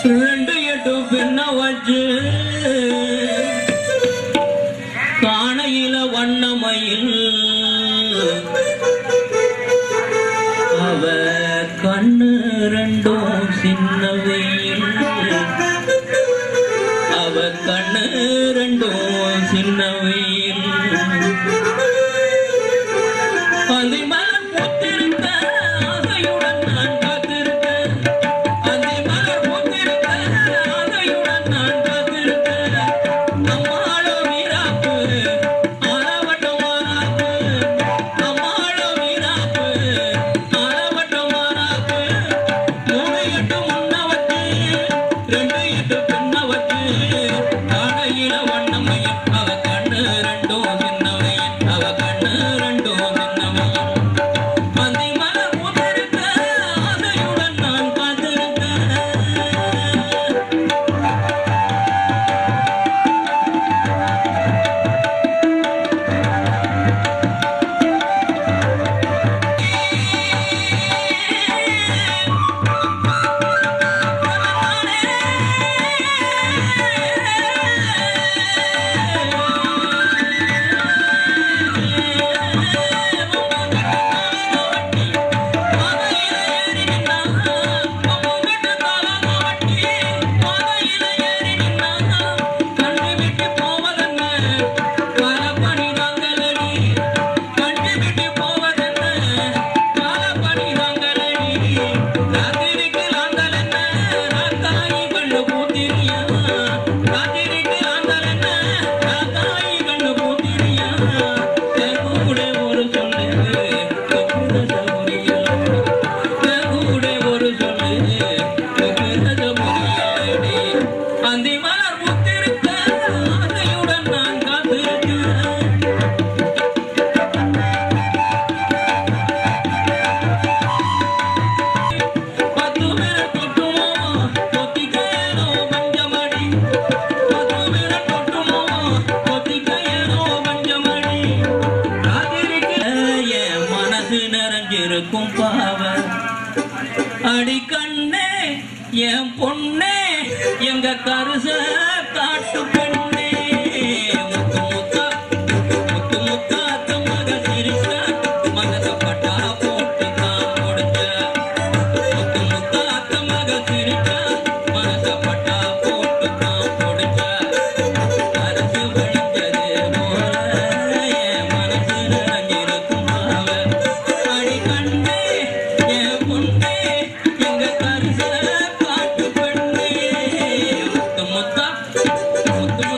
ரெண்டு எட்டு பின்ன வச்சு காணையில வண்ணமயில் அவ கண்ணு ரெண்டும் சின்ன வெயில் அவ கண்ணு ரெண்டும் சின்ன வெயில் நிறைஞ்சிருக்கும் பாவ அடிக்கண்ணே என் பொண்ணே எங்க கருச காட்டு பெண்ணே முத்து முத்தா முத்து முத்தா மக சிரிச்ச மகதப்பட்டா போட்டு தான் முடிச்ச முத்து முத்தா மக சிரிச்ச மகதப்பட்டா போட்டு தான் முடிச்ச அரசு வழிஞ்சது போல என் மனசு நிறைஞ்சிருக்கும் பாவ அடிக்கண்ணே என் பொண்ணே எங்க கருச காட்டு பெண்ணே முத்து முத்தா முத்து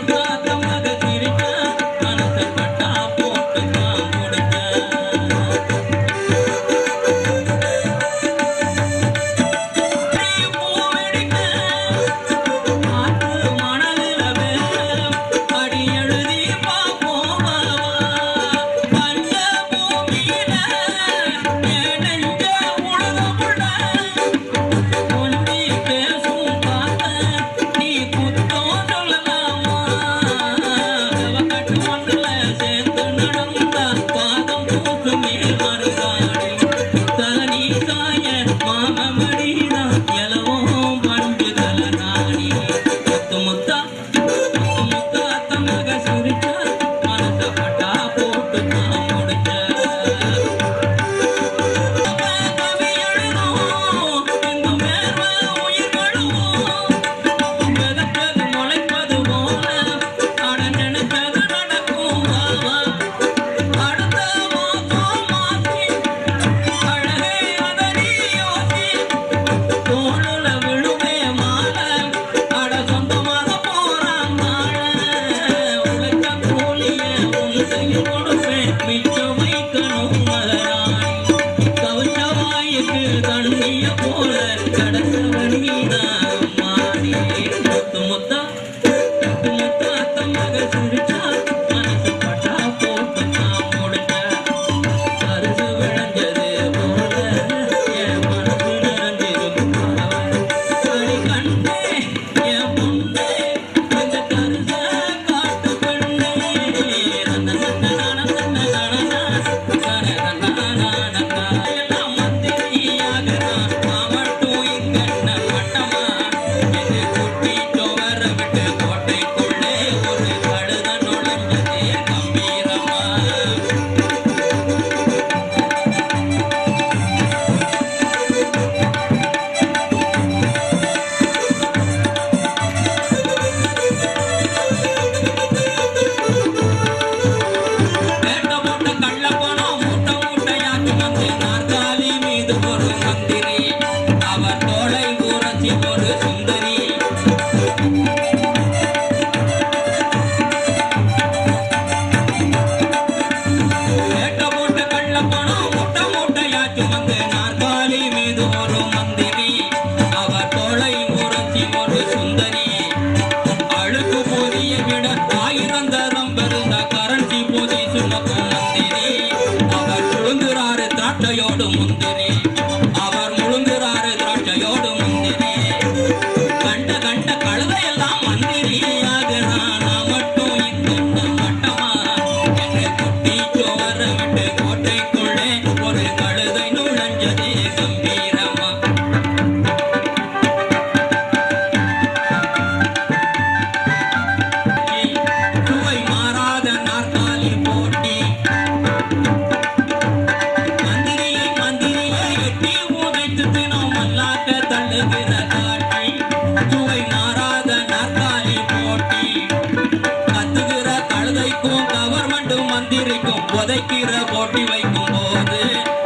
போட்டி வைக்கும் போது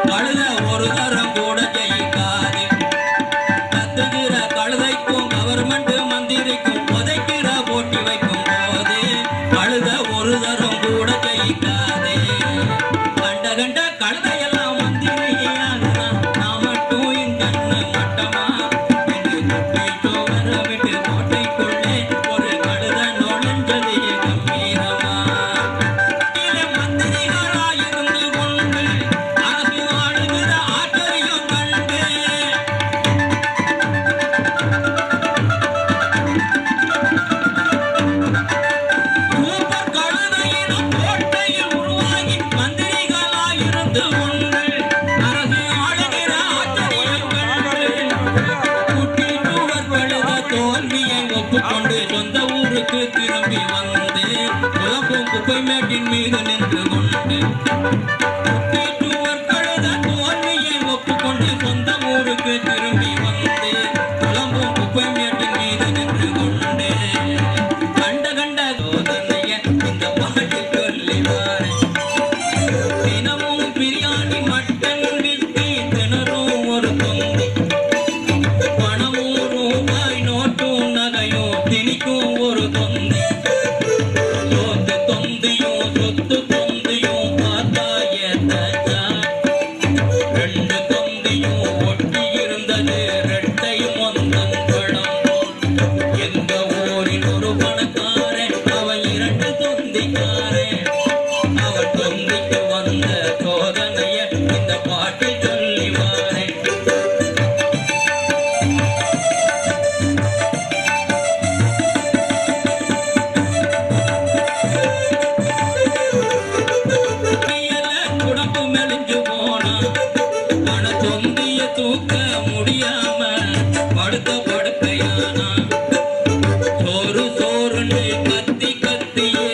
கழுத ஒரு தரம் கூட ஜெயிக்காது. கத்துகிற கழுதைக்கும் கவர்மெண்ட் மந்திரிக்கும் உதைக்கிற போட்டி வைக்கும் போது கழுத ஒரு தரம் கூட ஜெயிக்காது. கண்ட கண்ட கழுதையெல்லாம் மந்திரியாகுனா நான் மட்டும் இங்கன்னு மட்டமா என்று குட்டி சோவர விட்டு கோட்டைக்குள்ளே ஒரு கழுத நுழைஞ்சது கம்பீரமா. இதிலே மந்திரிகளாயிருந்து கொண்டு அரசு ஆளுகிற ஆச்சரியம் கண்டு சூப்பர் கழுதையினம் கோட்டையில் உருவாகி மந்திரிகளாயிருந்து கொண்டு அரசு ஆளுகிற ஆச்சரியம் கண்டு குட்டி சூவர் கழுத தோல்வியை ஒப்புக்கொண்டு சொந்த ஊருக்கு திரும்பி வந்து குழம்பும் குப்பை மேட்டின் மீது நின்று கொண்டு குட்டி சூவர் கழுத தோல்வியை ஒப்புக்கொண்டு சொந்த ஊருக்கு திரும்பி வந்து குழம்பும் குப்பை மேட்டின் மீது நின்று கொண்டு கண்ட கண்ட சோதனைய இந்த பாட்டில் சொல்லி வாரேன். தினமும் பிரியாணி மட்டன் விட்டு திணறும் ஒரு தொந்தி பணமும் ரூபாய் நோட்டும் நகையும் திணிக்கும் ஒரு தொந்தி சோத்து தொந்தியும் சொத்து தொந்தியும் பார்த்தா ஏத்தாச்சா ரெண்டு தொந்தியும் ஒட்டி இருந்தது ரெட்டையும் ஒந்தன் படம் எங்க ஊரில் ஒரு பணக்காரன் அவன் இரண்டு தொந்திக்காரன் அவன் தொந்திக்கு வந்த சோதனைய இந்த பாட்டில் சொல்லி வாரேன். குடம்பு மெலிஞ்சு போனா பண தொந்திய தூக்க முடியாம படுத்த படுக்கையானா சோறு சோறுன்னு கத்தி கத்தியே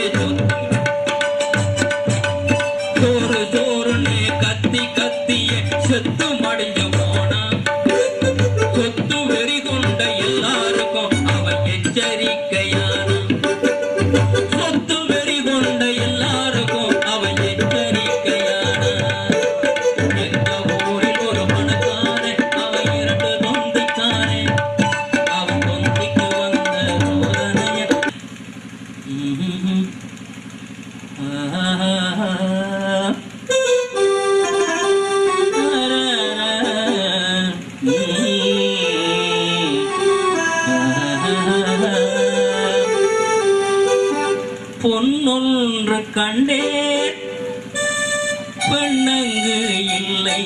சோறு சோறுன்னு கத்தி கத்தியே செத்து மடிஞ்சு போனா சொத்து வெறி கொண்ட எல்லாருக்கும் அவன் எச்சரிக்கையான சொத்து வெறி கொண்ட எல்லாருக்கும் அவன் எச்சரிக்கையான எங்க ஊரில் ஒரு பணக்காரன் அவன் இரண்டு தொந்திக்காரன் அவன் தொந்திக்கு வந்த சோதனைய பொன்னொன்று கண்டேன் பெண்ணங்கு இல்லை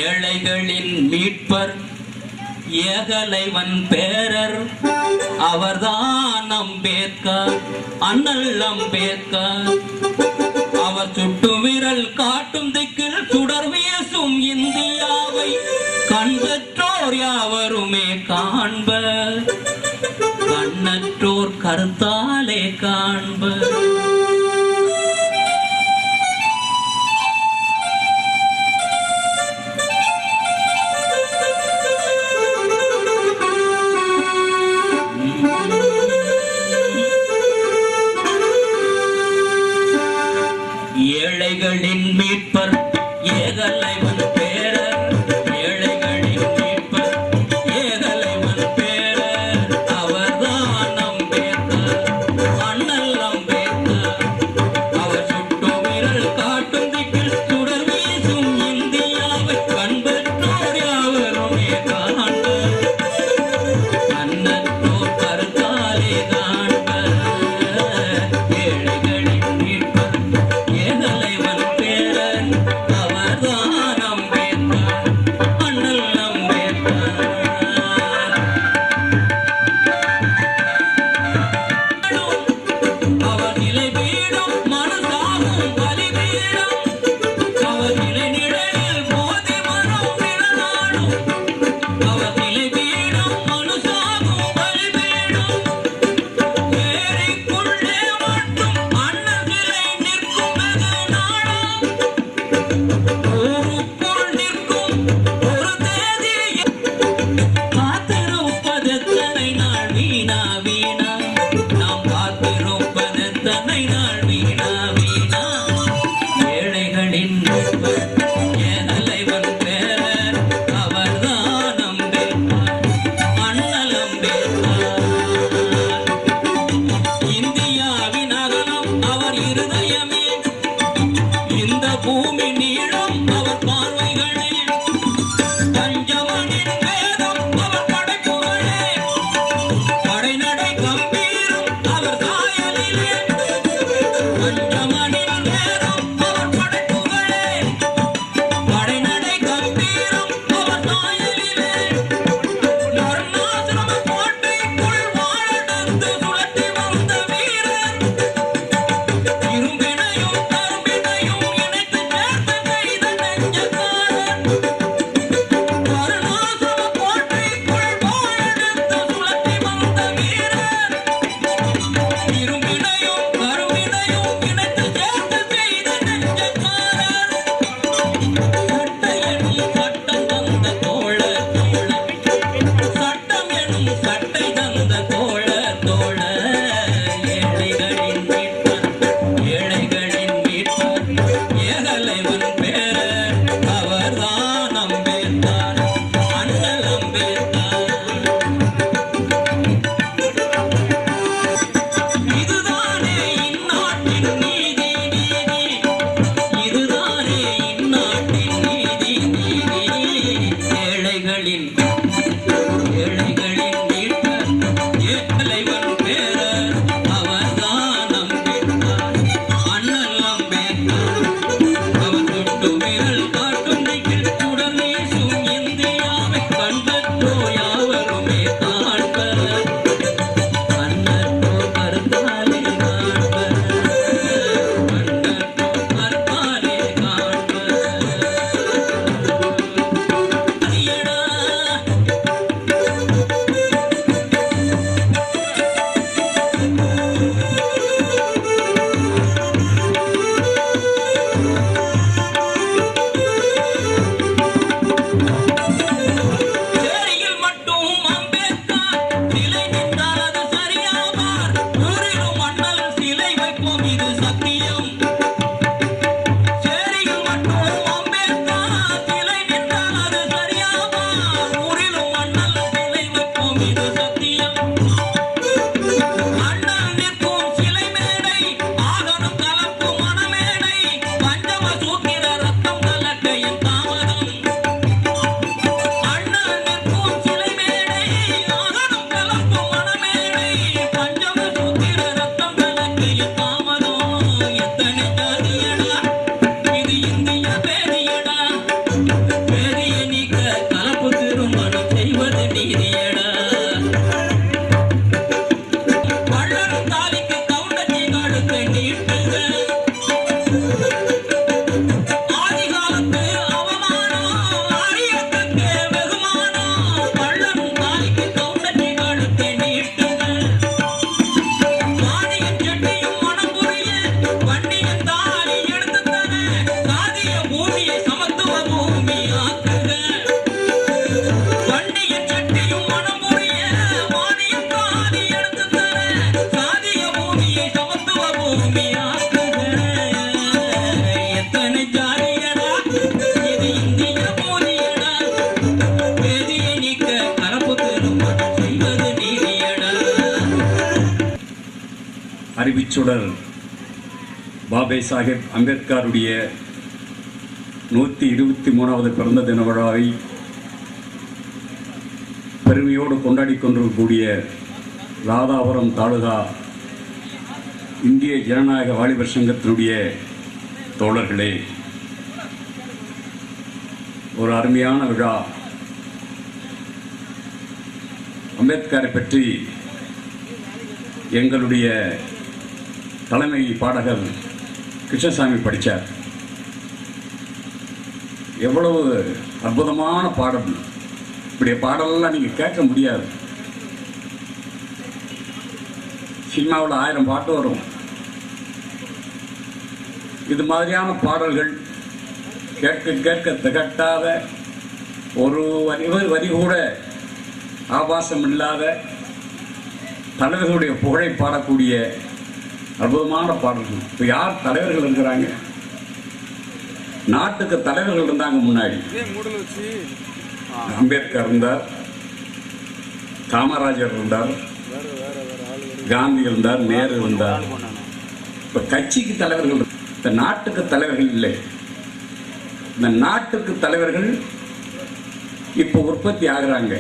ஏழைகளின் மீட்பர் ஏகலைவன் பேரர் அவர்தான் அம்பேத்கர் அண்ணல் அம்பேத்கர் அவர் சுட்டு விரல் காட்டும் திக்கில் சுடர் வீசும் இந்தியாவை கண்பற்றோர் யாவருமே காண்பர் கண்ணற்றோர் கருத்தாலே காண்பர். ஏழைகளின் மீட்பர் ஏகலைவன் பேரர் ஏழைகளின் மீட்பர் ஏகலைவன் பேரர் அவர்தான் அம்பேத்கர் அண்ணல் அம்பேத்கர் அவர் சுட்டு விரல் காட்டும் திக்கில் சுடர் வீசும் இந்தியாவை கண்பற்றோர் யாவருமே காண்பர் கண்ணற்றோர் கருத்தாலே காண்பர். ஏழைகளின் மீட்பர் ஏகலைவன் பேரர் அவர்தான் அம்பேத்கர் அண்ணல் அம்பேத்கர். அவர் நிலை பீடம் மனசாகும் பலிபீடம் அவர் நிலை நிழலில் போதி மரம் நிழலாடும் அவர் நிலை பீடம் மனுசாகும் பலிபீடம் என்பது நீதியடா. அறிவிச்சுடர் பாபா சாஹேப் அம்பேத்கருடைய 123வது பிறந்த தின விழாவை பெருமையோடு கொண்டாடி கொண்டிருக்கக்கூடிய ராதாபுரம் தாலுகா இந்திய ஜனநாயக வாலிபர் சங்கத்தினுடைய தோழர்களே, ஒரு அருமையான விழா. அம்பேத்கரை பற்றி எங்களுடைய தலைமை பாடகர் கிருஷ்ணசாமி படித்தார். எவ்வளவு அற்புதமான பாடல்! இப்படிய பாடலெல்லாம் நீங்கள் கேட்க முடியாது. சினிமாவில் 1000 பாட்டு வரும். இது மாதிரியான பாடல்கள் கேட்க கேட்க திகட்டாத, ஒரு வரி கூட ஆபாசம் இல்லாத, தலைவர்களுடைய புகழை பாடக்கூடிய அற்புதமான பாடல்கள். இப்போ யார் தலைவர்கள் இருக்கிறாங்க? நாட்டுக்கு தலைவர்கள் இருந்தாங்க. முன்னாடி அம்பேத்கர் இருந்தார், காமராஜர் இருந்தார், காந்தி இருந்தார், நேரு இருந்தார். இப்போ கட்சிக்கு தலைவர்கள், இந்த நாட்டுக்கு தலைவர்கள் இல்லை. இந்த நாட்டுக்கு தலைவர்கள் இப்போ உற்பத்தி ஆகிறாங்க.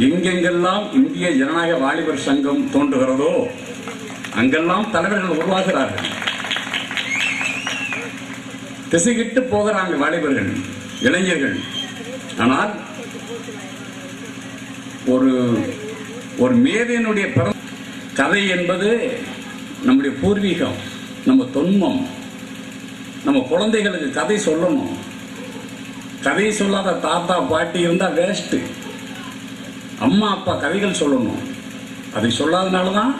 எங்கெங்கெல்லாம் இந்திய ஜனநாயக வாலிபர் சங்கம் தோன்றுகிறதோ அங்கெல்லாம் தலைவர்கள் உருவாகிறார்கள். திசைகிட்டு போகிறாங்க வாலிபர்கள், இளைஞர்கள். ஆனால் ஒரு மேதையினுடைய கதை என்பது நம்முடைய பூர்வீகம், நம்ம தொன்மம். நம்ம குழந்தைகளுக்கு கதை சொல்லணும். கதை சொல்லாத தாத்தா பாட்டி இருந்தால் வேஸ்ட்டு. அம்மா அப்பா கதைகள் சொல்லணும். அதை சொல்லாதனால தான்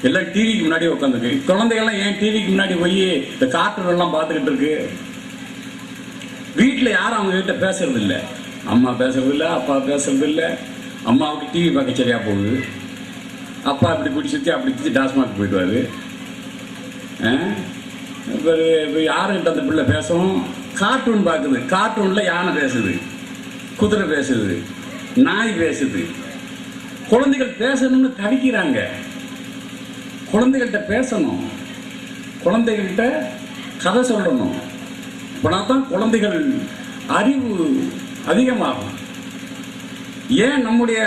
எல்லாம் டிவிக்கு முன்னாடி உட்காந்துருக்கு. குழந்தைகள்லாம் ஏன் டிவிக்கு முன்னாடி போய் இந்த கார்ட்டூன் எல்லாம் பார்த்துக்கிட்டு இருக்கு? வீட்டில் யாரும் அவங்க கிட்ட பேசுறது இல்லை. அம்மா பேசுறது இல்லை, அப்பா பேசுறது இல்லை. அம்மாவுக்கு டிவி பார்க்க சரியா போகுது. அப்பா இப்படி பிடிச்சிச்சு அப்படி பிடிச்சி டாஸ்மாக் போயிடுவார். இப்போ யாருக்கிட்ட அந்த பிள்ளை பேசணும்? கார்ட்டூன் பார்க்குது. கார்ட்டூனில் யானை பேசுது, குதிரை பேசுது, நாய் பேசுது. குழந்தைகள் பேசணும்னு தவிக்கிறாங்க. குழந்தைகள்கிட்ட பேசணும், குழந்தைகள்கிட்ட கதை சொல்லணும். இப்போனா தான் குழந்தைகள் அறிவு அதிகமாகும். ஏன் நம்முடைய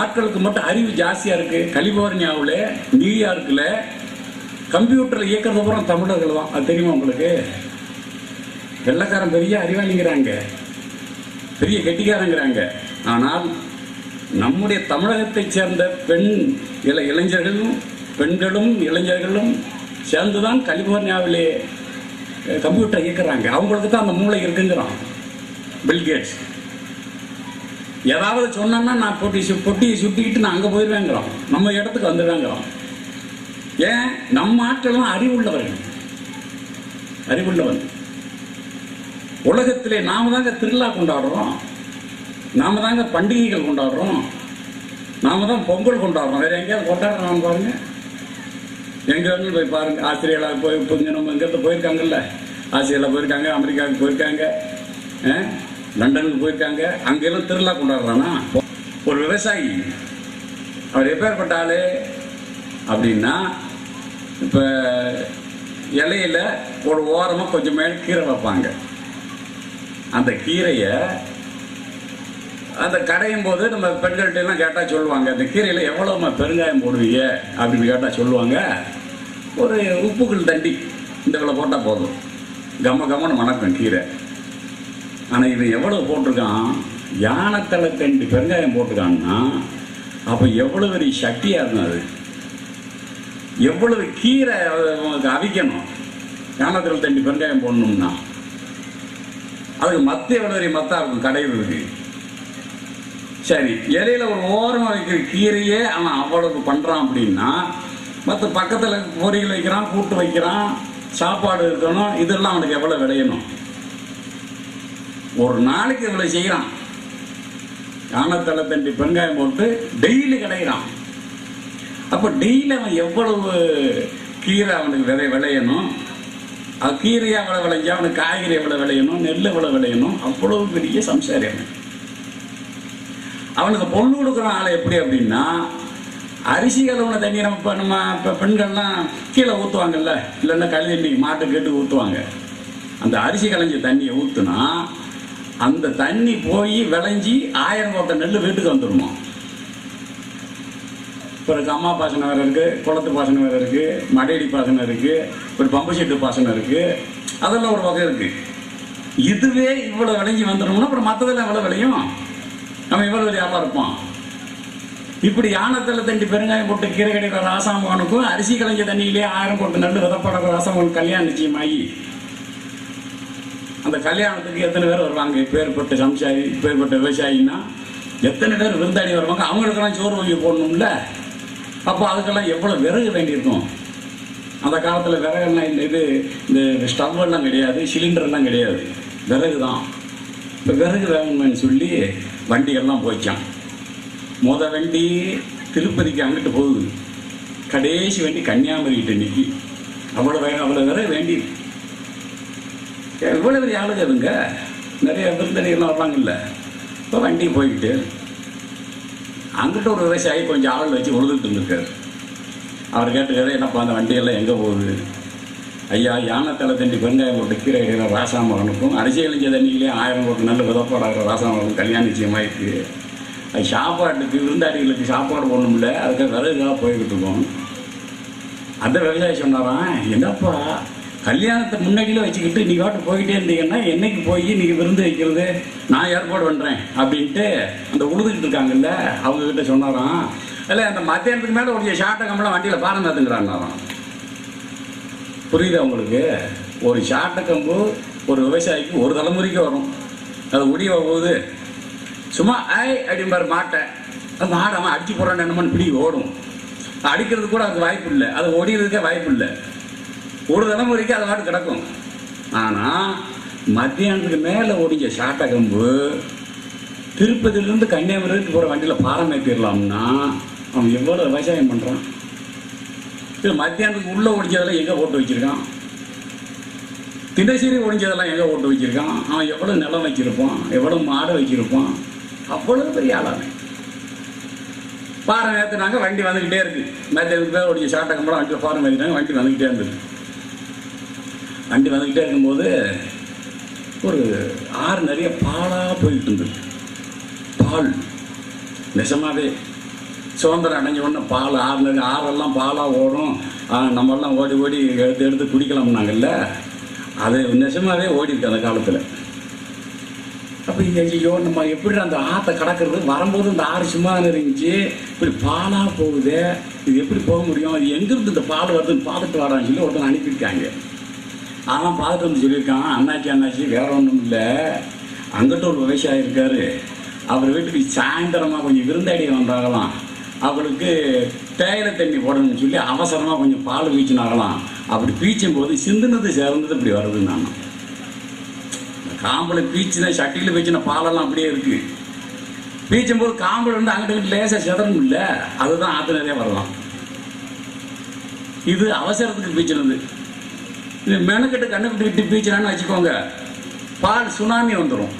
ஆட்களுக்கு மட்டும் அறிவு ஜாஸ்தியாக இருக்குது? கலிபோர்னியாவில், நியூயார்க்கில் கம்ப்யூட்டரில் இயக்கிறது பூரா தமிழர்கள் தான். அது தெரியுமா உங்களுக்கு? வெள்ளைக்காரன் பெரிய அறிவாளிங்கிறாங்க, பெரிய கெட்டிக்காரங்கிறாங்க. ஆனால் நம்முடைய தமிழகத்தைச் சேர்ந்த இளைஞர்களும் பெண்களும் இளைஞர்களும் சேர்ந்து தான் கலிபோர்னியாவிலே கம்ப்யூட்டர் இயக்குறாங்க. அவங்களுக்கு தான் அந்த மூளை இருக்குங்கிறான் பில்கேட்ஸ். ஏதாவது சொன்னோன்னா நான் பொட்டியை சுட்டிக்கிட்டு நான் அங்கே போயிடுவேங்கிறோம், நம்ம இடத்துக்கு வந்துடுவேங்கிறோம். ஏன்? நம்ம ஆட்களும் அறிவுள்ளவர்கள். உலகத்திலே நாம தாங்க திருவிழா கொண்டாடுறோம், நாம தாங்க பண்டிகைகள் கொண்டாடுறோம், நாம தான் பொங்கல் கொண்டாடுறோம். வேற எங்கேயாவது கொண்டாடுறோம் பாருங்க. எங்கே போய் பாருங்க. ஆஸ்திரேலியாவில் போய் இப்போ நம்ம இங்கேருந்து போயிருக்காங்கல்ல, ஆஸ்திரேலியா போயிருக்காங்க, அமெரிக்காவுக்கு போயிருக்காங்க, லண்டனுக்கு போயிருக்காங்க. அங்கெல்லாம் திருவிழா கொண்டாடுறானா? ஒரு விவசாயி அவர் எப்பேற்பட்ட ஆளு அப்படின்னா, இப்போ இலையில ஒரு ஓரமாக கொஞ்சம் மேலே கீரை வைப்பாங்க. அந்த கீரையை அந்த கடையும் போது நம்ம பெண்கள்கிட்டலாம் கேட்டால் சொல்லுவாங்க, அந்த கீரையில் எவ்வளோமா பெருங்காயம் போடுவீங்க அப்படின்னு கேட்டால் சொல்லுவாங்க, ஒரு உப்புக்கள் தண்டி இந்த இவ்வளோ போட்டால் போதும், கம்மன்னு மணக்கும் கீரை. ஆனால் இது எவ்வளோ போட்டிருக்கான்? யானைத்தலை தண்டி பெருங்காயம் போட்டிருக்கான்னா அப்போ எவ்வளோ பெரிய சக்தியாக இருக்கும். அது எவ்வளவு கீரை அவிக்கணும் யானைத்தலை தண்டி பெருங்காயம் போடணும்னா. அதுக்கு மத்த எவ்வளோ பெரிய மத்தாக இருக்கும் கடையிறதுக்கு. சரி, இலையில ஒரு ஓரமாக வைக்கிற கீரையே அவன் அவ்வளவு பண்ணுறான் அப்படின்னா, மற்ற பக்கத்தில் பொரியல் வைக்கிறான், கூட்டு வைக்கிறான், சாப்பாடு இருக்கணும், இதெல்லாம் அவனுக்கு எவ்வளோ விளையணும்? ஒரு நாளைக்கு இவ்வளோ செய்கிறான். யானைத்தலை தண்டி பெருங்காயம் போட்டு டெய்லி கிடைக்கிறான். அப்போ டெய்லி அவன் எவ்வளவு கீரை அவனுக்கு விளையணும்? அது கீரையாக எவ்வளோ விளைஞ்சா அவனுக்கு காய்கறி எவ்வளோ விளையணும், நெல் எவ்வளோ விளையணும்? அவ்வளவு பெரிய சம்சாரி அவன். அவனுக்கு பொண்ணு கொடுக்குற ஆளை எப்படி அப்படின்னா, அரிசி கழுவுன தண்ணி நம்ம இப்போ பெண்கள்லாம் கீழே ஊற்றுவாங்கல்ல, இல்லைன்னா களி தண்ணி மாட்டு கேட்டு ஊற்றுவாங்க. அந்த அரிசி களைஞ்ச தண்ணியை ஊற்றுனா அந்த தண்ணி போய் விளைஞ்சி 1000 கோட்டை நெல் வீட்டுக்கு வந்துடுமா. இப்போ அம்மா பாசனம் வேறு இருக்குது, குளத்து பாசனம் வேறு இருக்குது, மடையடி பாசனம் இருக்குது, ஒரு பம்பு செட்டு பாசனம் இருக்குது, அதெல்லாம் ஒரு வகை இருக்குது. இதுவே இவ்வளோ விளைஞ்சி வந்துடணும்னா அப்புறம் மற்றதெல்லாம் எவ்வளோ விளையும், நம்ம இவ்வளோ விளையாமல் இருப்போம். இப்படி யானத்தில் தண்டி பெருங்காயம் போட்டு கீரை கடைக்கிற ராசாமகனுக்கும் அரிசி களைஞ்ச தண்ணியிலே 1000 கோட்டை நெல் விதப்படுற ராசாமகனுக்கு கல்யாணம் நிச்சயமாகி அந்த கல்யாணத்துக்கு எத்தனை பேர் வருவாங்க? இப்பேற்பட்ட சம்சாரி, இப்பேற்பட்ட விவசாயின்னா எத்தனை பேர் விருந்தாடி வருவாங்க? அவங்களுக்கெல்லாம் சோறு வாங்கி போடணும்ல. அப்போ அதுக்கெல்லாம் எவ்வளோ விறகு வேண்டியிருக்கும். அந்த காலத்தில் விறகெல்லாம் இந்த ஸ்டவ்வெல்லாம் கிடையாது, சிலிண்டர்லாம் கிடையாது, விறகு தான். இப்போ விறகு வேணும்னு சொல்லி வண்டிகள்லாம் போய்ச்சான். வண்டி திருப்பதிக்கு அங்கிட்டு போகுது, கடைசி வண்டி கன்னியாகுமரிக்கிட்ட நிற்கி. அவ்வளோ விறகு வேண்டி இவ்வளோ பெரிய ஆளுங்க அதுங்க, நிறைய விருந்தடிகள்லாம் வர்றாங்கல்ல. இப்போ வண்டி போய்கிட்டு அங்கிட்ட ஒரு விவசாயி கொஞ்சம் ஆள் வச்சு உழுதுட்டு இருந்திருக்காரு. அவர் கேட்டுக்காரு, என்னப்பா அந்த வண்டியெல்லாம் எங்கே போகுது? ஐயா, யானத்தலை தண்ணி பெருங்காயம் போட்டு கீரை கடைக்கிற ராசாமரனுக்கும் அரிசி கழிஞ்ச தண்ணியிலே 1000 கோட்டை நல்ல விதப்பாடாகிற ராசாமரனுக்கும் கல்யாணம் நிச்சயமாயிருக்கு. அது சாப்பாட்டுக்கு விருந்தாடிகளுக்கு சாப்பாடு போடணும்ல, அதுக்காக விறகுக்காக போய்கிட்டு இருக்கோம். அந்த விவசாயி சொன்னாரான், என்னப்பா கல்யாணத்தை முன்னாடியில் வச்சுக்கிட்டு நீ வாட்டு போய்கிட்டே இருந்தீங்கன்னா என்னைக்கு போய் நீங்கள் விருந்து வைக்கிறது, நான் ஏற்பாடு பண்ணுறேன் அப்படின்ட்டு அந்த உழுதுகிட்டு இருக்காங்கல்ல அவங்கக்கிட்ட சொன்னாராம். இல்லை, அந்த மத்தியானத்துக்கு மேலே ஒரு ஷார்ட்டை கம்பளம் வண்டியில் பாரம் தாத்துங்கிறாங்களாம். புரியுது அவங்களுக்கு? ஒரு ஷார்ட்டை கம்பு ஒரு விவசாயிக்கு ஒரு தலைமுறைக்கு வரும். அது உடைய போகுது சும்மா அப்படிம்பாரு மாட்டை. அது மாடாமல் அடிச்சு போடுறான்னு என்னமோன்னு பிடி ஓடும். அடிக்கிறதுக்கு கூட அதுக்கு வாய்ப்பு இல்லை, அது ஒடிக்கிறதுக்கே வாய்ப்பு இல்லை. ஒரு தலைமுறைக்கு அது வாட்டு கிடக்கும். ஆனால் மத்தியானத்துக்கு மேலே ஓடிஞ்ச ஷார்ட்டை கம்பு திருப்பதியிலேருந்து கன்னியாகுமரிக்கு போகிற வண்டியில் பாரம் ஏற்றிடலாம்னா அவன் எவ்வளோ விவசாயம் பண்ணுறான். இது மத்தியானத்துக்கு உள்ளே ஒடிஞ்சதெல்லாம் எங்கே போட்டு வச்சுருக்கான், தினசரி ஒடிஞ்சதெல்லாம் எங்கே போட்டு வச்சுருக்கான், அவன் எவ்வளோ நிலம் வச்சுருப்பான், எவ்வளோ மாடு வச்சுருப்பான். அவ்வளோ பெரிய ஆளானே. பாரம் ஏற்றுனாங்க, வண்டி வந்துக்கிட்டே இருக்குது. மத்தியானத்துக்கு மேலே ஓடிஞ்ச ஷார்ட்டை கம்பெல்லாம் வண்டியில் பாரம் ஏற்றினாங்க, வண்டி வந்துக்கிட்டே இருந்தது. வண்டி வந்துக்கிட்டே இருக்கும்போது ஒரு ஆறு நிறைய பாலாக போயிட்டு இருந்தது. பால் நெசமாகவே சுதந்திரம் அடைஞ்ச உடனே பால் ஆறெல்லாம் பாலாக ஓடும், நம்மெல்லாம் ஓடி ஓடி எடுத்து குடிக்கலாம்னாங்கல்ல, அது நெசமாகவே ஓடி இருக்கு அந்த காலத்தில். அப்போ ஐயோ நம்ம எப்படி அந்த ஆற்றை கடக்கிறது, வரும்போது இந்த ஆறு சும்மா இருந்துச்சு, இப்படி பாலாக போகுது, இது எப்படி போக முடியும், அது எங்கேருந்து இந்த பால் வருதுன்னு பார்த்துட்டு வரான்னு சொல்லி ஒருத்தனை அனுப்பியிருக்காங்க. அவன் பார்த்துட்டு வந்து சொல்லியிருக்கான், அண்ணாச்சி வேற ஒன்றும் இல்லை, அங்கிட்ட ஒரு விவசாயி இருக்கார், அவர் வீட்டுக்கு சாயந்தரமாக கொஞ்சம் விருந்தாடி வந்தாகலாம், அவளுக்கு தேயிலை தண்ணி போடணும்னு சொல்லி அவசரமாக கொஞ்சம் பால் பீச்சினாகலாம். அப்படி பீச்சும் போது சிந்துனது சேர்ந்தது இப்படி வருது. நான் காம்பில் பீச்சுனா சட்டியில் பீச்சின பாலெல்லாம் அப்படியே இருக்குது. பீச்சும் போது காம்பில் இருந்து அங்கிட்ட லேசாக சிதறணும் இல்லை, அதுதான் ஆற்று நிறைய வரலாம். இது அவசரத்துக்கு பீச்சினது. இது மெனக்கட்டு கண்ணுக்கிட்டு விட்டு பீச்சினான்னு வச்சுக்கோங்க, பால் சுனாமி வந்துடும்.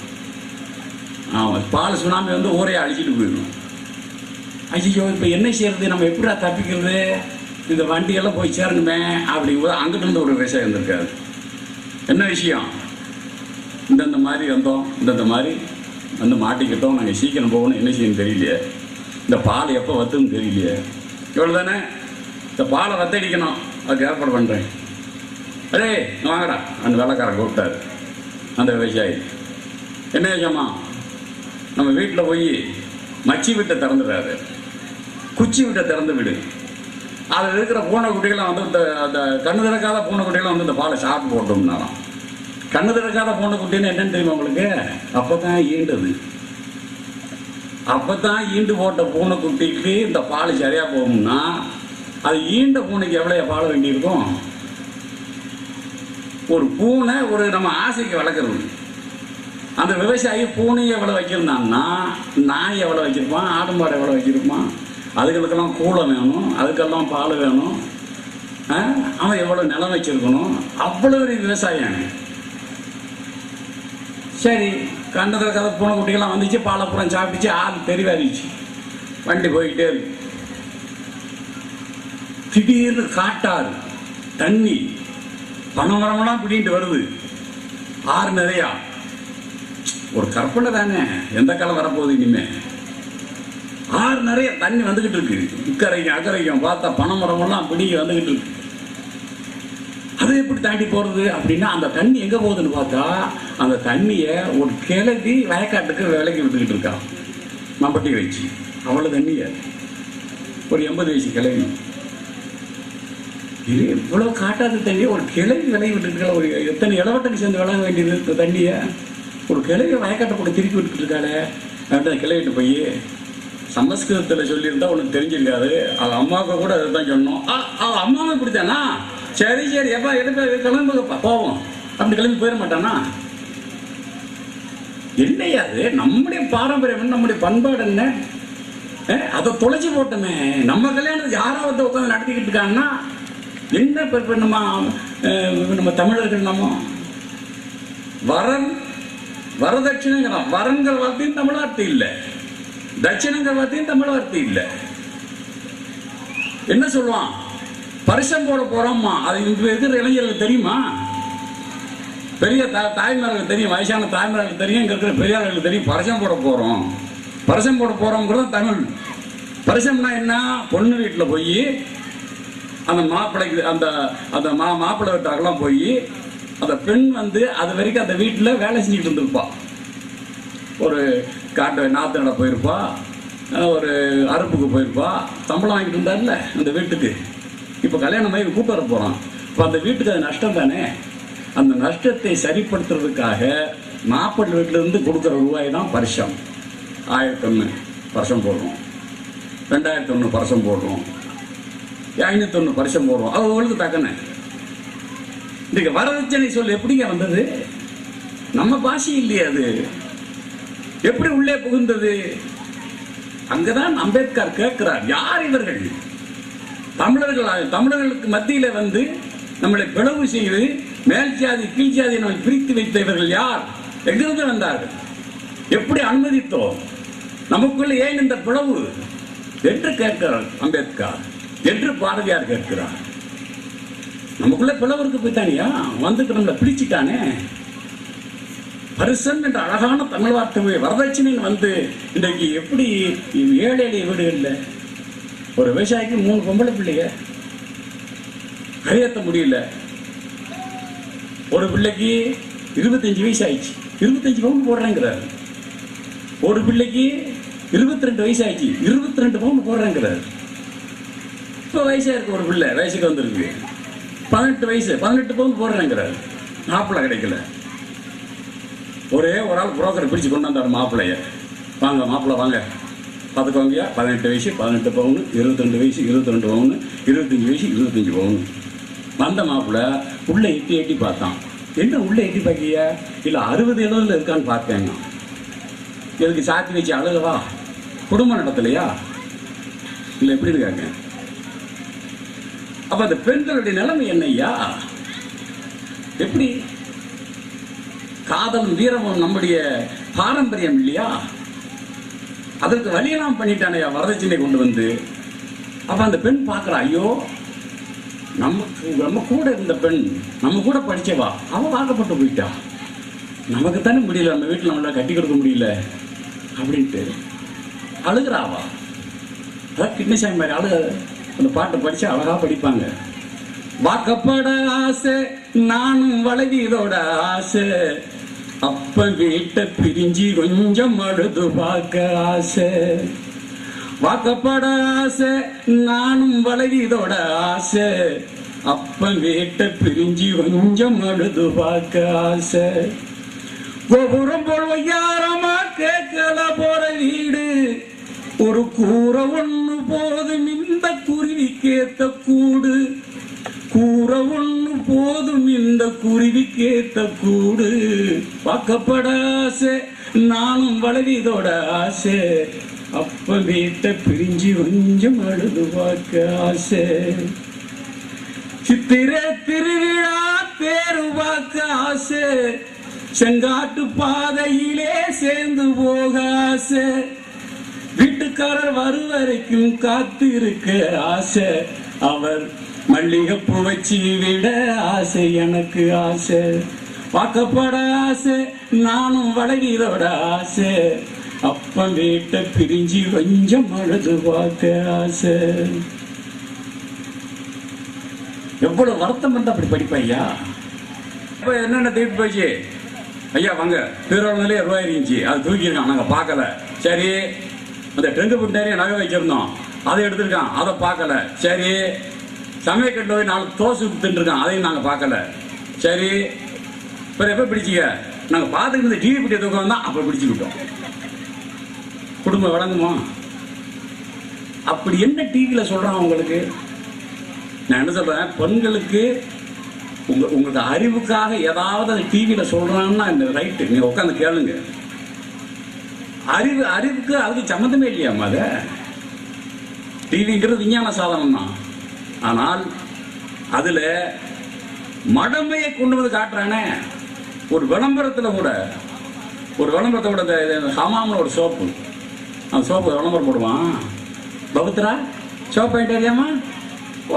ஆமாம், பால் சுனாமி வந்து ஊரையை அழிச்சிட்டு போயிடும். ஐயோ இப்போ என்ன செய்யறது, நம்ம எப்படா தப்பிக்கிறது, இந்த வண்டியெல்லாம் போய் சேரணுமே அப்படிங்கும்போது அங்கிட்ட இருந்து ஒரு விவசாயம் வந்திருக்காரு. என்ன விஷயம், இந்தந்த மாதிரி வந்தோம், இந்தந்த மாதிரி வந்து மாட்டிக்கிட்டோம், நாங்கள் சீக்கிரம் போகணும், என்ன செய்யணும் தெரியலையே, இந்த பால் எப்போ வத்துன்னு தெரியலையே, இவ்வளோ தானே, இந்த பாலை வத்தடிக்கணும், அதுக்கு ஏற்பாடு பண்ணுறேன். அரே வாங்கடா, அந்த வேலைக்காரன் கூப்பிட்டாரு அந்த விவசாயி. என்ன விஷயமா, நம்ம வீட்டில் போய் மச்சி வீட்டை திறந்துடுறாரு, குச்சி வீட்டை திறந்து விடு, அதில் இருக்கிற பூனைக்குட்டிகளாம் வந்து அந்த கண்ணு திறக்காத பூனைக்குட்டிகளாம் வந்து இந்த பாலை சாப்பிட்டு போட்டோம்னாலாம். கண்ணு திறக்காத பூனைக்குட்டின்னு என்னன்னு தெரியுமா உங்களுக்கு, அப்போ தான் ஈண்டது. அப்போ தான் ஈண்டு போட்ட பூனைக்குட்டிக்கு இந்த பால் சரியாக போகும்னா அது ஈண்ட பூனைக்கு எவ்வளோ பால் வேண்டியிருக்கும். ஒரு பூனை ஒரு நம்ம ஆசைக்கு வளர்க்குறது. அந்த விவசாயி பூனையை எவ்வளோ வச்சுருந்தான்னா நாய் எவ்வளோ வச்சுருப்பான், ஆடு மாடு எவ்வளோ வச்சுருப்பான், அதுகளுக்கெல்லாம் கூளை வேணும், அதுக்கெல்லாம் பால் வேணும், அவன் எவ்வளோ நிலம் வச்சுருக்கணும், அவ்வளோ ஒரு விவசாயம். சரி, கண்டத்தில் கதை பூனை குட்டிகள்லாம் வந்துச்சு, பாலப்புறம் சாப்பிட்டுச்சு, ஆள் தெரிவாரிச்சு. வண்டி போய்கிட்டே இருக்கு. திடீர்னு காட்டாறு தண்ணி பனைமரமெல்லாம் பிடிட்டு வருது, ஆறு நிறையா. ஒரு கற்பனை தானே, எந்த காலம் வரப்போகுது இனிமே. ஆறு நிறைய தண்ணி வந்துகிட்டு இருக்கு, இக்கரைக்கும் அக்கறைக்கும் பார்த்தா பனைமரமெல்லாம் பிடிக்க வந்துகிட்டு இருக்கு. அது எப்படி தாண்டி போறது அப்படின்னா, அந்த தண்ணி எங்க போகுதுன்னு பார்த்தா, அந்த தண்ணியை ஒரு கிளவி வயக்காட்டுக்கு விலைக்கு விட்டுக்கிட்டு இருக்கான் மம்பட்டி வச்சு. அவ்வளவு தண்ணிய ஒரு 80 வயசு கிளவி. இது இவ்வளவு காட்டாத தண்ணியை ஒரு கிளவி விலை விட்டுருக்கா. ஒரு எத்தனை இளவட்டக்கு சேர்ந்து விளங்க வேண்டியது இந்த தண்ணியை. ஒரு கிளவி வயக்காட்டை கூட திருப்பி விட்டுட்டு இருக்காளே. அந்த கிளவிட்டு போய் சமஸ்கிருதத்தில் சொல்லியிருந்தா உனக்கு தெரிஞ்சிருக்காது. அது அம்மாவுக்கு கூட அதை தான் சொன்னோம். அம்மாவை பிடிச்சானா, சரி சரி எப்பா எடுப்பா கிளம்புப்பா போவோம் அப்படி கிளம்பி போயிட மாட்டானா? என்னையாது நம்முடைய பாரம்பரியம், நம்முடைய பண்பாடு என்ன, அதை தொலைச்சி போட்டோமே. நம்ம கல்யாணத்தை யாராவது உட்காந்து நடத்திக்கிட்டு இருக்காங்கன்னா என்ன நம்ம தமிழர்கள் நம்ம வரதட்சணைங்கிறோம். வரன்கிற வார்த்தையும் தமிழ் வார்த்தை இல்லை, தட்சிணங்கிற வார்த்தையும் தமிழ் வார்த்தை இல்லை. என்ன சொல்லுவான், பரிசம் போட போறோம்மா. அது இங்க இருக்கிற இளைஞர்களுக்கு தெரியுமா? பெரிய தாய்மார்களுக்கு தெரியும், வயசான தாய்மார்களுக்கு தெரியும், இங்க இருக்கிற பெரியார்களுக்கு தெரியும். பரிசம் போட போறோம், பரிசம் போட போறோம்ங்கிறது தமிழ். பரிசம்னா என்ன? பொண்ணு வீட்டில் போய் அந்த மாப்பிள்ளைக்கு அந்த மாப்பிள்ளை வீட்டாக்கெல்லாம் போய் அந்த பெண் வந்து அது வரைக்கும் அந்த வீட்டில் வேலை செஞ்சுட்டு இருந்திருப்பா. ஒரு காட்டு நாற்று நட போயிருப்பா, ஒரு அறுப்புக்கு போயிருப்பா, சம்பளம் வாங்கிட்டு இருந்தார்ல அந்த வீட்டுக்கு. இப்போ கல்யாணம் ஆகி கூப்பிட்டு வர போகிறான். இப்போ அந்த வீட்டுக்கு அது நஷ்டம் தானே. அந்த நஷ்டத்தை சரிப்படுத்துறதுக்காக மாப்பிள்ளை வீட்டிலேருந்து கொடுக்குற ரூபாய் தான் பரிசம். 1001 பரிசம் போடுறோம், 2001 பரிசம் போடுறோம், 501 பரிசம் போடுறோம். அவங்களுக்கு தக்கன இன்றைக்கு வரதட்சணை சொல் எப்படிங்க வந்தது? நம்ம பாஷை இல்லையே, அது எப்படி உள்ளே புகுந்தது? அங்கதான் அம்பேத்கர் கேட்கிறார், யார் இவர்கள்? தமிழர்களுக்கு மத்தியில வந்து நம்மளை பிளவு செய்து மேல் ஜாதி கீழ் ஜாதி நம்மை பிரித்து வைத்தவர்கள் யார்? எங்கிருந்து வந்தார்கள்? எப்படி அனுமதித்தோம்? நமக்குள்ள ஏன் இந்த பிளவு என்று கேட்கிறார் அம்பேத்கர், என்று பாரதியார் கேட்கிறார். நமக்குள்ள பிளவருக்கு போய்த்தானியா வந்துட்டு நம்மளை பிடிச்சிட்டானே. பரிசம் என்ற அழகான தமிழ் வார்த்தை வரதட்சணைன்னு வந்து இன்றைக்கு எப்படி ஏழை எளிய வீடுகளில் ஒரு விவசாயிக்கு 3 பொம்பளை பிள்ளைங்க கரையேற்ற முடியல. ஒரு பிள்ளைக்கு 25 வயசு ஆயிடுச்சு, 25 பவுன் போடுறேங்கிறார். ஒரு பிள்ளைக்கு 22 வயசு ஆயிடுச்சு, 22 பவுன் போடுறேங்கிறார். இப்போ வயசா இருக்கு, ஒரு பிள்ளை வயசுக்கு வந்துருக்கு 18 வயசு, 18 பவுன் போடுறேங்கிறார். மாப்பிள்ளை கிடைக்கல. ஒரே ஒரு ஆள் புரோக்கரை பிடிச்சு கொண்டு வந்தார் மாப்பிள்ளைய. வாங்க மாப்பிள்ளை வாங்க பார்த்துக்கோங்கயா, 18 வயசு 18 பவுன், 22 வயசு 22 பவுன், 25 வயசு 25 பவுன். வந்த மாப்பிள்ளை உள்ள எட்டி பார்த்தான். என்ன உள்ள எட்டி பார்க்கியா? இல்லை 60 எழுதில் இருக்கான்னு பார்த்தேங்க. எதுக்கு சாத்தி வச்சு அழுகவா? குடும்பம் நடத்தலையா? இல்லை எப்படி இருக்காங்க? அப்ப அந்த பெண்களுடைய நிலைமை என்னையா? எப்படி? காதலும் வீரமும் நம்முடைய பாரம்பரியம் இல்லையா? அதற்கு வழியெல்லாம் பண்ணிட்டானையா வரதட்சணை கொண்டு வந்து. அப்ப அந்த பெண் பார்க்கிறா, ஐயோ நம்ம கூட இருந்த பெண், நம்ம கூட படிச்சவா, அவ வாக்கப்பட்டு போயிட்டா, நமக்கு தானே முடியல, நம்ம வீட்டில் நம்மளால கட்டி கொடுக்க முடியல அப்படின்ட்டு அழுகிறாவா. அதான் கிட்னிசாமி மாதிரி அழுக. அந்த பாட்டை படிச்சு அழகா படிப்பாங்க. வாக்கப்பட ஆசை நானும் வளவிதோட ஆசை, அப்ப வீட்டை பிரிஞ்சு கொஞ்சம் அழுது பார்க்க ஆசை. வாக்கப்பட ஆசை நானும் வளவிதோட ஆசை, அப்ப வீட்டை பிரிஞ்சு கொஞ்சம் அழுது பார்க்க ஆசை. கோபுரம் போல் வையாரமா கேட்கல போற வீடு, ஒரு கூரை ஒண்ணு போதும் இந்த குருவிக்கேத்த கூடு, கூரை ஒண்ணு போதும் இந்த குருவிக்கேத்த கூடு. வாக்கப்பட ஆசை நானும் வளவிதோட ஆசை, அப்ப வீட்டை பிரிஞ்சு கொஞ்சம் அழுது பார்க்க ஆசை. சித்திரை திருவிழா தேரு பார்க்க ஆசை, செங்காட்டு பாதையிலே சேர்ந்து போக ஆசை, வீட்டுக்காரர் வரைக்கும் காத்து இருக்க ஆசை, அவர் மல்லிகைப்பூ வச்சு விட ஆசை, எனக்கு ஆசை, பார்க்கப்பட ஆசை, நானும் வடகிரோட ஆசை, அப்பன் வீட்டை பிரிஞ்சு கொஞ்சம் அழுது பார்க்க ஆசை. எவ்வளவு வருத்தம் இருந்தா அப்படி படிப்பையா? இப்ப என்னென்ன தீர்ப்பு போச்சு ஐயா? வாங்க, பீரோலே ரூபாய் இருந்துச்சு, அது தூக்கியிருக்கான், நாங்க பார்க்கல. சரி, அந்த ட்ரெண்டு புட்டாரியை நகை வச்சிருந்தோம், அதை எடுத்திருக்கான், அதை பார்க்கல. சரி, சமயக்கட்டில் போய் 4 தோசை தின்றுருக்கான், அதையும் நாங்கள் பார்க்கல. சரி, இப்போ எப்போ பிடிச்சிக்க? நாங்கள் பார்த்துக்கிட்டு இந்த டிவி பிடிச்ச தூக்கம் தான் அப்போ பிடிச்சிக்கிட்டோம். குடும்பம் வழங்குமா? அப்படி என்ன டிவியில் சொல்கிறான் உங்களுக்கு? நான் என்ன சொல்கிறேன், பெண்களுக்கு உங்களுக்கு அறிவுக்காக ஏதாவது அந்த டிவியில் சொல்கிறான்னா இந்த ரைட்டு, நீங்கள் உட்காந்து கேளுங்க. அறிவுக்கு அதுக்கு சம்மந்தமே இல்லையாம்மா? அது டிவிங்கிறது விஞ்ஞான சாதனம் தான். ஆனால் அதில் மடமையை கொண்டு வந்து காட்டுறானே. ஒரு விளம்பரத்தில் கூட இந்த ஹமாம்னு ஒரு சோப்பு, அந்த சோப்பு விளம்பரம் போடுவான். பவித்ரா சோப்பு வாங்கிட்டு வரியாம்மா?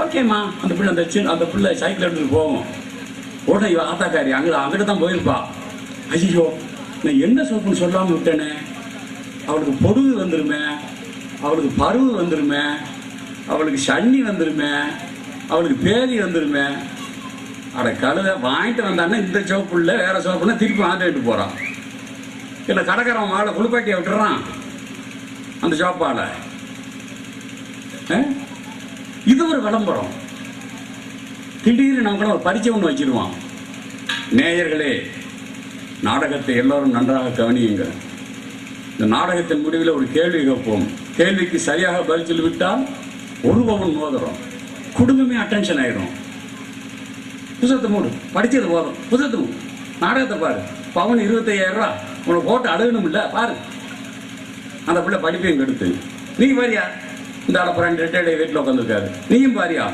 ஓகேம்மா. அந்த பிள்ளை சைக்கிள் எடுத்துகிட்டு போவோம். உடனே இவன் ஆத்தாக்காரி அங்கிட்ட தான் போயிருப்பா. ஐயோ, நான் என்ன சோப்புன்னு சொல்லாமல் விட்டேனே, அவளுக்கு பொடுகு வந்துருமே, அவளுக்கு பருவு வந்துருமே, அவளுக்கு சன்னி வந்துருமே, அவளுக்கு பேதி வந்துருமே. அட கழுதை, வாங்கிட்டு வந்தானே இந்த சோப்பு இல்லை வேற சோப்புன்னா திருப்பி வாங்கிட்டு போகிறான். இல்லை கடைக்காரன் மாலை குளிப்பாட்டியை விட்டுறான் அந்த சோப்பால. இது ஒரு விளம்பரம். திடீர்னு நமக்கு ஒரு பரிச்சை ஒன்று வச்சிருவான். நேயர்களே, நாடகத்தை எல்லோரும் நன்றாக கவனியுங்கள். இந்த நாடகத்தின் முடிவில் ஒரு கேள்வி கேட்போம். கேள்விக்கு சரியாக பதில் சொல்லிவிட்டால் 1 பவுன் மோதிரம். குடும்பமே அட்டென்ஷன் ஆயிடும். புத்தகத்தை மூடு, படிச்சது போதும். புத்தகத்தை மூடு, நாடகத்தை பாரு. பவுன் 25,000 ரூபா. உனக்கு போட்டு அழுகணும் இல்லை, பாரு. அந்த பிள்ளை படிப்பையும் கெடுத்து நீ பாரியா, இந்த அடப்புறான் ரிட்டையர்டு வீட்டில் உட்காந்துருக்காரு, நீயும் பாரியா.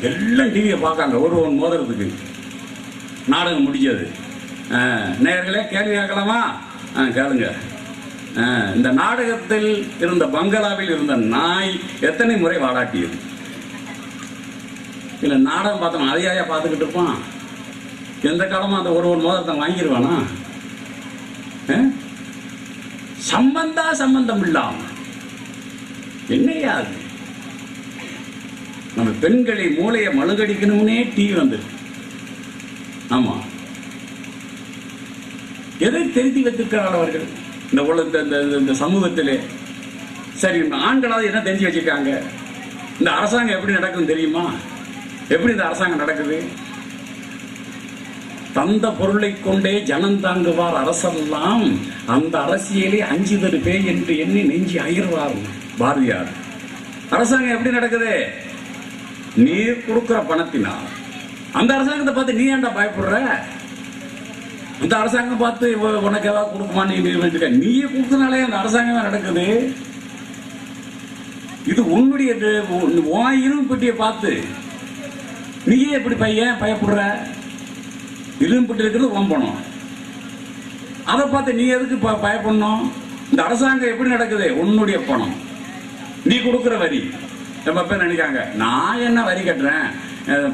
எல்லாம் டிவியை பார்க்காங்க 1 பவுன் மோதிரத்துக்கு. நாடகம் முடிஞ்சது. நேயர்களே, கேள்வி கேட்கலாமா? கேளுங்க. இந்த நாடகத்தில் இருந்த பங்களாவில் இருந்த நாய் எத்தனை முறை வாடாட்டியது? இல்லை நாடகம் பார்த்தோம் அதையா பார்த்துக்கிட்டு இருப்பான்? எந்த காலமும் அந்த 1 பவுன் மோதிரத்தை வாங்கிடுவானா? சம்பந்தம் இல்லாம என்னையா அது? நம்ம பெண்களை மூளையை மழுகடிக்கணும்னே டிவி வந்து. ஆமா, எதை தெரிந்து வைத்திருக்கிறார்கள் அவர்கள் இந்த சமூகத்திலே? சரி, ஆண்களாவது என்ன தெரிஞ்சு வச்சிருக்காங்க? இந்த அரசாங்கம் எப்படி நடக்குதுன்னு தெரியுமா? எப்படி இந்த அரசாங்கம் நடக்குது? தந்த பொருளை கொண்டே ஜனம் தாங்குவார் அரசெல்லாம், அந்த அரசியலே அஞ்சுதரு பேய் என்று எண்ணி நெஞ்சி அயர்வார் பாரதியார். அரசாங்கம் எப்படி நடக்குது? நீ கொடுக்கிற பணத்தினால். அந்த அரசாங்கத்தை பார்த்து நீ ஏன்டா பயப்படுற? அந்த அரசாங்கம் பார்த்து உனக்கு ஏதாவது கொடுக்குமான்னு நீயே கொடுத்தனாலே அந்த அரசாங்கமே நடக்குது. இது உன்னுடைய இரும்பு பெட்டியை பார்த்து நீயே எப்படி பயப்படுற? இரும்பு பெட்டி இருக்கிறது உன் பணம், அதை பார்த்து நீ எதுக்கு பயப்படணும்? இந்த அரசாங்கம் எப்படி நடக்குது? உன்னுடைய பணம், நீ கொடுக்குற வரி. நம்ம பேர் நினைக்காங்க, நான் என்ன வரி கட்டுறேன்,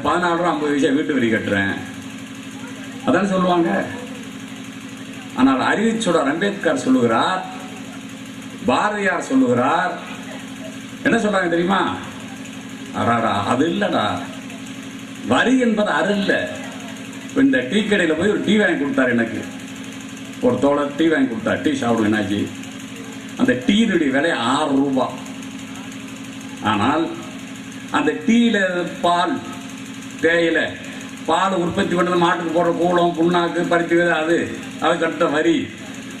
14 ரூபா 50 பைசா வீட்டு வரி கட்டுறேன், அதான் சொல்லுவாங்க. ஆனால் அறிவிச்சுடர் அம்பேத்கர் சொல்லுகிறார், பாரதியார் சொல்லுகிறார், என்ன சொல்றாங்க தெரியுமா? அடாடா, அது இல்லடா, வரி என்பது அருள். இந்த டீ கடையில் போய் ஒரு டீ வாங்கி கொடுத்தாரு எனக்கு, ஒரு தோழர் டீ வாங்கி கொடுத்தார். டீ சாப்பிடுங்க என்னாச்சு? அந்த டீனுடைய விலை 6 ரூபாய். ஆனால் அந்த டீயில பால், தேயிலை, பால் உற்பத்தி பண்ணது மாட்டுக்கு போடுற கூளம், புண்ணாக்கு, பருத்தி விதை, அது கட்ட வரி,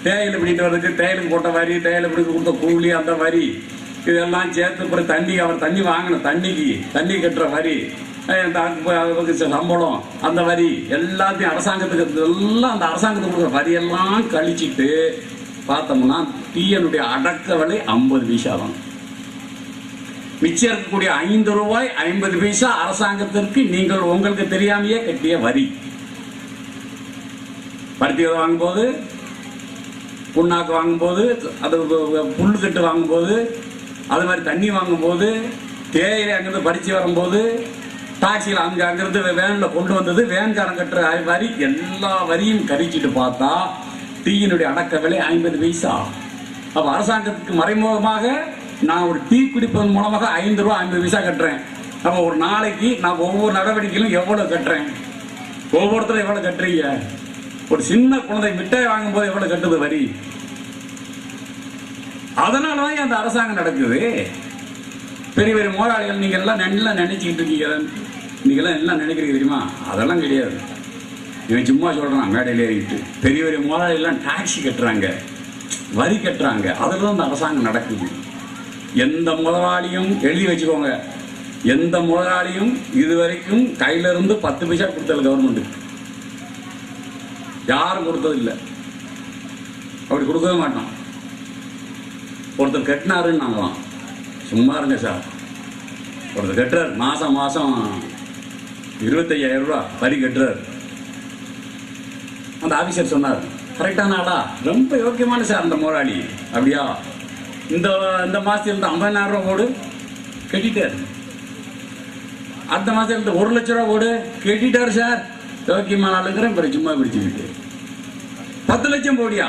தேயிலை பிடிட்டு வர்றதுக்கு தேயிலுக்கு போட்ட வரி, தேயிலை பிடிக்க கொடுத்த கூலி, அந்த வரி, இதெல்லாம் சேர்த்து பிறகு தண்ணி வாங்கணும், தண்ணி கட்டுற வரி, சம்பளம், அந்த வரி எல்லாத்தையும் அரசாங்கத்துக்கு எல்லாம் அந்த அரசாங்கத்துக்கு கொடுக்குற வரியெல்லாம் கழிச்சிட்டு பார்த்தோம்னா டீயனுடைய அடக்க விலை 50 பைசா தான். மிச்சம் இருக்கக்கூடிய 5 ரூபாய் 50 பைசா அரசாங்கத்திற்கு நீங்கள் உங்களுக்கு தெரியாமையே கட்டிய வரி. பருத்தி விதை வாங்கும்போது, புண்ணாக்கு வாங்கும்போது, அது புல் கட்டு வாங்கும்போது, அது மாதிரி தண்ணி வாங்கும்போது, தேயிலை அங்கிருந்து பறிச்சு வரும்போது, டாக்ஸியில் அங்கிருந்து வேனில் கொண்டு வந்தது, வேன்காரன் கட்டுற வரி, எல்லா வரியும் கரிச்சிட்டு பார்த்தா டீயினுடைய அடக்க விலை 50 பைசா. அப்போ அரசாங்கத்துக்கு மறைமுகமாக நான் ஒரு டீ குடிப்பதன் மூலமாக 5 ரூபா 50 பைசா கட்டுறேன். அப்போ ஒரு நாளைக்கு நான் ஒவ்வொரு நடவடிக்கையிலும் எவ்வளோ கட்டுறேன்? ஒவ்வொருத்தரும் எவ்வளோ கட்டுறீங்க? ஒரு சின்ன குழந்தை மிட்டாய் வாங்கும்போது எவ்வளோ கட்டுது வரி? அதனால தான் அந்த அரசாங்கம் நடக்குது. பெரிய பெரிய முதலாளிகள் நீங்கள் எல்லாம் நல்லா நினைச்சிக்கிட்டு இருக்கீங்க, நீங்கள்லாம் எல்லாம் நினைக்கிறீங்க தெரியுமா? அதெல்லாம் கிடையாது. இவன் சும்மா சொல்கிறான் மேடையில் ஏறிக்கிட்டு. பெரிய பெரிய முதலாளிகள்லாம் டாக்ஸி கட்டுறாங்க, வரி கட்டுறாங்க. அதில் தான் இந்த அரசாங்கம் நடக்குது. எந்த முதலாளியும் எழுதி வச்சுக்கோங்க, எந்த முதலாளியும் இதுவரைக்கும் கையில இருந்து 10 பைசா கொடுத்தது கவர்மெண்ட்டுக்கு யாரும் கொடுத்தது இல்லை. அப்படி கொடுக்கவே மாட்டான். ஒருத்தர் கட்டினாருன்னு நாங்களாம் சும்மா இருங்க சார். ஒருத்தர் கட்டுறார், மாதம் மாதம் 25,000 ரூபா வரி கட்டுறார். அந்த ஆஃபீஸர் சொன்னார், கரெக்டான ஆளா, ரொம்ப யோக்கியமான சார் அந்த முதலாளி. அப்படியா, இந்த மாதத்துல இருந்து 50,000 ரூபா ஓடு கட்டிட்டார். அடுத்த மாதத்துல இருந்து 1 லட்ச ரூபா ஓடு கட்டிட்டார் சார். யோக்கியமான ஆளுங்கிறேன், பிறகு சும்மா பிடிச்சிக்கிட்டு 10 லட்சம் போடியா.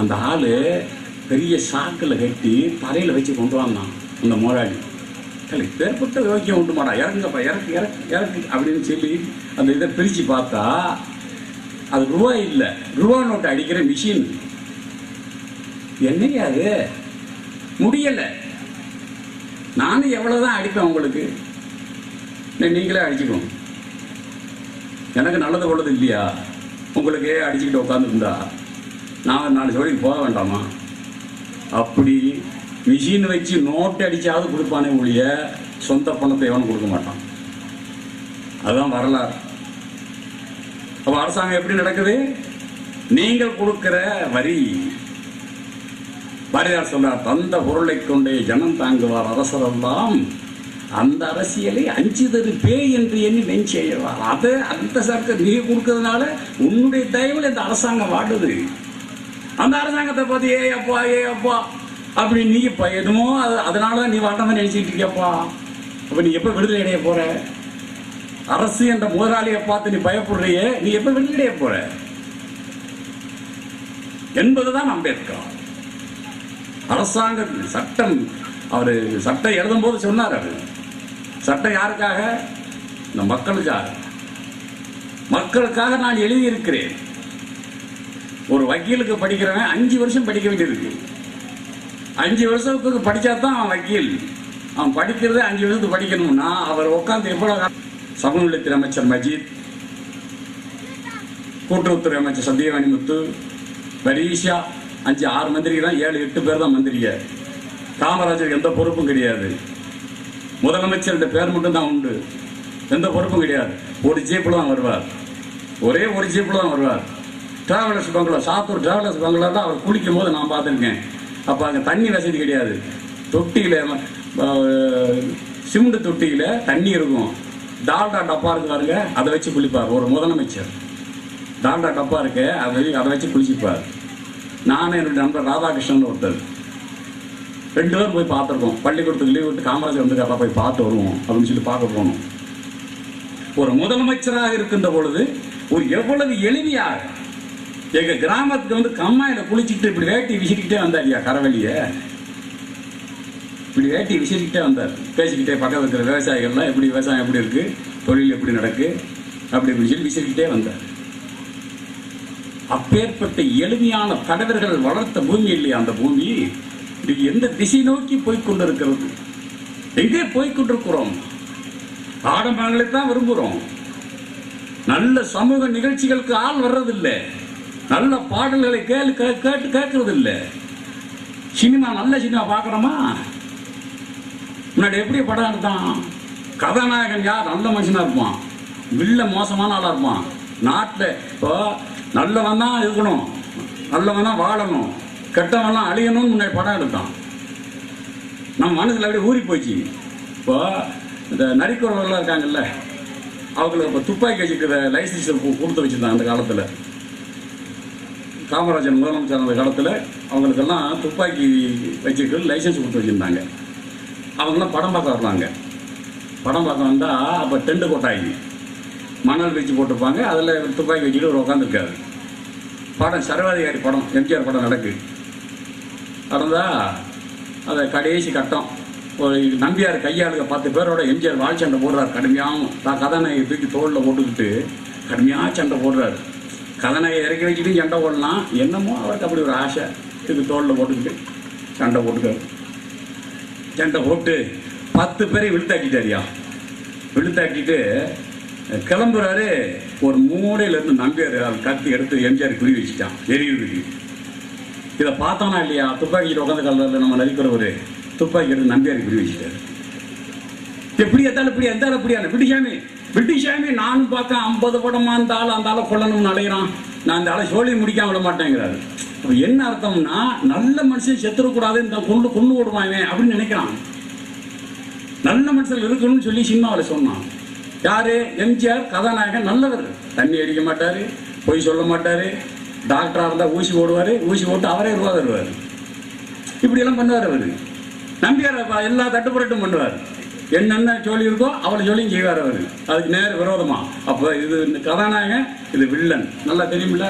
அந்த ஆளு பெரிய சாக்கில் கட்டி தரையில் வச்சு கொண்டு வந்தான் அந்த முதலாளி. பேர்பட்ட யோக்கியம் உண்டு மாடா, இறங்குங்கப்பா, இறக்கு இறக்கு இறக்கு அப்படின்னு சொல்லி அந்த இதை பிரித்து பார்த்தா அது ரூபாய் இல்லை, ரூபா நோட்டை அடிக்கிற மிஷின். என்னையா அது? முடியலை. நானும் எவ்வளோதான் அடிப்பேன் உங்களுக்கு, நீங்களே அடிச்சுக்கணும். எனக்கு நல்லது உள்ளது இல்லையா? உங்களுக்கே அடிச்சுக்கிட்டு உட்காந்துருந்தா நான் 4 ஜோடிக்கு போக வேண்டாமா? அப்படி மிஷின் வச்சு நோட்டு அடிச்சாவது கொடுப்பானே ஒழிய சொந்த பணத்தை எவனும் கொடுக்க மாட்டான். அதுதான் வரலாறு. அப்போ அரசாங்கம் எப்படி நடக்குது? நீங்கள் கொடுக்கிற வரி. பாரதியார் சொல்றார், தந்த பொருளை கொண்டே ஜனம் தாங்குவார் அரசரெல்லாம், அந்த அரசியலை அஞ்சுதரு பேய் என்று எண்ணி நெஞ்செய்வார். அதை அந்த சர்க்கரை நீ கொடுக்கறதுனால உன்னுடைய தயவில் இந்த அரசாங்கம் வாடுது. அந்த அரசாங்கத்தை பார்த்து ஏ அப்பா அப்படி நீ இப்போ எதுமோ அதனாலதான் நீ வாட்டாம நினைச்சிட்டு இருக்கியப்பா. அப்ப நீ எப்ப விடுதலை அடைய போற? அரசு என்ற முதலாளியை பார்த்து நீ பயப்படுறியே, நீ எப்ப விடுதலை அடைய போற என்பதுதான் அம்பேத்கர். அரசாங்க சட்டம், அவரு சட்டம் எழுதும் போது சொன்னார், அது சட்டம் யாருக்காக? இந்த மக்களுக்காக. மக்களுக்காக நான் எழுதியிருக்கிறேன். ஒரு வக்கீலுக்கு படிக்கிறவன் 5 வருஷம் படிக்க வேண்டியிருக்கு. 5 வருஷத்துக்கு படித்தா தான் அவன் வக்கீல். அவன் படிக்கிறதே 5 வருஷத்துக்கு படிக்கணும்னா அவர் உட்காந்து எவ்வளோ. சமூகத்துறை அமைச்சர் மஜித், கூட்டுறவுத்துறை அமைச்சர் சத்தியவாணிமுத்து, வரிசா 5-6 மந்திரி தான், 7-8 பேர் தான் மந்திரிங்க. காமராஜர் எந்த பொறுப்பும் கிடையாது. முதலமைச்சர் பேர் மட்டும் தான் உண்டு, எந்த பொறுப்பும் கிடையாது. ஒரு ஜீப்பில் தான் வருவார், ஒரே ஒரு ஜீப்பில் தான் வருவார். டிராவலர்ஸ் பங்களா, சாத்தூர் டிராவலர்ஸ் பங்களா தான் அவர் குளிக்கும் போது நான் பார்த்துருக்கேன். அப்போ அங்கே தண்ணி வசதி கிடையாது. தொட்டியில், சிமெண்ட் தொட்டியில் தண்ணி இருக்கும். டால்டா டப்பா இருக்கு பாருங்க, அதை வச்சு குளிப்பார் ஒரு முதலமைச்சர். டால்டா டப்பா இருக்கு, அதை வச்சு குளிச்சுப்பார். நானும் என்னுடைய நண்பர் ராதாகிருஷ்ணன் ஒருத்தர் 2 பேரும் போய் பார்த்துருக்கோம். பள்ளிக்கூடத்துக்கு லீவ் விட்டு காமராஜர் வந்து போய் பார்த்து வருவோம் அப்படின்னு சொல்லி பார்க்க போனோம். ஒரு முதலமைச்சராக இருக்கின்ற பொழுது ஒரு எவ்வளவு எளிமையாக எங்க கிராமத்துக்கு வந்து கம்மாயில குளிச்சுட்டு இப்படி வேட்டி விசிறிக்கிட்டே வந்தாரியா, கரவெளிய இப்படி வேட்டி விசிறிக்கிட்டே வந்தார். பேசிக்கிட்டே பக்கத்தில் இருக்கிற விவசாயிகள்லாம் எப்படி விவசாயம் எப்படி இருக்கு, தொழில் எப்படி நடக்கு, அப்படி இப்படி சொல்லி விசிறிக்கிட்டே வந்தார். அப்பேற்பட்ட எளிமையான தலைவர்கள் வளர்த்த பூமி இல்லையா அந்த பூமி? இது எந்த திசை நோக்கி போய்கொண்டிருக்கிறது? எங்கே போய்கொண்டிருக்கிறோம்? ஆடம்பரங்களைத்தான் விரும்புகிறோம். நல்ல சமூக நிகழ்ச்சிகளுக்கு ஆள் வர்றதில்லை. நல்ல பாடல்களை கேட்டு கேட்கறது இல்லை. சினிமா, நல்ல சினிமா பார்க்குறோமா? முன்னாடி எப்படி படம் எடுத்தான்? கதாநாயகன் யார்? நல்ல மனுஷனா இருப்பான், வில்ல மோசமான ஆளா இருப்பான். நாட்டில் இப்போ நல்லவன் தான் இருக்கணும், நல்லவன் தான் வாழணும், கெட்டவன்லாம் அழியணும்னு முன்னாடி படம் எடுத்தான். நம்ம மனசில் அப்படியே ஊறி போச்சு. இப்போ இந்த நரிக்குறவர்கள்லாம் இருக்காங்கல்ல, அவங்களுக்கு இப்போ துப்பாக்கி வச்சுக்கிற லைசன்ஸ் கொடுத்து வச்சுருந்தாங்க அந்த காலத்தில். காமராஜர் முதலமைச்சர் அந்த காலத்தில் அவங்களுக்கெல்லாம் துப்பாக்கி வச்சுக்கிற லைசன்ஸ் கொடுத்து வச்சுருந்தாங்க. அவங்களாம் படம் பார்க்க வருவாங்க. படம் பார்க்க வந்தால் அப்போ டெண்டு கொட்டாயி மணல் வச்சு போட்டிருப்பாங்க. அதில் துப்பாக்கி வச்சுக்கிட்டு ஒரு உட்காந்துருக்காரு. படம் சர்வாதிகாரி படம், எம்ஜிஆர் படம் நடந்தா அதை கடைசி கட்டம் ஒரு நம்பியார் கையாளுக 10 பேரோட எம்ஜிஆர் வாழ் சண்டை போடுறாரு. கடுமையாக கதாநாயகி தூக்கி தோளில் போட்டுக்கிட்டு கடுமையாக சண்டை போடுறாரு. கதாநாயகி இறக்கி வச்சுட்டு சண்டை போடலாம், என்னமோ அவருக்கு அப்படி ஒரு ஆசை, தூக்கி தோளில் போட்டுக்கிட்டு சண்டை போட்டுக்காரு. சண்டை போட்டு 10 பேரையும் விழுத்தாக்கிட்டாரியா. விழுத்தாக்கிட்டு கிளம்புறாரு. ஒரு மூலையிலேருந்து நம்பியார் கத்தி எடுத்து எம்ஜிஆர் குறி வச்சுட்டான் எரியுறதுக்கு. இதை பார்த்தானா இல்லையா, துப்பாக்கிட்டு உட்காந்து கலரில் நம்ம நடிக்கிறவர் துப்பாக்கி எடுத்து நம்பியார் குறி வச்சுட்டாரு. எப்படி எத்தாலும் இப்படி எந்தாலும் இப்படியான பிரிட்டிஷாமி நானும் பார்த்தேன் 50 படமா அந்த ஆளை கொல்லணும்னு அலைகிறான், நான் அந்த ஆளை சோழி முடிக்காம விட மாட்டேங்கிறாரு. அப்போ என்ன அர்த்தம்னா நல்ல மனுஷன் செத்துடக்கூடாது, இந்த கொண்டு விடுவாங்க அப்படின்னு நினைக்கிறான். நல்ல மனுஷன் இருக்கணும்னு சொல்லி சினிமாவில் சொன்னான். யாரு? எம்ஜிஆர் கதாநாயகன் நல்லவர், தண்ணி அடிக்க மாட்டார், பொய் சொல்ல மாட்டார், டாக்டராக இருந்தால் ஊசி போடுவார், ஊசி போட்டு அவரே ரூபா தருவார், இப்படியெல்லாம் பண்ணுவார். அவர் நம்பியார் எல்லா தட்டுப்புரட்டும் பண்ணுவார். என்னென்ன சொல்லி இருக்கோ அவளை சொல்லியும் செய்வார் அவர். அதுக்கு நேர விரோதமா. அப்போ இது இந்த கதாநாயகன், இது வில்லன் நல்லா தெரியுமில்ல.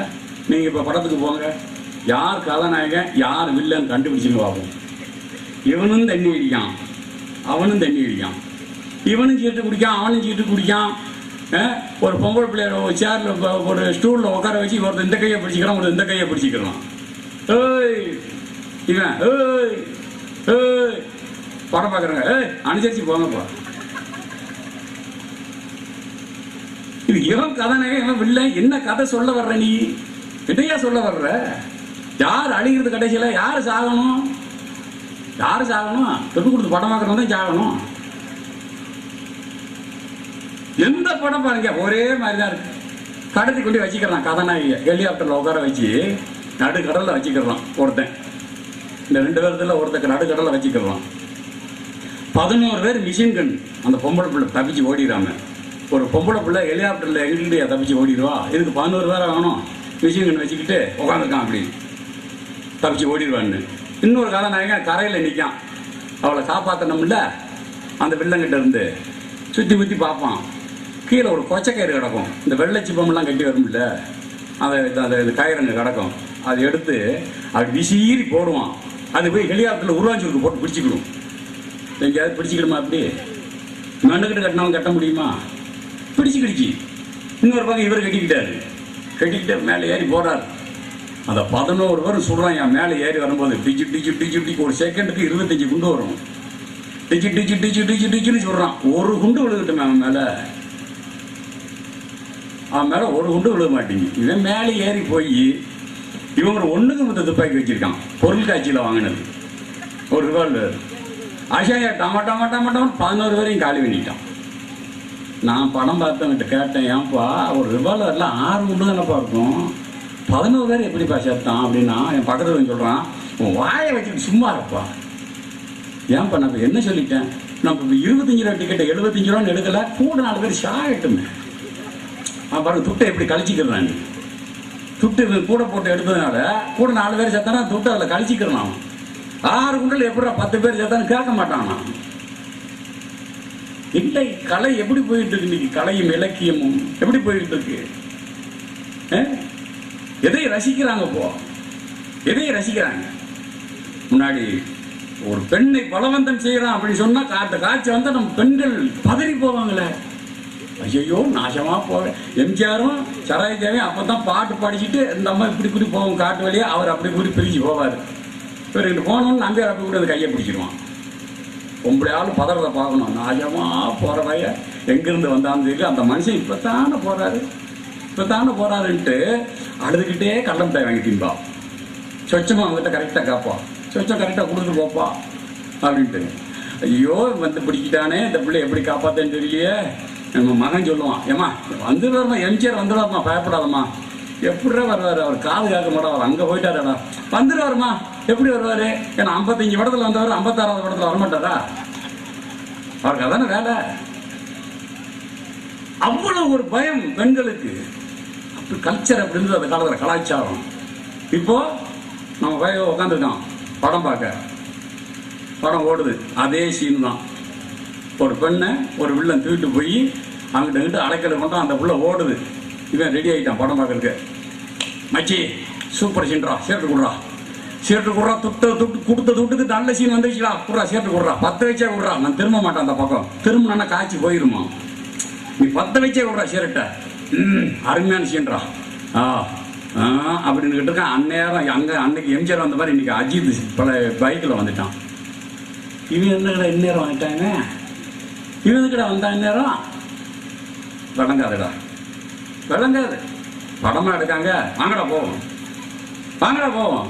நீங்கள் இப்போ படத்துக்கு போங்க, யார் கதாநாயகன் யார் வில்லன் கண்டுபிடிச்சுன்னு பார்ப்போம். இவனும் தண்ணி அடிக்கான், அவனும் தண்ணி அடிக்கான், இவனும் சீட்டு குடிக்கான், அவனும் சீட்டு குடிக்கான். ஒரு பொம்பளை பிள்ளைய சேரில் ஒரு ஸ்டூலில் உட்கார வச்சு ஒருத்தர் இந்த கையை பிடிச்சிக்கிறான், ஒரு இந்த கையை பிடிச்சிக்கிறான். ஏய் இவன் ஏய் ஏய் படம் பார்க்குறாங்க, அனுசரிச்சு போங்கப்பா. இது இவன் கதாநாயகன், இவன் வில்ல. என்ன கதை சொல்ல வர்ற நீ? எதையா சொல்ல வர்ற? யார் அழிகிறது கடைசியில்? யார் சாகணும்? யார் சாகணும்? தொட்டு கொடுத்து படம் பார்க்குறவன் தான் சாகணும். எந்த படம் பாருங்க ஒரே மாதிரி தான் இருக்கு. கடத்தி கொண்டு வச்சுக்கிறான் கதாநாயகியை ஹெலிகாப்டரில் உட்கார வச்சு நடுக்கடலில் வச்சுக்கிறான் ஒருத்தன். இந்த 2 பேர்த்தில் ஒருத்தர் நடுக்கடலில் வச்சுக்கிறான். 11 பேர் மிஷின் கன். அந்த பொம்பளை பிள்ளை தப்பிச்சு ஓடிடாம. ஒரு பொம்பளை பிள்ளை ஹெலிகாப்டரில் எங்கிட்டே தப்பிச்சு ஓடிடுவா. இதுக்கு 11 பேரை வேணும். மிஷின் கன் வச்சுக்கிட்டு உட்காந்துருக்கான், அப்படி தப்பிச்சு ஓடிடுவான்னு. இன்னொரு கதாநாயகன் கரையில் நிற்கான். அவளை காப்பாற்றணும்ல, அந்த வில்லங்கிட்ட இருந்து சுற்றி முற்றி பார்ப்பான். கீழே ஒரு கொச்சக்கயிறு கிடக்கும், இந்த வெள்ளை சிப்பமெல்லாம் கட்டி வரும்ல, அந்த கயிறுங்க கிடக்கும். அதை எடுத்து அது விசீறி போடுவான். அது போய் ஹெலிகாப்டரில் உருவாஞ்சுருக்கு போட்டு பிடிச்சிக்கணும். எங்கேயாவது பிடிச்சிக்கணுமா? அப்படி மண்ணுக்கிட்ட கட்டினாலும் கட்ட முடியுமா? பிடிச்சிக்கிடுச்சு. இன்னொரு பக்கம் இவர் கட்டிக்கிட்டு மேலே ஏறி போடுறார். அதை 11 பேரும் சொல்கிறான். என் மேலே ஏறி வரும்போது டிச்சு ஒரு செகண்டுக்கு 25 குண்டு வரும். டிச்சுன்னு சொல்கிறான். ஒரு குண்டு விழுகட்டும் அவன் மேலே ஒரு குண்டு விழுக மாட்டேங்குது. இவன் மேலே ஏறி போய் இவங்க ஒன்றுக்கு மொத்த துப்பாக்கி வச்சுருக்கான். பொருள் காட்சியில் வாங்கினது ஒரு ரிவால்வர். ஆஷாயா டமாட்டாமட்டாமட்டாம 11 பேரையும் காலி பண்ணிட்டான். நான் படம் பார்த்தவங்கிட்ட கேட்டேன், ஏன்ப்பா ஒரு ரிவால்வரில் 6 குண்டு தானப்பா இருக்கும், 11 பேர் எப்படிப்பா சேர்த்தான் அப்படின்னா, என் பக்கத்தில் சொல்கிறான், உன் வாயை வச்சுட்டு சும்மா இருப்பா. ஏன்ப்பா நான் என்ன சொல்லிட்டேன், நம்ம இப்போ 25 ரூபா டிக்கெட்டை 75 ரூபான்னு எடுக்கலை, கூட 4 பேர் ஷாகட்டுமே. பாருங்க துட்டை எப்படி கழிச்சிக்கிறான். துட்டு கூட போட்டு எடுத்ததுனால கூட 4 பேர் சேர்த்தானா துட்டை அதில் கழிச்சிக்கிறான். 6 குண்டல் எப்படா 10 பேர் சேர்த்தான்னு கேட்க மாட்டானா? இல்லை, கலை எப்படி போயிட்டு இருக்கு இன்னைக்கு? கலையும் இலக்கியமும் எப்படி போயிட்டு இருக்கு? எதை ரசிக்கிறாங்க? எதை ரசிக்கிறாங்க? முன்னாடி ஒரு பெண்ணை பலவந்தம் செய்யறான் அப்படின்னு சொன்னா காட்சி வந்தா நம்ம பெண்கள் பதறி போவாங்களே, ஐயோ நாசமா போவேன். எம்ஜிஆரும் சராய் தேவையும் அப்பதான் பாட்டு படிச்சுட்டு இந்த அம்மா இப்படி போவோம் காட்டு வழியா, அவர் அப்படி பிரிஞ்சு போவார். இவர் இங்கே போனோன்னு நம்பியார் அப்படி கூட அந்த கையை பிடிச்சிருவான். பொம்பளையாலும் பதறதை பார்க்கணும். நாசமா போகிற பைய எங்கேருந்து வந்தான்னு தெரியல, அந்த மனுஷன் இப்போத்தானே போறாருன்ட்டு அழுதுகிட்டே கள்ளம் தாய் வாங்கி தின்பா. சொச்சமாக அவங்ககிட்ட கரெக்டாக காப்பா, சொச்சம் கரெக்டாக கொடுத்துட்டு போப்பா அப்படின்ட்டு. ஐயோ வந்து பிடிக்கிட்டானே, இந்த பிள்ளை எப்படி காப்பாத்தேன்னு தெரியலையே. நம்ம மகன் சொல்லுவான், ஏம்மா வந்துடுவார்மா, எம்ஜிஆர் வந்துடுவார்மா, பயப்படாதம்மா. எப்படிடா வருவார், அவர் காது கேட்க மாட்டார், அங்கே போயிட்டாரா, வந்துடுவாருமா. எப்படி வருவார்? ஏன்னா 55 படத்தில் வந்தவர் 56வது படத்தில் வரமாட்டாரா? அவருக்கு அதானே வேலை. அவ்வளவு ஒரு பயம் பெண்களுக்கு. அப்படி கல்ச்சர் அப்படி இருந்தது அந்த காலத்தில், கலாச்சாரம். இப்போ நம்ம பையன் உட்காந்துருக்கான் படம் பார்க்க, படம் ஓடுது, அதே சீன் தான். ஒரு பெண்ணை ஒரு வில்லன் தூக்கிட்டு போய் அங்கிட்ட அழைக்கிறது பண்ணுறான், அந்த புள்ள ஓடுது, இவன் ரெடி ஆகிட்டான் படம் பார்க்கறதுக்கு. மச்சி சூப்பர் சீன்ரா, சேர்த்து கொடுறா, சேர்த்து கொடுறா, கொடுத்த துட்டுக்கு நல்ல சீன் வந்துச்சுடா, கொடுறா சேர்த்து கொடுறா, 10 வச்சே கொடுறா. நான் திரும்ப மாட்டேன் அந்த பக்கம், திரும்பினா காய்ச்சி போயிருமா, நீ 10 வச்சே கொடுறா ஷர்ட்டை. அருமையான சீன்ரா அப்படின்னு இருக்கான். அந்நேரம் அன்னைக்கு எம்ஜிஆர் வந்த மாதிரி இன்னைக்கு அஜித் பல பைக்கில் வந்துட்டான். இவன் என்னடா இந்நேரம் வந்துட்டாங்க, இவனுக்குடா வந்தா இந்நேரம் விளங்காதுடா, விளங்காது. படமா எடுக்காங்க, வாங்கடா போவோம், வாங்கடா போவோம்.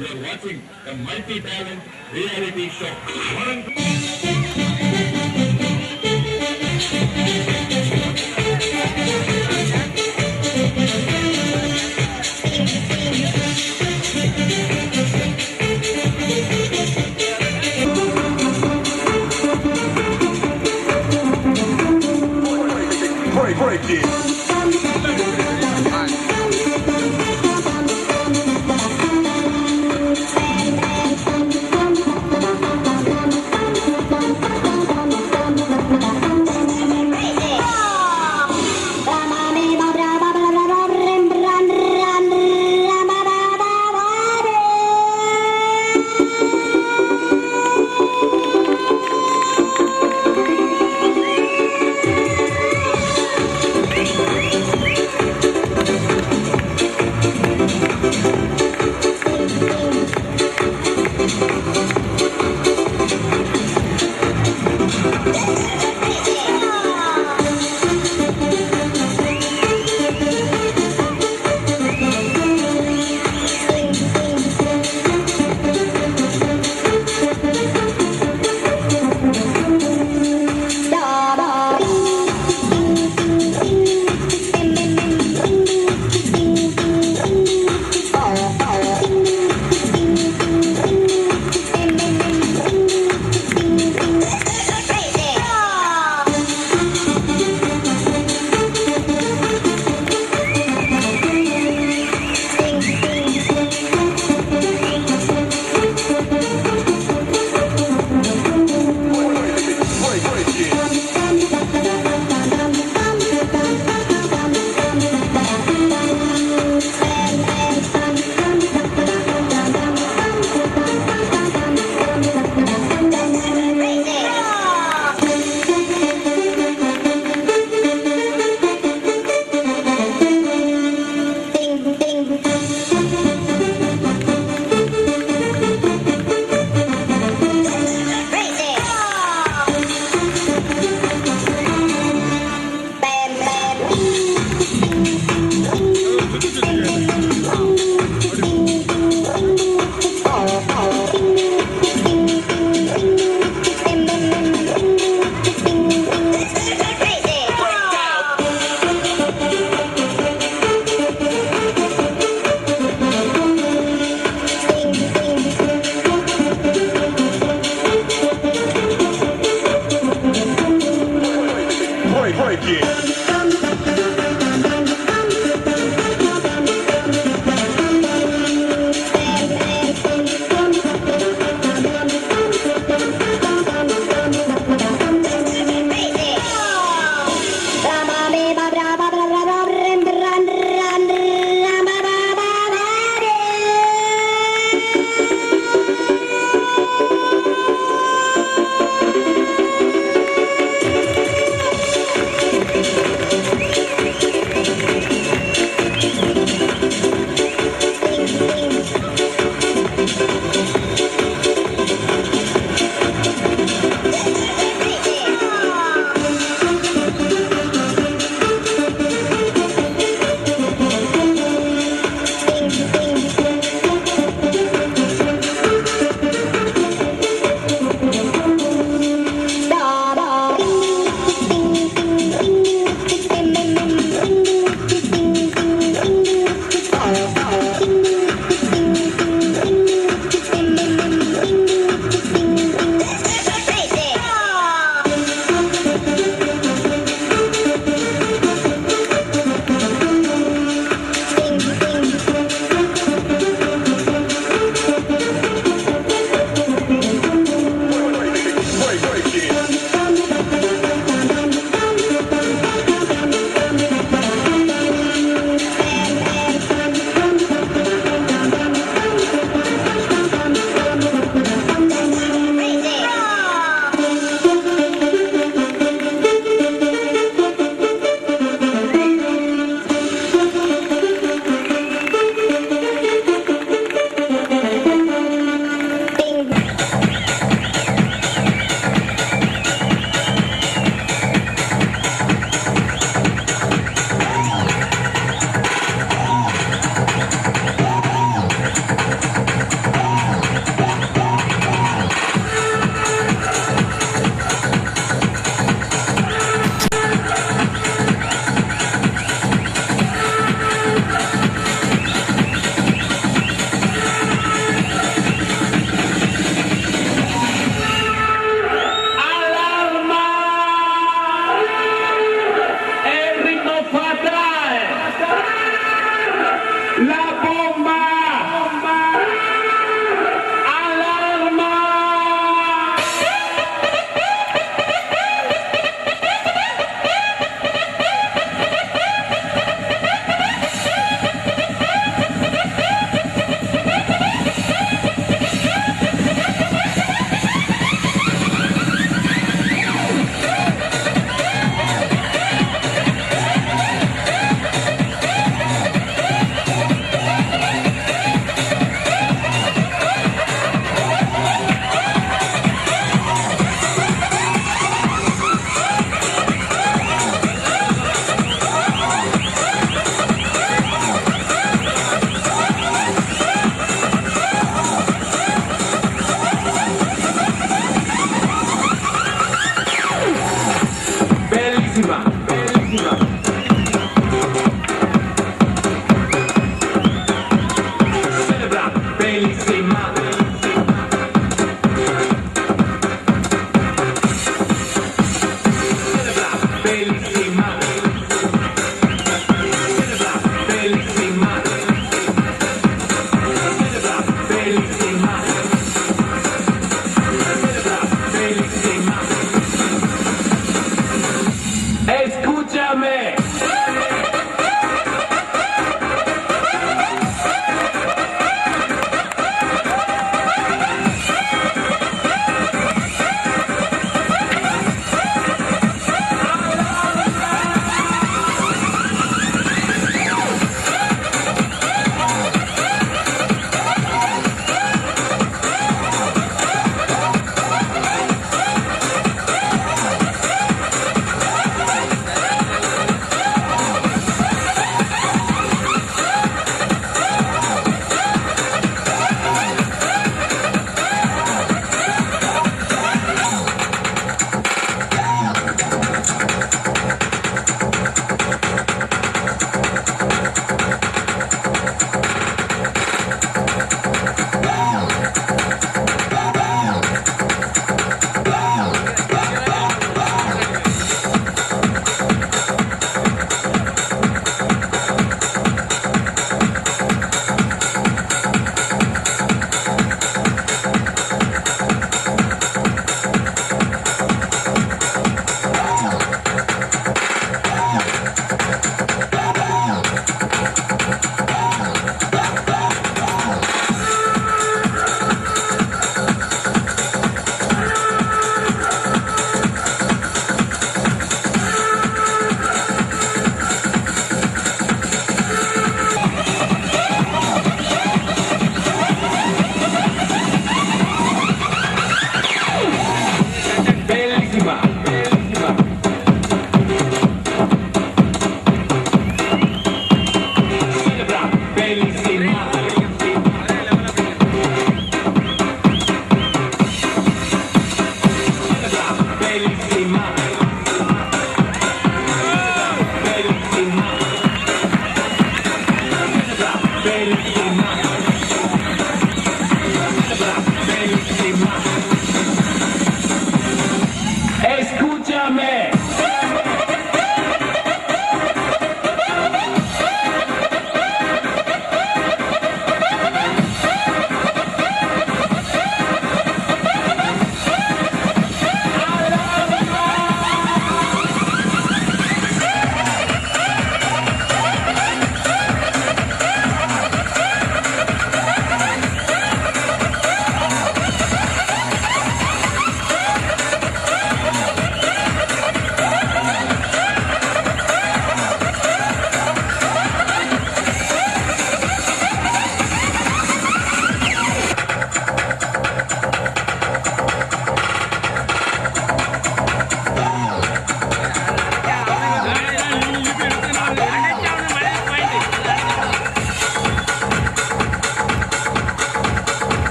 You are watching a multi-talent reality show. Break it. Escúchame. Escúchame.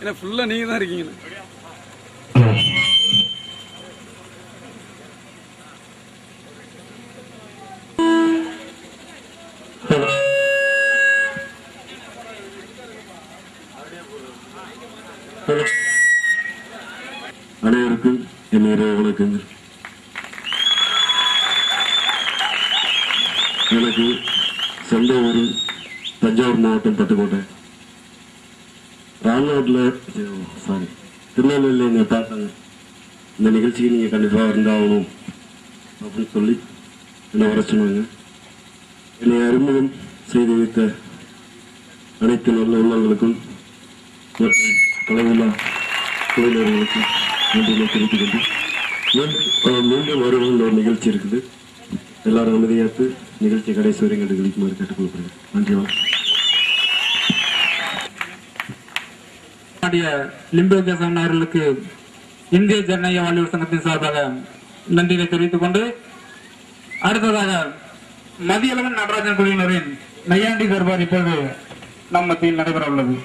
ஏன்னா ஃபுல்லாக நீங்கள் தான் இருக்கீங்க. அனைவருக்கும் என் இரவு வணக்கங்கள். எனக்கு சொந்த ஊர் தஞ்சாவூர் மாவட்டம் பட்டுக்கோட்டை. திருநெல்வேலியில் என்னை பார்த்தாங்க. இந்த நிகழ்ச்சிக்கு நீங்கள் கண்டிப்பாக இருந்தாகணும் அப்படின்னு சொல்லி என்னை வர சொன்னாங்க. என்னை அறிமுகம் செய்து வைத்த அனைத்து நல்ல உள்ளங்களுக்கும் கலைவிழா குழுவினர்களுக்கும் நன்றிகளை தெரிவித்துக் கொண்டு மீண்டும் வருவதில் ஒரு நிகழ்ச்சி இருக்குது. எல்லாரும் அமைதியாத்து நிகழ்ச்சி கடைசி வரை கண்டு கழிக்குமாறு கேட்டுக்கொள்ளப்படுகிறேன். நன்றி. லிம்பேசன் அவர்களுக்கு இந்திய ஜனநாயக வாலிபர் சங்கத்தின் சார்பாக நன்றியை தெரிவித்துக் கொண்டு அடுத்ததாக மதியழகன் நடராஜன் குழுவினரின் நையாண்டி தர்பார் இப்போது நம் மத்தியில் நடைபெற உள்ளது.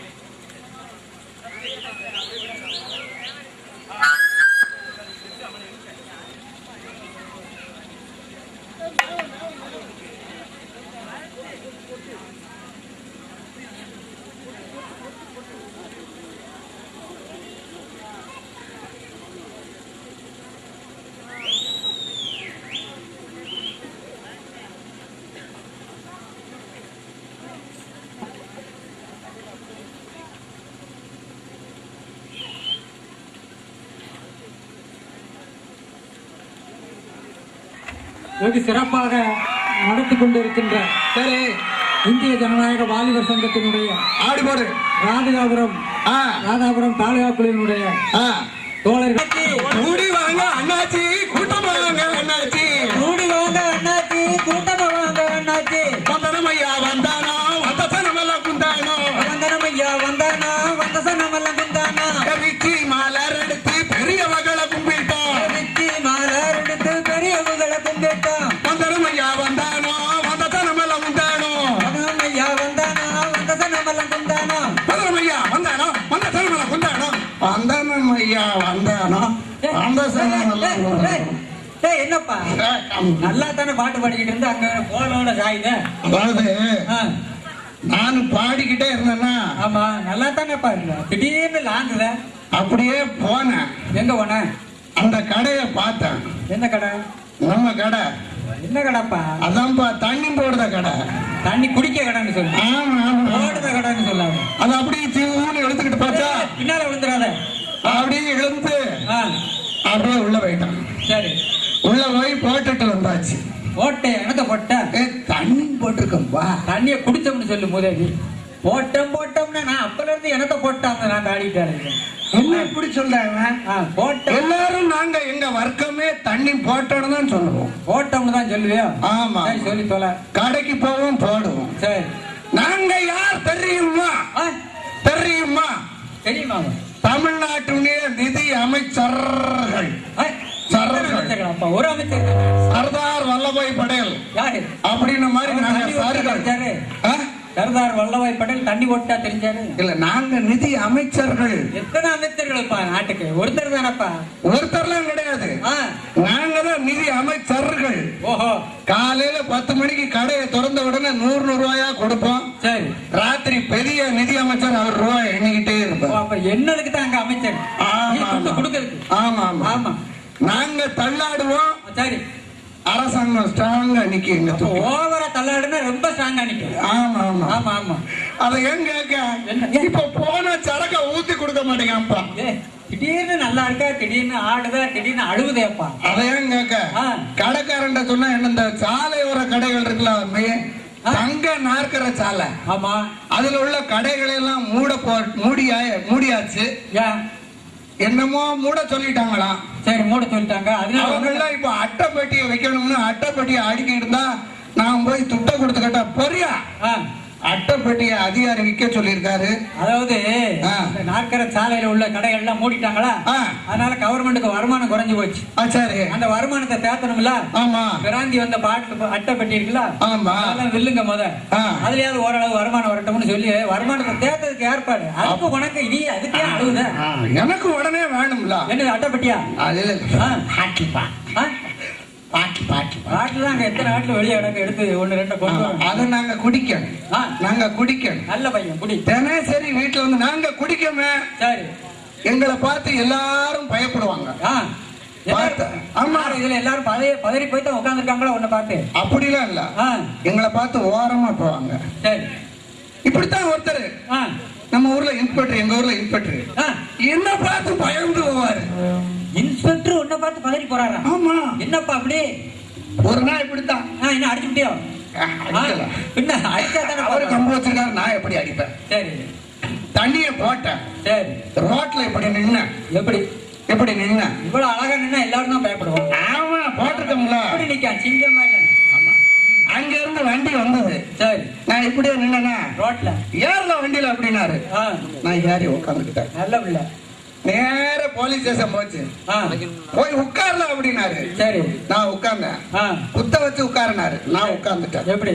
வெகு சிறப்பாக நடத்தி கொண்டிருக்கின்ற இந்திய ஜனநாயக வாலிபர் சங்கத்தினுடைய ராதாபுரம் தாலுகா குழுவினுடைய தோழர்கள் கூடி வாங்க அண்ணாச்சி கூட்டமா வாங்க அண்ணாச்சி கூடி வாங்க அண்ணாச்சி கூட்டமா வாங்க அண்ணாச்சி வந்தனமையா வந்தானோ வந்தசனமெல்லாம் குந்தானோ வந்தனமையா வந்தானோ வந்தசனமெல்லாம் குந்தானோ விச்சி மாலர் எடுத்து பெரியவகளை கும்பிட்டோம் விச்சி மாலர் எடுத்து பெரியவங்களை கும்பிட்டோம் வந்தனமையா வந்தானோ வந்தசனமெல்லாம் குந்தானோ வந்தனமையா வந்தானோ வந்தசனமெல்லாம் குந்தானோ வந்தனமையா வந்தானோ வந்தசனமெல்லாம் குந்தானோ வந்தனமையா வந்தானோ என்னப்பா நல்லா தானே பாட்டு பாடிக்கிட்டு இருந்து அங்க போனோட சாயுத. அதாவது நான் பாடிக்கிட்டே இருந்தேன்னா ஆமா நல்லா தானே பாருங்க. திடீர்னு லாங்குத அப்படியே போனேன். எங்க போன? அந்த கடையை பார்த்தேன். என்ன கடை? நம்ம கடை. என்ன கடைப்பா? அதான்ப்பா தண்ணி போடுற கடை. தண்ணி குடிக்க கடைன்னு சொல்லு. ஆமா ஆமா போடுற கடைன்னு சொல்லாது. அது அப்படியே தீவுன்னு எடுத்துக்கிட்டு பார்த்தா பின்னால விழுந்துடாத. அப்படியே இழுந்து அப்படியே உள்ள போயிட்டான். சரி உள்ள போய் போட்டுட்டு வந்தாச்சு. போட்டேன் எனக்கு போட்ட தண்ணி போட்டிருக்கேன்பா. தண்ணியை குடிச்சோம்னு சொல்லு முதலி. போட்டோம்னா நான் அப்பல இருந்து எனக்கு போட்டாங்க. நான் ஆடிட்டேன். என்ன இப்படி சொல்றாங்க? போட்டோம் எல்லாரும் நாங்க எங்க வர்க்கமே தண்ணி போட்டோம்னு தான் சொல்லுவோம். போட்டோம்னு தான் சொல்லுவியா? ஆமா சொல்லி தொலை. கடைக்கு போவோம் போடுவோம். சரி நாங்க யார் தெரியுமா? தெரியுமா? தெரியுமா? தமிழ்நாட்டுடைய நிதி அமைச்சர்கள். ஒரு அமைச்சர் சர்தார் வல்லபாய் படேல் அப்படின்னு மாதிரி சர்தார் வல்லபாய் படேல் தண்ணி போட்டா தெரிஞ்சாரு. இல்ல நாங்க நிதி அமைச்சர்கள். எத்தனை அமைச்சர்கள் நாட்டுக்கு? ஒருத்தர் தானப்பா? ஒருத்தர்லாம் கிடையாது. நாங்க தான் நிதி அமைச்சர்கள். ஓஹோ காலையில 10 மணிக்கு கடையை திறந்த உடனே 100 ரூபாயா கொடுப்போம். சரி ராத்திரி பெரிய நிதி அமைச்சர் அவர் ரூபாய் எண்ணிக்கிட்டே இருப்போம். அப்ப என்னதுக்கு தான் அங்க அமைச்சர் கொடுக்கறது? ஆமா ஆமா ஆமா நாங்க தள்ளாடுவோம். சரி அரசாங்கம் ஸ்ட்ராங்கா நிக்க. ஓவரா தள்ளாடுனா ரொம்ப ஸ்ட்ராங்கா நிக்க. ஆமா ஆமா ஆமா ஆமா அத ஏன் கேட்க இப்ப போன சரக்க ஊத்தி கொடுக்க மாட்டேங்கப்பா. திடீர்னு நல்லா இருக்கா, திடீர்னு ஆடுதா, திடீர்னு அழுகுதேப்பா. அதை ஏன் கேட்க கடைக்காரன் சொன்னா என்ன இந்த சாலையோர கடைகள் இருக்குல்ல தங்க நாற்கர சாலை. ஆமா அதுல உள்ள கடைகளை எல்லாம் மூடியாச்சு. என்னமோ மூட சொல்லிட்டாங்களா? சரி மூட சொல்லிட்டாங்க. அதனால இப்ப அட்டை பெட்டியை வைக்கணும்னு அட்டை பெட்டியை அடிக்கிட்டு இருந்தா நான் போய் துட்டை கொடுத்து கேட்டா பொரியா அட்டைப்பட்டிய அதிகாரி விற்க சொல்லியிருக்காரு. அதாவது நாற்கர சாலையில உள்ள கடைகள் எல்லாம் மூடிட்டாங்களா, அதனால கவர்மெண்ட்டுக்கு வருமானம் குறைஞ்சு போச்சு. சரி அந்த வருமானத்தை தேத்தணும்ல. ஆமா பிராந்தி வந்த பாட்டு அட்டைப்பட்டி இருக்குல்ல, ஆமா அதெல்லாம் வில்லுங்க முத அதுலயாவது ஓரளவு வருமானம் வரட்டும்னு சொல்லி வருமானத்தை தேத்ததுக்கு ஏற்பாடு. அதுக்கு உனக்கு இனி அதுக்கே அழுகுத எனக்கு உடனே வேணும்ல. என்ன அட்டைப்பட்டியா? எத்தனை நாட்டுல வெளியே எடுத்து 1-2 கொண்டு அதை நாங்க குடிக்கணும். நாங்க குடிக்கணும். நல்ல பையன் குடி. தினசரி வீட்டுல வந்து நாங்க குடிக்கமே. சரி எங்களை பார்த்து எல்லாரும் பயப்படுவாங்க. ஆமா, இதுல எல்லாரும் பதறி போய் தான் உட்கார்ந்துருக்காங்களா உன்னை பார்த்து? அப்படிலாம் இல்ல, எங்களை பார்த்து ஓரமா போவாங்க. சரி, இப்படித்தான் ஒருத்தர் நம்ம ஊர்ல இன்ஸ்பெக்டர், எங்க ஊர்ல இன்ஸ்பெக்டர் என்ன பார்த்து பயந்து போவாரு. இன்ஸ்பெக்டர் உன்னை பார்த்து பதறி போறாரா? ஆமா. என்னப்பா அப்படி? ஒரு நாள் இப்படித்தான். என்ன அடிச்சு விட்டியோ? பின்ன அடிச்சா தானே. அவரு கம்பு வச்சிருக்காரு, நான் எப்படி அடிப்பேன்? சரி, தண்ணிய போட்டேன். சரி, ரோட்ல இப்படி நின்ன. எப்படி நின்ன? இவ்வளவு அழகா நின்னா எல்லாரும் தான் பயப்படுவோம். ஆமா, போட்டிருக்கோம்ல. எப்படி நிக்க சிங்கம் மாதிரி. அங்க இருந்து வண்டி வந்தது. சரி, நான் இப்படியே நின்னா ரோட்ல ஏறல வண்டியில அப்படின்னாரு. நான் ஏறி உட்காந்துக்கிட்டேன். நல்ல பிள்ளை. நேர போலீஸ் ஸ்டேஷன் போச்சு. போய் உட்கார்ல அப்படின்னாரு. சரி, நான் உட்கார்ந்தேன். குத்த வச்சு உட்காருனாரு, நான் உட்கார்ந்துட்டேன். எப்படி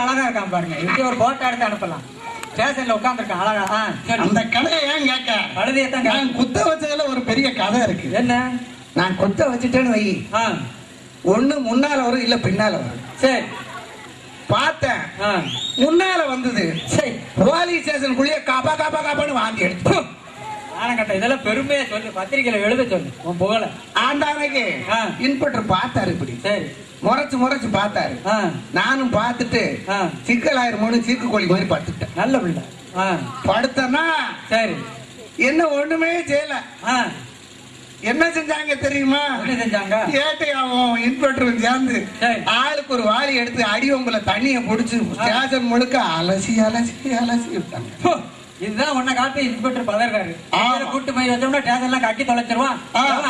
அழகா இருக்கான் பாருங்க. இப்படி ஒரு போட்டோ எடுத்து அனுப்பலாம். ஸ்டேஷன்ல உட்கார்ந்துருக்கான் அழகா. அந்த கதையை ஏன் கேட்க? கழுதையத்தான். நான் குத்த வச்சதுல ஒரு பெரிய கதை இருக்கு. என்ன? நான் குத்த வச்சுட்டேன்னு வை, ஒண்ணு முன்னால வரும், இல்ல பின்னால வரும். சரி, பார்த்தேன் முன்னால வந்தது. சரி, போலீஸ் ஸ்டேஷனுக்குள்ளேயே காப்பா காப்பா காப்பான்னு வாங்கி எடுத்து ஆனங்கட்ட. இதெல்லாம் பெருமையா சொல்லு, பத்திரிகையில எழுத சொல்லு உன் புகழ. ஆண்டாமைக்கு இன்ஸ்பெக்டர் பார்த்தாரு. இப்படி சரி முறைச்சு பார்த்தாரு. நானும் பார்த்துட்டு சிக்கலாயிரமோன்னு சீக்கு கோழி மாதிரி படுத்துட்டேன். நல்ல பிள்ளை. படுத்தனா சரி, என்ன ஒண்ணுமே செய்யல. என்ன செஞ்சாங்க தெரியுமா? என்ன செஞ்சாங்க? ஏட்டையாவும் இன்ஸ்பெக்டரும் சேர்ந்து ஆளுக்கு ஒரு வாளி எடுத்து அடி உங்களை தண்ணிய புடிச்சு ஸ்டேஷன் முழுக்க அலசி அலசி அலசி விட்டாங்க. இதுதான் உன்னை காட்டு இன்ஸ்பெக்டர் பதறாரு. கூட்டு போய் வச்சோம்னா ஸ்டேஷன்லாம் கட்டி தொலைச்சிருவான்,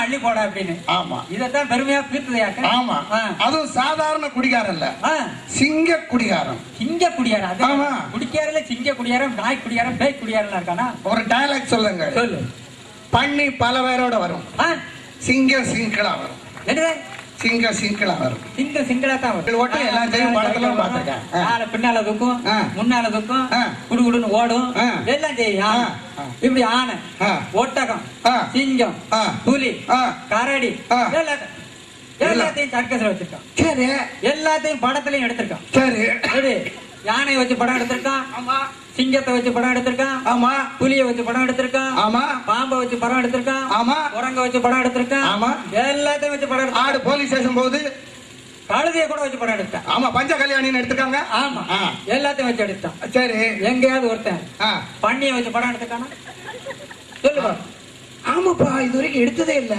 அள்ளி போட அப்படின்னு. ஆமா, இதத்தான் பெருமையா பீர்த்ததையாக்க. ஆமா, அதுவும் சாதாரண குடிகாரம் இல்ல, சிங்க குடிகாரம். சிங்க குடியாரம். அது குடிக்காரல சிங்க குடியாரம், நாய் குடியாரம், பேய் குடியாரம் இருக்கானா? ஒரு டயலாக் சொல்லுங்க. சொல்லு. பண்ணி பல பேரோட வரும், சிங்கம் சிங்களா வரும். என்னது? சிங்கம் சிங்களா வரும். சிங்களா தான் வரும். ஓட்டல் எல்லாம் செய்யும், படத்துல பாத்துருக்கேன். பின்னால தூக்கும், முன்னால தூக்கும், குடுகுடுன்னு ஓடும், எல்லாம் செய்யும். இப்படி ஆனை, ஒட்டகம், சிங்கம், புலி, கரடி எல்லாத்தையும் சர்க்கஸ்ல வச்சிருக்கான். சரி, எல்லாத்தையும் படத்துலயும் எடுத்திருக்கான். சரி, யானை வச்சு படம் எடுத்திருக்கான். ஆமா, சிங்கத்தை வச்சு படம் எடுத்திருக்கான். ஆமா, புலிய வச்சு படம் எடுத்திருக்கான். ஆமா, பாம்பை வச்சு படம் எடுத்திருக்கான். ஆமா, குரங்க வச்சு படம் எடுத்திருக்கான். ஆமா, எல்லாத்தையும் வச்சு படம் எடுத்து. ஆடு போலீஸ் ஸ்டேஷன் போகுது, கழுதைய கூட வச்சு படம் எடுத்தான். ஆமா, பஞ்ச கல்யாணின்னு எடுத்துக்காங்க. ஆமா, எல்லாத்தையும் வச்சு எடுத்தான். சரி, எங்கேயாவது ஒருத்தன் பண்ணிய வச்சு படம் எடுத்துக்கானா? சொல்லுப்பா. ஆமாப்பா, இது வரைக்கும் எடுத்ததே இல்ல.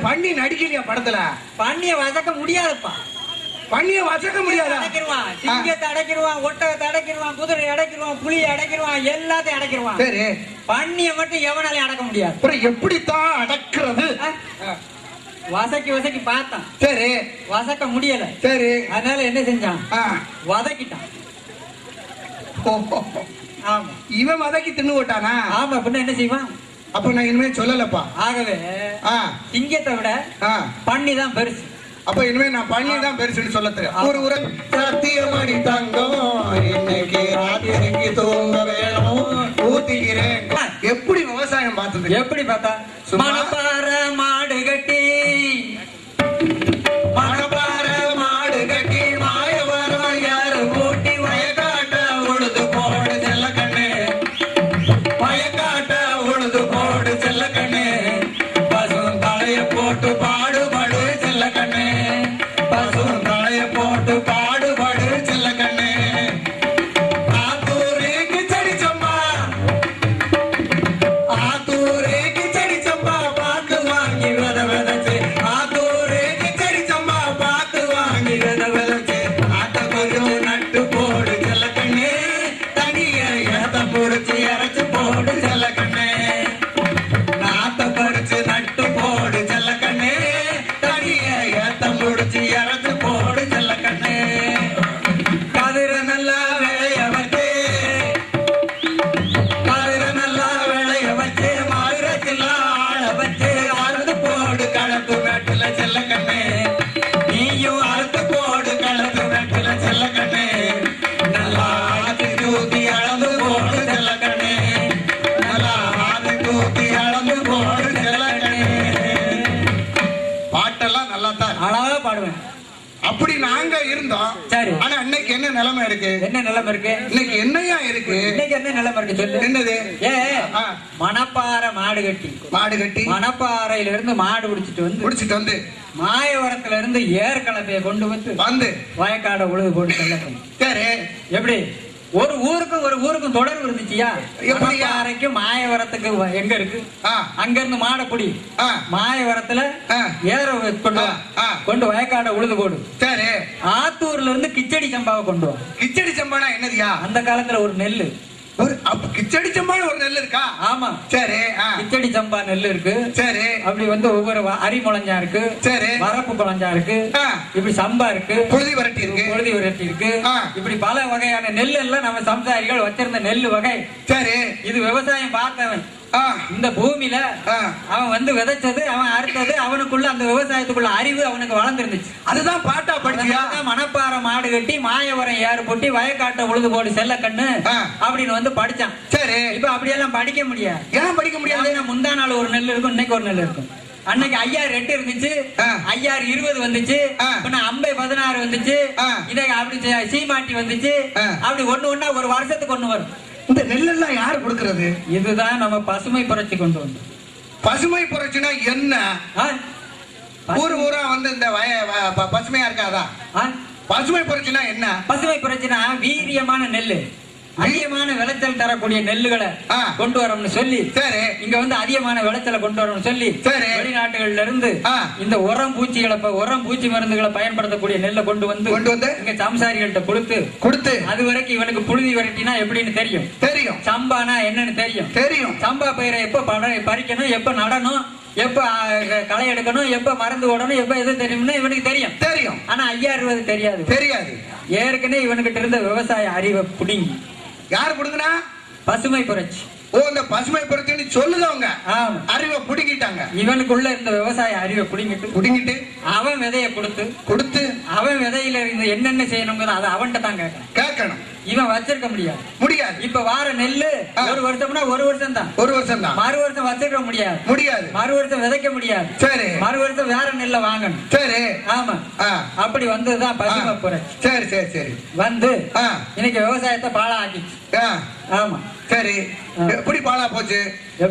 பண்ணி நடிக்கலையா படத்துல? பண்ணிய வசக்க முடியாதுப்பா. பண்ணிய வசக்க முடியாது. அடைக்கிடுவான், சிங்கத்தை அடைக்கிடுவான், ஒட்டகத்தை அடைக்கிடுவான், குதிரை அடைக்கிடுவான், புலியை அடைக்கிடுவான், எல்லாத்தையும் அடைக்கிடுவான். சரி, பண்ணிய மட்டும் எவனாலையும் அடக்க முடியாது. அப்புறம் எப்படித்தான் அடக்கிறது? வசக்கி பார்த்தான். சரி, வசக்க முடியல. சரி, அதனால என்ன செஞ்சான்? வதக்கிட்டான். ஆமா, இவன் வதக்கி தின்னு விட்டானா? ஆமா, பின்ன என்ன செய்வான்? அப்ப நான் இனிமே சொல்லலப்பா. ஆகவே சிங்கத்தை விட பண்ணி தான் பெருசு. அப்ப இனிமே நான் பண்ணி தான் பெருசுன்னு சொல்ல தெரியும். ஒரு உரை சத்தியமணி தங்கம் இன்னைக்கு ராத்திரிக்கு தூங்க வேணும் ஊத்திக்கிறேன். எப்படி விவசாயம் பார்த்தது? எப்படி பார்த்தா? மணப்பாற மாடு கட்டி, மணப்பாற மாடு கட்டி, மாயவரம் யாரு கூட்டி, வயக்காட்ட உழுது போடு செல்ல கண்ணு, வயக்காட்ட உழுது போடு செல்ல கண்ணு, பசும் தலைய போட்டு பாடுபடு செல்ல கண்ணு, பசும் தலைய போட்டு பாடுபடு செல்ல கண்ணு. அப்படி நாங்க இருந்தோம். சரி. ஆனா இன்னைக்கு என்ன நிலைமை இருக்கு? என்ன நிலைமை இருக்கு? இன்னைக்கு என்னையா இருக்கு? இன்னைக்கு என்ன நிலைமை இருக்கு சொல்லு. என்னது? மணப்பாறை மாடு கட்டி மணப்பாறையில இருந்து மாடு பிடிச்சிட்டு வந்து மாயவரத்துல இருந்து ஏற்கலத்தைய கொண்டு வந்து வயக்காட உழுது போட்டு செல்ல. சரி, எப்படி ஒரு ஊருக்கும் தொடர்பு இருந்துச்சியா? மணப்பாறைக்கும் மாயவரத்துக்கு எங்க இருக்கு? அங்க இருந்து மாடப்புடி மாயவரத்துல ஏற கொண்டு வயக்காட உழுது போடு. சரி, ஆத்தூர்ல இருந்து கிச்சடி சம்பாவை கொண்டு வா. கிச்சடி சம்பானா என்னதுயா? அந்த காலத்துல ஒரு நெல்லு. கிச்சடி சம்பான்னு ஒரு நெல் இருக்கா? ஆமா. சரி, கிச்சடி சம்பா நெல் இருக்கு. சரி, அப்படி வந்து ஒவ்வொரு அரி முளைஞ்சா இருக்கு. சரி, வரப்பு குழஞ்சா இருக்கு. இப்படி சம்பா இருக்கு, புழுதி வரட்டி இருக்கு. இப்படி பல வகையான நெல் எல்லாம் நம்ம சம்சாரிகள் வச்சிருந்த நெல் வகை. சரி, இது விவசாயம் பார்த்தவன். இந்த பூமியில அவன் வந்து விதைச்சது, அவன் அறுத்தது, அவனுக்குள்ள அந்த விவசாயத்துக்குள்ள அறிவு அவனுக்கு வளர்ந்துருந்துச்சு. அதுதான் பாட்டா படிச்சியா? மணப்பாறை மாடு கட்டி மாயவரம் ஏறு போட்டி வயக்காட்ட உழுது போடு செல்ல கண்ணு அப்படின்னு வந்து படிச்சான். சரி, இப்ப அப்படியெல்லாம் படிக்க முடியாது. ஏன் படிக்க முடியாது? முந்தா நாள் ஒரு நெல் இருக்கும், இன்னைக்கு ஒரு நெல் இருக்கும். அன்னைக்கு 5008 இருந்துச்சு, 5020 வந்துச்சு, 5016 வந்துச்சு, இன்னைக்கு அப்படி சீமாட்டி வந்துச்சு. அப்படி ஒண்ணு ஒரு வருஷத்துக்கு ஒண்ணு வரும். இந்த நெல்லெல்லாம் யாரு கொடுக்கறது? இதுதான் நம்ம பசுமை புரட்சி கொண்டு வந்தோம். பசுமை புரட்சினா என்ன? ஊரா வந்து இந்த பசுமையா இருக்காதா? பசுமை புரட்சினா என்ன? பசுமை புரட்சினா வீரியமான நெல்லு, அதிகமான விளைச்சல் தரக்கூடிய நெல்லுகளை கொண்டு வரோம்னு சொல்லி. சரி, இங்க வந்து அதிகமான விளைச்சலை கொண்டு வரோம்னு சொல்லி. சரி, வெளிநாட்டுகள்ல இருந்து இந்த உரம் பூச்சி மருந்துகளை பயன்படுத்தக்கூடிய நெல்லை கொண்டு வந்து இங்க சம்சாரிகள்கிட்ட கொடுத்து அது வரைக்கும் இவனுக்கு புழுதி வரட்டினா எப்படின்னு தெரியும். சம்பானா என்னன்னு தெரியும். சம்பா பயிரை எப்ப பறிக்கணும், எப்ப நடணும், எப்ப களை எடுக்கணும், எப்ப மருந்து ஓடணும், எப்ப எது தெரியும்னு இவனுக்கு தெரியும். ஆனா 5060 தெரியாது. ஏற்கனவே இவனுக்கிட்ட இருந்த விவசாய அறிவை புடிங்கி யாரு புடுங்கினா? பசுமை புரட்சி. இந்த பசுமை புரட்சி சொல்லுதவங்க அறிவை புடுங்கிட்டாங்க. இவனுக்குள்ள இருந்த விவசாய அறிவை புடுங்கிட்டு அவன் விதைய கொடுத்து அவன் விதையில இருந்து என்னென்ன செய்யணுங்கிறது அதை அவன்கிட்ட தான் கேட்கணும். இவன் வச்சிருக்க முடியாது. இப்ப வார நெல்லு ஒரு வருஷம்னா ஒரு வருஷம் தான். மறு வருஷம் வச்சிருக்க முடியாது. மறு வருஷம் விதைக்க முடியாது. சரி, மறு வருஷம் வேற நெல்லை வாங்கணும். சரி, ஆமா. அப்படி வந்ததுதான் பசுமை புரட்சி. சரி வந்து இன்னைக்கு விவசாயத்தை பாழா ஆக்கிச்சு. ஆமா. சரி, எப்படி பாழா போச்சு?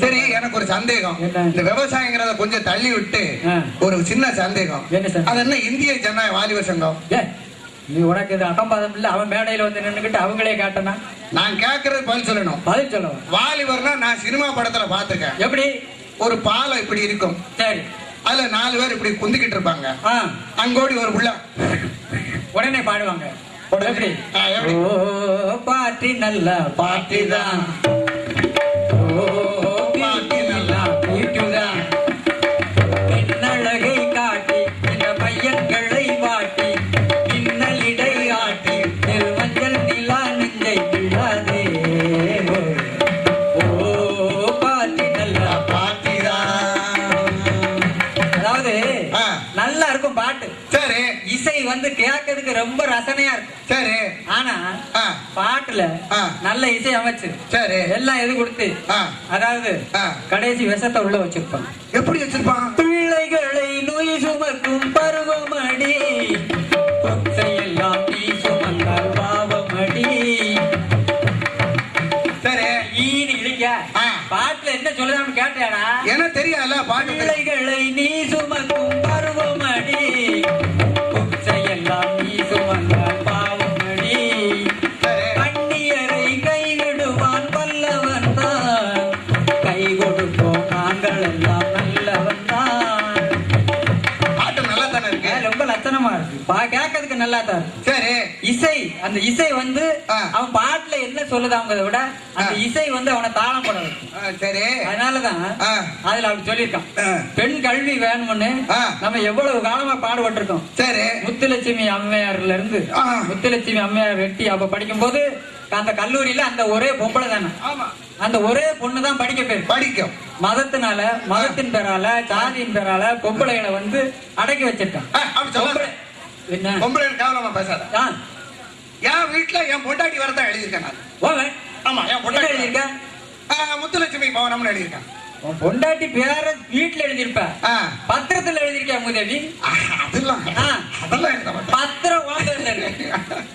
சரி, எனக்கு ஒரு சந்தேகம். இந்த விவசாயங்கிறத கொஞ்சம் தள்ளி விட்டு ஒரு சின்ன சந்தேகம். அது என்ன? இந்திய ஜனநாயக வாலிபர் சங்கம். நீ உனக்கு இது அகம்பாதம் இல்ல? அவன் மேடையில வந்து நின்னுகிட்டு அவங்களே காட்டனா? நான் கேட்கறது பதில் சொல்லணும். வாலிபர்னா நான் சினிமா படத்துல பாத்துருக்கேன். எப்படி? ஒரு பாலம் இப்படி இருக்கும். சரி, அதுல 4 பேர் இப்படி குந்திக்கிட்டு இருப்பாங்க. அங்கோடி ஒரு புள்ள உடனே பாடுவாங்க. பாட்டி நல்ல பாட்டிதான், பின்னழகை காட்டி இந்த பையன்களை வாட்டி பின்னலிடை ஆட்டி மஞ்சள் நிலா நெஞ்சை விழாதே. பாட்டி நல்ல பாட்டிதான். அதாவது நல்லா இருக்கும் பாட்டு. சரி, இசை வந்து கேட்கறதுக்கு ரொம்ப ரசனையா இருக்கும். சரி, ஆனா பாட்டுல நல்ல இசை அமைச்சு சரி எல்லாம் எது கொடுத்து அதாவது கடைசி விஷத்தை உள்ள வச்சிருப்பான். எப்படி வச்சிருப்பான்? பிள்ளைகளை நோய் சுமக்கும் பருவமடி, எல்லாம் நீ சுமந்தால் பாவமடி. சரி, ஈனி இழிக்க பாட்டுல என்ன சொல்லுதான்னு கேட்டாடா? என்ன தெரியாதுல பாட்டு. பிள்ளைகளை நீ சுமக்கும் பருவமடி, எல்லாம் நீ சுமந்தால் பாவமடி. கண்ணியரை கைவிடுவான் வல்லவன் தான், கை கொடுப்போம் நாங்கள் எல்லாம் நல்லவன் தான். பாட்டு நல்லா தானே இருக்கு, ரொம்ப லட்சணமா இருக்கு, கேட்கறதுக்கு நல்லா தான். சரி, இசை அந்த இசை வந்து அவன் பாட்டுல என்ன சொல்லுதாங்கிறத விட அந்த இசை வந்து அவனை தாளம் போட வைக்கும். சரி, அதனாலதான் அதுல அப்படி சொல்லியிருக்கான். பெண் கல்வி வேணும்னு நம்ம எவ்வளவு காலமா பாடுபட்டிருக்கோம். சரி, முத்துலட்சுமி அம்மையார்ல இருந்து முத்துலட்சுமி அம்மையார் வெட்டி அப்ப படிக்கும் போது அந்த கல்லூரியில அந்த ஒரே பொம்பளை தானே, அந்த ஒரே பொண்ணுதான் படிக்கும். மதத்தினால மதத்தின் பேரால ஜாதியின் பேரால பொம்பளைகளை வந்து அடக்கி வச்சிருக்கான். என்ன பொம்பளை கேவலமா பேசாத. என் வீட்டுல என் பொண்டாட்டி வரதான் எழுதியிருக்கேன். ஆமா, என் பொண்டாட்டி எழுதியிருக்கேன். முத்துலட்சுமி பவனம்னு எழுதியிருக்கேன். பொண்டாட்டி பேர வீட்டுல எழுதியிருப்ப, பத்திரத்துல எழுதியிருக்கேன். முதவி அதெல்லாம் ஆ, அதெல்லாம் எழுத மாட்டேன். பத்திரம் குழந்தை இருக்கு.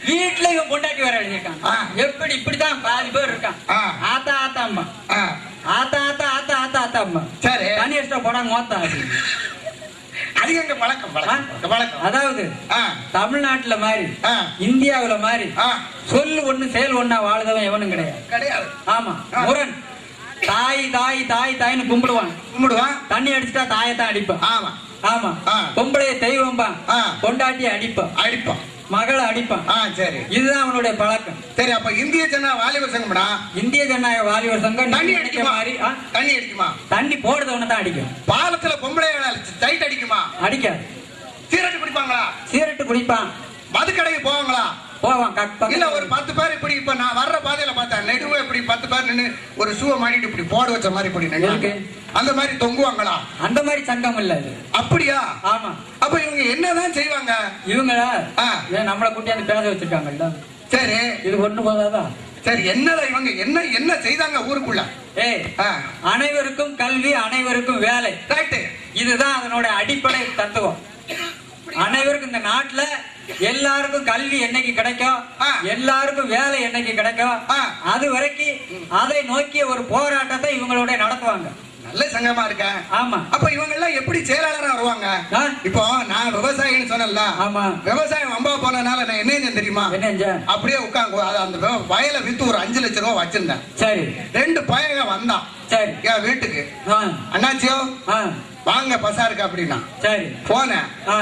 வீட்டுல இவன் பொண்டாட்டி வேற எழுதியிருக்கான். ஆ. எப்படி இப்படிதான் பாதி பேர் இருக்கான். ஆ. ஆத்தா ஆத்தா அம்மா, ஆ, ஆத்தா ஆத்தா ஆத்தா ஆத்தா ஆத்தா அம்மா. சரி. தண்ணி அடிச்சா போடாங்க மோத்தா. அது எங்க பழக்கம் பழக்கம் பழக்கம். அதாவது ஆ, தமிழ்நாட்டுல மாதிரி ஆ, இந்தியாவுல மாதிரி ஆ, சொல்லு ஒண்ணு செயல் ஒண்ணா வாழுதவன் எவனும் கிடையாது. கிடையாது. ஆமா, ஆ. முரண். தாய் தாய் தாய் தாய்னு கும்பிடுவான். கும்பிடுவான். தண்ணி அடிச்சுட்டா தாயத்தான் அடிப்பான். ஆமா, ஆமா, ஆ. பொம்பளைய தெய்வம்பான். ஆ. பொண்டாட்டிய அடிப்பான், அடிப்பான். மகளை அடிப்பான். ஆ, சரி இதுதான் அவனுடைய பழக்கம். சரி. அப்ப இந்திய ஜன வாலிபர் சங்கம்டா இந்திய ஜனநாயக வாலிபர் சங்கம் தண்ணி நீங்க நினைக்கிற அடிக்குமா? மாதிரி ஆ, தண்ணி அடிக்குமா? தண்ணி போடுறவன தான் அடிக்கும். பாலத்துல பொம்பளை டைட் அடிக்குமா? அடிக்காது. சீரட்டு குடிப்பாங்களா? சீரட்டு குடிப்பான், மதுக்கடைக்கு போவாங்களா? போவான். இல்ல ஒரு 10 பேர் இப்படி இப்ப நான் வர்ற பாதையில பார்த்தேன், நெடுவே இப்படி 10 பேர் நின்னு ஒரு ஷூவை மாட்டிட்டு இப்படி போட வச்ச மாதிரி இப்படி நின்னு இருக்கு. அந்த மாதிரி தொங்குவாங்களா? அந்த மாதிரி சங்கம் இல்ல இது. அப்படியா? ஆமா. அப்ப இவங்க என்னதான் செய்வாங்க? இவங்களா ஆ. ஏன் நம்மளை கூட்டியாந்து பேச வச்சிருக்காங்கல்ல, சரி இது ஒண்ணு போதாதா? சரி. என்னதான் இவங்க என்ன என்ன செய்தாங்க ஊருக்குள்ள? ஏய், ஆ, அனைவருக்கும் கல்வி, அனைவருக்கும் வேலை. ரைட்டு. இதுதான் அதனோட அடிப்படை தத்துவம். அனைவருக்கும் இந்த நாட்டுல எல்லாருக்கும் கல்வி என்னைக்கு கிடைக்கும், ஆ. எல்லாருக்கும் வேலை என்னைக்கு கிடைக்கும், ஆ. அது வரைக்கும் அதை நோக்கிய ஒரு போராட்டத்தை இவங்களோட நடத்துவாங்க. நல்ல சங்கமா இருக்க. ஆமா. அப்ப இவங்க எல்லாம் எப்படி செயலாளரா வருவாங்க? ஆ? இப்போ நான் விவசாயின்னு சொன்னல. ஆமா. விவசாயம் வம்பா போனனால நான் என்ன செஞ்சேன் தெரியுமா? என்ன செஞ்ச? அப்படியே உட்காந்து அந்த வயலை வித்து ஒரு 5 லட்சம் ரூபாய் வச்சிருந்தேன். சரி 2 பையங்க வந்தான் சரி. என் வீட்டுக்கு. ஆ, அண்ணாச்சியோ ஆ, வாங்க பசாருக்கு அப்படின்னா சரி. போனேன். ஆ,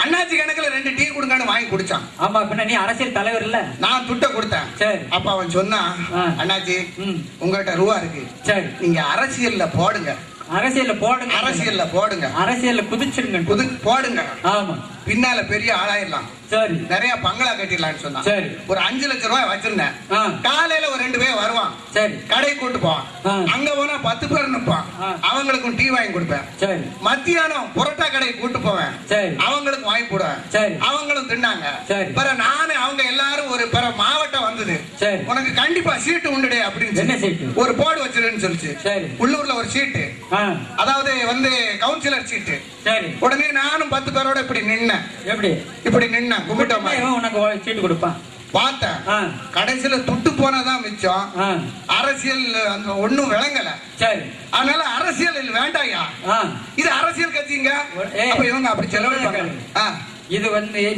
அண்ணாச்சி கணக்குல 2 டீ கொடுங்கன்னு வாங்கி குடிச்சான். ஆமா. பின்ன நீ அரசியல் தலைவர் இல்ல? நான் துட்ட கொடுத்தேன். சரி. அப்ப அவன் சொன்னான், ஆ. அண்ணாச்சி ம், உங்ககிட்ட ரூபா இருக்கு, சரி. நீங்க அரசியல்ல போடுங்க, அரசியல்ல போடுங்க, அரசியல்ல போடுங்க, அரசியல்ல குதிச்சிருங்க. போடுங்க, ஆமா. பின்னால பெரிய ஆளாயிரலாம், சரி நிறைய பங்களா கட்டிடலாம்னு சொன்னான். சரி. ஒரு 5 லட்சம் ரூபாய் வச்சிருந்தேன். ஆ, காலையில ஒரு 2 பேர் வருவான், சரி கடை கூட்டு போவான். ஆ. அங்க போனா 10 பேர் நிற்பான், ஆ. அவங்களுக்கும் டீ வாங்கி கொடுப்பேன். சரி மத்தியானம் புரோட்டா கடைக்கு கூட்டு போவேன், சரி அவங்களுக்கு வாங்கி போடுவேன். சரி அவங்களும் தின்னாங்க. சரி. பிற நானு அவங்க எல்லாரும் ஒரு பிற மாவட்டம் வந்தது, சரி. உனக்கு கண்டிப்பா சீட்டு உண்டுடே அப்படின்னு என்ன சொல்லி சீட்டு? ஒரு போர்டு வச்சிருன்னு சொல்லிச்சு. சரி. உள்ளூர்ல ஒரு சீட்டு, ஆ, அதாவது கவுன்சிலர் சீட்டு. சரி. உடனே நானும் 10 பேரோட இப்படி நின்னேன், எப்படி இப்படி நின்னேன் கும்பிட்ட மாதிரி. இவன் உனக்கு சீட்டு கொடுப்பான். பார்த்தேன். ஆ, கடைசியில துட்டு போனதான் மிச்சம். ஆ, அரசியல் அந்த ஒண்ணும் விளங்கல. சரி. அதனால அரசியல் வேண்டாயா, ஆ, இது அரசியல் கட்சிங்க. ஏய், அப்ப இவங்க அப்படி செலவழிப்பாங்க. ஆ, இது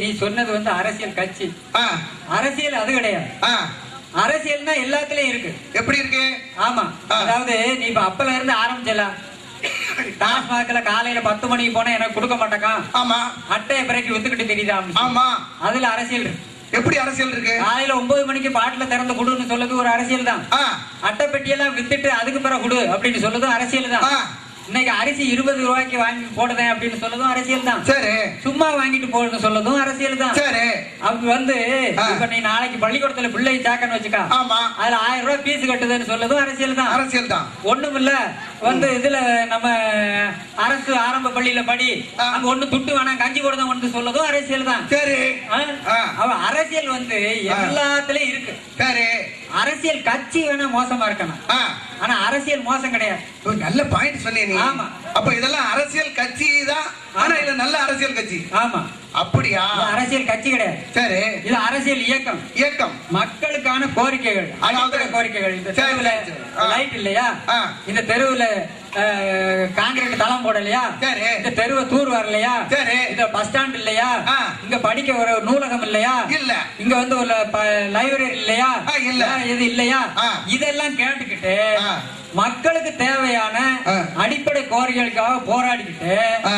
நீ சொன்னது அரசியல் கட்சி. ஆ, அரசியல் அது கிடையாது. ஆ. அரசியல்னா எல்லாத்துலயும் இருக்கு. எப்படி இருக்கு? ஆமா. ஆ. அதாவது நீ இப்ப அப்பல இருந்து ஆரம்பிச்சலாம். டாஸ்மாக்ல காலையில 10 மணிக்கு போனா எனக்கு கொடுக்க மாட்டேக்கா, ஆமா அட்டைய பிறகு வித்துக்கிட்டு தெரியுதா? ஆமா. அதுல அரசியல் இருக்கு. எப்படி அரசியல் இருக்கு? காலையில 9 மணிக்கு பாட்டில திறந்து கொடுன்னு சொல்லுது ஒரு அரசியல் தான். ஆ, அட்டை பெட்டியெல்லாம் வித்துட்டு அதுக்கு பிறகு கொடு அப்படின்னு சொல்லுதும் அரசியல் தான். ஆ. இன்னைக்கு அரிசி 20 ரூபாய்க்கு வாங்கி போடுதேன் அப்படின்னு சொல்லதும் அரசியல் தான். சரி சும்மா வாங்கிட்டு போடுன்னு சொல்லதும் அரசியல் தான். சரி. அவங்க ஆ. இப்ப நீ நாளைக்கு பள்ளிக்கூடத்துல பிள்ளை சாக்கன்னு வச்சுக்கா, ஆமா. அதுல 1000 ரூபாய் பீஸ் கட்டுதுன்னு சொல்லதும் அரசியல் தான். அரசியல் தான். ஒண்ணும் இல்ல இதுல நம்ம அரசு ஆரம்ப பள்ளியில படி, ஆ. அங்க ஒண்ணு துட்டு வேணாம் கஞ்சி போடுதான் ஒன்று சொல்லதும் அரசியல் தான். சரி. ஆ. அவ அரசியல் எல்லாத்துலயும் இருக்கு. சரி. அரசியல் கட்சி வேணா மோசமா இருக்கணும், ஆ. ஆனா அரசியல் மோசம் கிடையாது. ஒரு நல்ல பாயிண்ட் சொன்னீங்க நீ. ஆமா. அப்ப இதெல்லாம் அரசியல் கட்சி தான், ஆனா இது நல்ல அரசியல் கட்சி. ஆமா. அப்படியா? இது அரசியல் கட்சி கிடையாது. சரி. இது அரசியல் இயக்கம். இயக்கம். மக்களுக்கான கோரிக்கைகள், அதாவது அடிப்படை கோரிக்கைகள். இந்த சரி, தெருவுல சரி. ஆ. லைட் இல்லையா, ஆ. இந்த தெருவுல காங்கிரீட் தளம் போடலையா, சரி. இந்த தெருவை தூர் வரலையா, சரி. இந்த பஸ் ஸ்டாண்ட் இல்லையா, ஆ. இங்க படிக்க ஒரு நூலகம் இல்லையா, இல்ல. இங்க ஒரு லைப்ரரி இல்லையா, ஆ, இல்ல. இது இல்லையா, ஆ. இதெல்லாம் கேட்டுக்கிட்டு ஆ. மக்களுக்கு தேவையான ஆ. அடிப்படை கோரிக்கைகளுக்காக போராடிக்கிட்டு ஆ.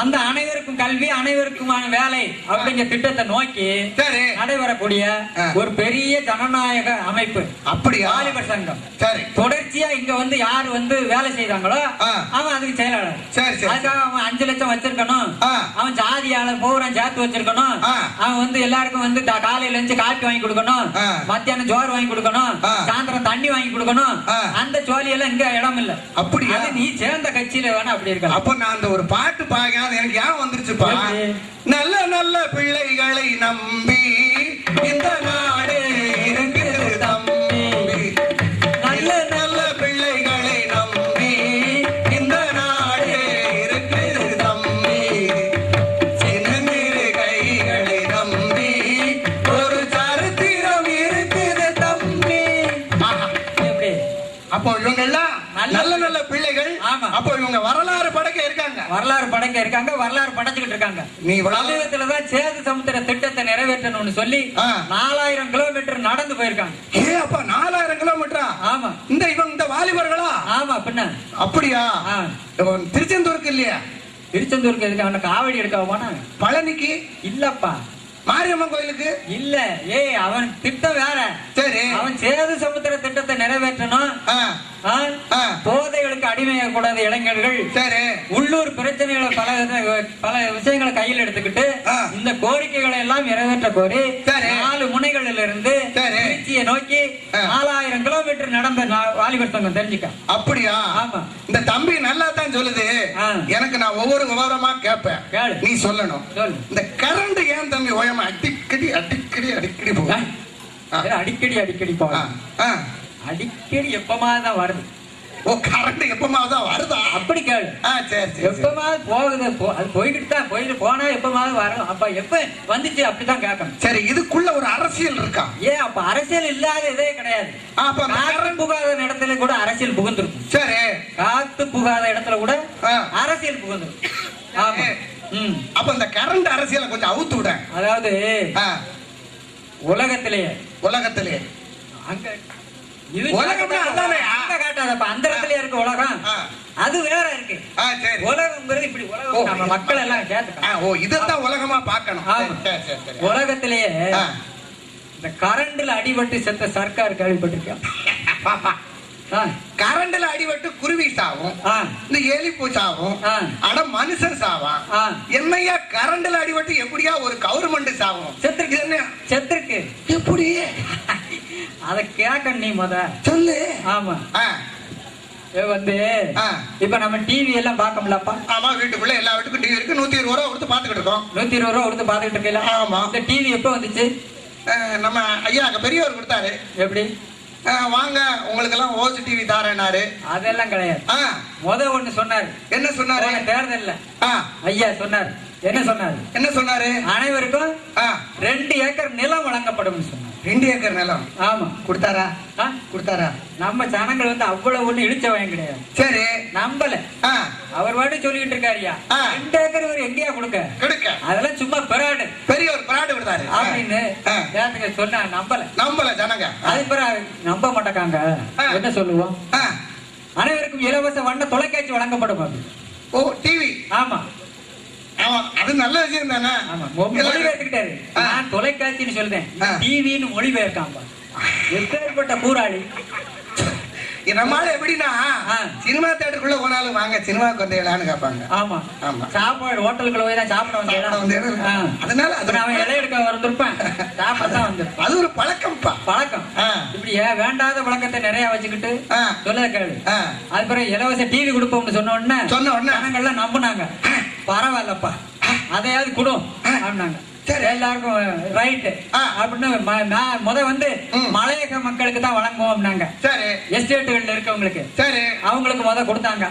அந்த அனைவருக்கும் கல்வி அனைவருக்குமான வேலை அப்படிங்கிற திட்டத்தை நோக்கி சரி. நடைபெறக்கூடிய ஆ. ஒரு பெரிய ஜனநாயக அமைப்பு அப்படியா? வாலிபர் சங்கம். சரி. தொடர்ச்சியா இங்க யாரு வேலை செய்தாங்களோ ஆ. அவன் அதுக்கு செயலாளர். சரி, சரி. அதுக்காக அவன் 5 லட்சம் வச்சிருக்கணும், ஆ. அவன் ஜாதியாளர் பூரா சேர்த்து வச்சிருக்கணும், ஆ. அவன் எல்லாருக்கும் காலையில இருந்து காப்பி வாங்கி கொடுக்கணும், ஆ. மத்தியானம் ஜோறு வாங்கி கொடுக்கணும், ஆ. சாயந்தரம் தண்ணி வாங்கி கொடுக்கணும், ஆ. அந்த ஜோலி எல்லாம் இங்க இடம் இல்ல. அப்படியா? அது நீ சேர்ந்த கட்சியில வேணா அப்படி இருக்கலாம். அப்ப நான் அந்த ஒரு பாட்டு பாக்க எனக்கு ஏன் வந்துருச்சுப்பா, எப்படி? நல்ல நல்ல பிள்ளைகளை நம்பி இந்த நாடு இருக்குது தம்பி, நல்ல நல்ல பிள்ளைகளை நம்பி இந்த நாடு இருக்குது தம்பி, சின்ன அப்போ இவங்க எல்லாம் நல்ல நல்ல பிள்ளைகள். ஆமா. அப்போ இவங்க வரலாறு படைக்க இருக்காங்க. வரலாறு படைச்சுக்கிட்டு இருக்காங்க. நீ சமீபத்துலதான் சேது சமுத்திர திட்டத்தை நிறைவேற்றணும்னு சொல்லி 4000 கிலோமீட்டர் நடந்து போயிருக்காங்க. அப்ப 4000 கிலோமீட்டரா? ஆமா. இந்த வாலிபர்களா? ஆமா. பின்ன அப்படியா? திருச்செந்தூருக்கு இல்லையா? திருச்செந்தூருக்கு எதுக்கு? அவன காவடி எடுக்க போனா. பழனிக்கு இல்லப்பா. மாரியம்மன் கோயிலுக்கு இல்ல. அவன் திட்டம் வேற. சரி. அவன் சேது சமுத்திர திட்டத்தை நிறைவேற்றணும். போதைகளுக்கு அடிமையாக கூடாத இளைஞர்கள். சரி. உள்ளூர் பிரச்சனைகளை பல விஷயங்களை கையில் எடுத்துக்கிட்டு இந்த கோரிக்கைகளை எல்லாம் நிறைவேற்ற கோரி 4 முனைகளில் இருந்து திருச்சியை நோக்கி 4000 கிலோமீட்டர் நடந்த வாலிபர் சங்கம். தெரிஞ்சுக்க. அப்படியா? ஆமா. இந்த தம்பி நல்லா தான் சொல்லுது. எனக்கு நான் ஒவ்வொரு விவரமா கேட்பேன். நீ சொல்லணும். இந்த கரண்ட் ஏன் தம்பி ஓயமா அடிக்கடி போகும்? அடிக்கடி போகும். அடிக்கடி எப்பமாதான் வருது. ஓ, கரண்ட் எப்பமாதான் வருதா? அப்படி கேளு. சரி. எப்பமாவது போகுது. அது போயிட்டு போனா எப்பமாவது வரும். அப்ப எப்ப வந்துச்சு அப்படிதான் கேட்கணும். சரி. இதுக்குள்ள ஒரு அரசியல் இருக்கா? அப்ப அரசியல் இல்லாத இதே கிடையாது. காற்று புகாத இடத்துல கூட அரசியல் புகுந்துருக்கும். சரி. காத்து புகாத இடத்துல கூட அரசியல் புகுந்துருக்கும். ஆமா. அப்ப இந்த கரண்ட் அரசியலை கொஞ்சம் அவுத்து விட. அதாவது உலகத்திலேயே அங்க அந்த இடத்துல இருக்க உலகம் அது வேற இருக்கு. உலகம்ங்கிறது இப்படி உலகம் நம்ம மக்கள் எல்லாம் கேட்டுக்கலாம். இதுதான் உலகமா பார்க்கணும். உலகத்திலேயே இந்த கரண்ட்ல அடிபட்டு செத்த சர்க்கார் கேள்விப்பட்டிருக்கேன். கரண்ட்ல அடிபட்டு குருவி சாவும், இந்த எலிப்பூ சாவும், ஆனா மனுஷன் சாவான். என்னையா கரண்ட்ல அடிபட்டு எப்படியா ஒரு கவர்மெண்ட் சாவும்? செத்துருக்கு. எப்படி? அத கேட்க நீ முத சொல்லு. ஆமா. இப்ப நம்ம டிவி எல்லாம் பாக்கலாம்ப்பா. ஆமா. வீட்டுக்குள்ள எல்லா வீட்டுக்கும் டிவி இருக்கு. 120 ரூபா கொடுத்து பாத்துக்கிட்டு இருக்கோம். 120 ரூபா கொடுத்து பாத்துக்கிட்டு இருக்கல. ஆமா. இந்த டிவி எப்ப வந்துச்சு? நம்ம ஐயா பெரியவர் கொடுத்தாரு. எப்படி? வாங்க உங்களுக்கு எல்லாம் ஓசி டிவி தாரேனாரு. அதெல்லாம் கிடையாது. ஒண்ணு சொன்னாரு. என்ன சொன்னாரு? தேர்தல்ல ஐயா சொன்னாரு. என்ன சொன்னாரு? அனைவருக்கும் 2 ஏக்கர் நிலம் வழங்கப்படும் சொன்னார். 2 ஏக்கர் நிலம்? ஆமா. கொடுத்தாரா? நம்ம ஜனங்கள் அவ்வளவு ஒண்ணு இடிச்சவன் கிடையாது. சரி. நம்பல. அவர் வாட்டி சொல்லிட்டு இருக்காருயா. 2 ஏக்கர் இவர் எங்கேயா கொடுக்க? அதெல்லாம் சும்மா பெரியவர் பிராடு கொடுத்தாரு அப்படின்னு சொன்ன. நம்பல ஜனங்க. அது பிறகு நம்ப மாட்டாங்க. என்ன சொல்லுவோம்? அனைவருக்கும் இலவச வண்ண தொலைக்காட்சி வழங்கப்படும். ஓ, டிவி. ஆமா. அது நல்ல விஷயம் தானே. மொழிபெயர்த்துக்கிட்டாரு. நான் தொலைக்காட்சின்னு சொல்றேன், டிவின்னு மொழிபெயர்க்காம. எப்பேற்பட்ட கூறாளி. நம்மளால எப்படின்னா சினிமா தியேட்டருக்குள்ள போனாலும் வாங்க சினிமாவுக்கு வந்தீங்களான்னு கேட்பாங்க. ஆமா. சாப்பாடு ஹோட்டலுக்குள்ள போய் தான் சாப்பிட வந்தேன். அதனால அவன் இலை எடுக்க வந்திருப்பேன். சாப்பிடத்தான் வந்திருப்பேன். அது ஒரு பழக்கம். இப்படி வேண்டாத பழக்கத்தை நிறைய வச்சுக்கிட்டு சொல்ல கேளு. அது பிறகு இலவச டிவி கொடுப்போம்னு சொன்ன உடனே ஜனங்கள்லாம் நம்பினாங்க. பரவாயில்லப்பா, அதையாவது கொடும் அப்படின்னாங்க. எல்லாருக்கும் ரைட் அப்படின்னு மலையக மக்களுக்கு தான் வழங்குவோம். எஸ்டேட்டுகள்ல இருக்கவங்களுக்கு அவங்களுக்கு கொடுத்தாங்க.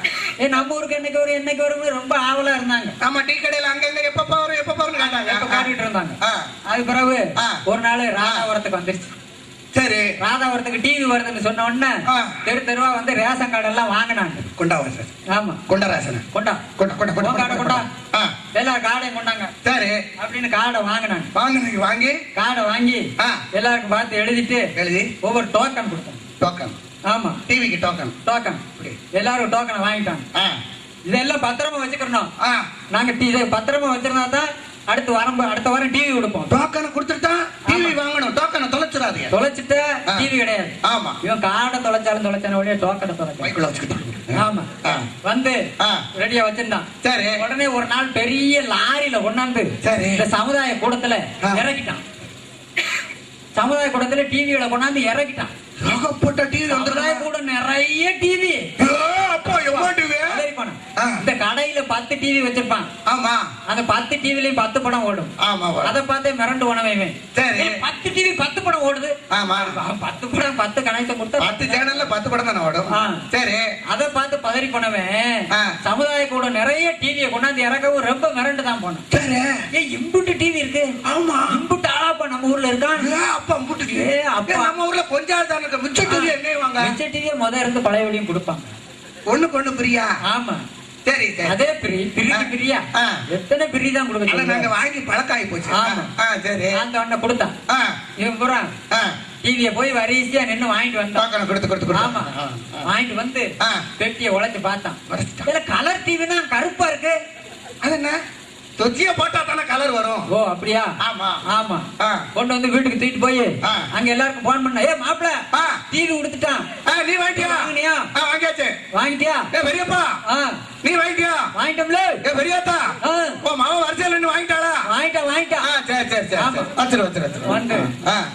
நம்ம ஊருக்கு என்னைக்கு வரும் ரொம்ப ஆவலா இருந்தாங்க. நம்ம டீ கடையில அங்க எப்ப காட்டிட்டு இருந்தாங்க. அது பிறகு ஒரு நாள் ராதாபுரத்துக்கு வந்துருச்சு. சரி. ராதாபுரத்துக்கு டிவி வருதுன்னு சொன்ன உடனே தெருவா ரேஷன் கார்டு எல்லாம் வாங்கினாங்க. ஆமா. எல்லாரும் கார்டையும் கொண்டாங்க. சரி அப்படின்னு கார்டை வாங்கினாங்க. கார்டை வாங்கி எல்லாருக்கும் பார்த்து எழுதி ஒவ்வொரு டோக்கன் கொடுத்தாங்க. ஆமா. டிவிக்கு டோக்கன் எல்லாரும் டோக்கனை வாங்கிட்டாங்க. இதெல்லாம் பத்திரமா வச்சுக்கணும். நாங்க பத்திரமா வச்சிருந்தா தான் அடுத்த வாரம் டிவி கொடுப்போம். டோக்கனை கொடுத்துட்டா டிவி வாங்கணும். டோக்கனை தொலைச்சிட்டு டிவி கிடையாது. ஆமா. இவன் கார்டை தொலைச்சான உடனே டோக்கனை தொலைச்சான். ஆமா. ரெடியா வச்சிருந்தான். சரி. உடனே ஒரு நாள் பெரிய லாரியில கொண்டாந்து இந்த சமுதாய கூடத்துல இறக்கிட்டான். டிவிகளை கொண்டாந்து இறக்கிட்டான். சமுதாய கூட நிறைய டிவி. இந்த கடையில 10 டிவி வச்சிருப்பான். ஆமா. அந்த 10 டிவிலயும் 10 படம் ஓடும். அதை பார்த்தே மிரண்டு உணவைவன். 10 டிவி 10 படம் ஓடுது. 10 படம் 10 கனெக்ஷன் கொடுத்தா 10 சேனல்ல 10 படம் தானே ஓடும். சரி. அதை பார்த்து பதறி போனவன் சமுதாய கூட நிறைய டிவியை கொண்டாந்து இறக்கவும் ரொம்ப மிரண்டு தான் போனான். இம்புட்டு டிவி இருக்கு. ஆமா. இம்புட்டு ஆளாப்பா நம்ம ஊர்ல இருக்கான். நம்ம ஊர்ல கொஞ்சம் மிச்ச டிவியை இருந்து பழையபடியும் கொடுப்பாங்க. ஒண்ணு பிரியா? ஆமா. சரி சரி. அதே பிரியா எத்தனை பிரி தான் கொடுக்க நாங்க வாங்கி பழக்காயி போச்சு. சரி. அந்த அண்ணன் கொடுத்தான். இவன் பூரா டிவியை போய் வரிசையா நின்னு வாங்கிட்டு வந்தான். கொடுத்து. ஆமா. வாங்கிட்டு வந்து பெட்டியை உழைச்சு பார்த்தான். இல்ல கலர் டிவினா கருப்பா இருக்கு. அது என்ன? தொச்சிய போட்டா தானே கலர் வரும். ஓ அப்படியா? ஆமா ஆமா. கொண்டு வந்து வீட்டுக்கு தூக்கிட்டு போய் அங்க எல்லாருக்கும் போன் பண்ண, ஏ மாப்பிள டிவி கொடுத்துட்டான். நீ வாங்கிட்டியா? வாங்கியாச்சு. வாங்கிட்டியா? ஏ பெரியப்பா நீ வாங்கிட்டியா? வாங்கிட்டோம்ல. ஏ பெரியப்பா ஓ மாமா வரிசையில நின்னு வாங்கிட்டாளா? வாங்கிட்டா. சரி வச்சிரு வந்து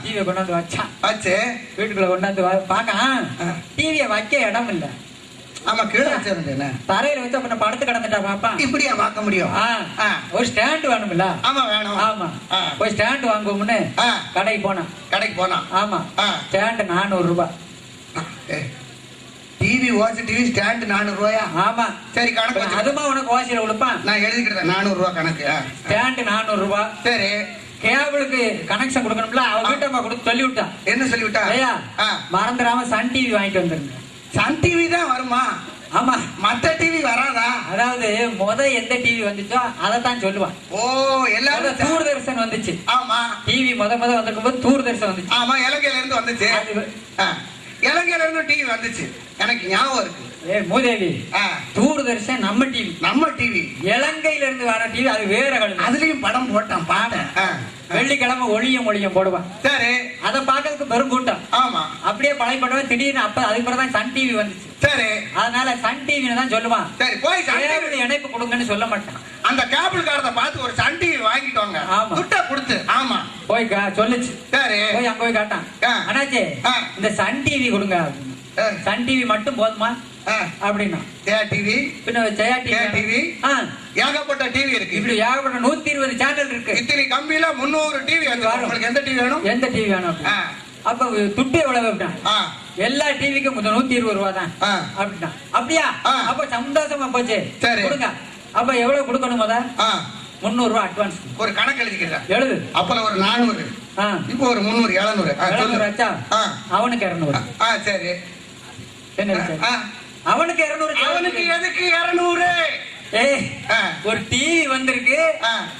டிவியை கொண்டாந்து வச்சான். வச்சு வீட்டுக்குள்ள கொண்டாந்து பாக்க டிவியை வைக்க இடம் இல்ல. ஆமா கீழே வச்சிருந்தேன். தரையில வச்சு அப்ப படுத்து கிடந்துட்டா பாப்பா. இப்படியா பார்க்க முடியும்? ஒரு ஸ்டாண்ட் வேணும்ல. ஆமா வேணும். ஆமா. போய் ஸ்டாண்ட் வாங்குவோம்னு கடைக்கு போனா. ஆமா. ஸ்டாண்ட் 400 ரூபாய். டிவி டிவி ஸ்டாண்ட் 400 ரூபாயா? ஆமா. சரி கணக்கு அதுமா உனக்கு ஓசியில கொடுப்பான். நான் எழுதிக்கிறேன் 400 ரூபாய் கணக்கு. ஸ்டாண்ட் 400 ரூபாய். சரி. கேபிளுக்கு கனெக்ஷன் கொடுக்கணும்ல. அவ வீட்டம்மா கொடுத்து சொல்லி விட்டா. என்ன சொல்லி விட்டா? மறந்துடாம சன் டிவி வாங்கிட்டு வந்துருங்க. சன் டிவி தான் வருமா? ஆமா. மத்த டிவி வராதா? அதாவது எந்த டிவி வந்துச்சோ அதத்தான் சொல்லுவான். ஓ எல்லாரும் தூர்தர்ஷன் வந்துச்சு. ஆமா. டிவி வந்திருக்கும் போது தூர்தர்ஷன் வந்துச்சு. ஆமா இலங்கையில இருந்து வந்துச்சு. இலங்கையில இருந்து டிவி வந்துச்சு எனக்கு ஞாபகம் இருக்கு. மூதேவி தூர்தர்ஷன் நம்ம டிவி. இலங்கையில இருந்து வர டிவி அது வேற கலந்து. அதுலயும் படம் போட்டான் பாட்டேன். வெள்ளிக்கிழமை ஒளியும் போடுவான். சரி. அதை பாக்கிறதுக்கு பெரும் கூட்டம். ஆமா. அப்படியே பழைய படம் திடீர்னு அதுக்கு பிறகு தான் சன் டிவி வந்துச்சு. சரி. அதனால சன் டிவின்னு தான் சொல்லுவான். சரி போய் கேபிள் இணைப்பு கொடுங்கன்னு சொல்ல மாட்டான். அந்த கேபிள் காரத்தை பார்த்து ஒரு சன் டிவி வாங்கிட்டு வாங்க. துட்டா கொடுத்து. ஆமா. போய் சொல்லுச்சு. சரி. போய் அங்க போய் காட்டான். அண்ணாச்சி இந்த சன் டிவி கொடுங்க. சன் டிவி மட்டும் போதுமா அப்படின்னா டிவி பின்ன ஜெயா டிவி ஏகப்பட்ட டிவி இருக்கு. இப்படி ஏகப்பட்ட 120 சேனல் இருக்கு. இத்தனை கம்பியில 300 டிவி. உங்களுக்கு எந்த டிவி வேணும்? எந்த டிவி வேணும்? அப்ப துட்டு எவ்வளவு அப்படின்னா எல்லா டிவிக்கும் 120 ரூபா தான் அப்படின்னா. அப்படியா? அப்ப சந்தோஷமா போச்சு. கொடுங்க. அப்ப எவ்வளவு கொடுக்கணும்? 300 ரூபாய் அட்வான்ஸ். ஒரு கணக்கு எழுதிக்கிறேன். எழுது. அப்பல ஒரு 400. இப்போ ஒரு 300 700 ஆச்சா? அவனுக்கு 200. சரி. என்ன அவனுக்கு 200. அவனுக்கு எதுக்கு 200? ஒரு டிவி வந்திருக்கு.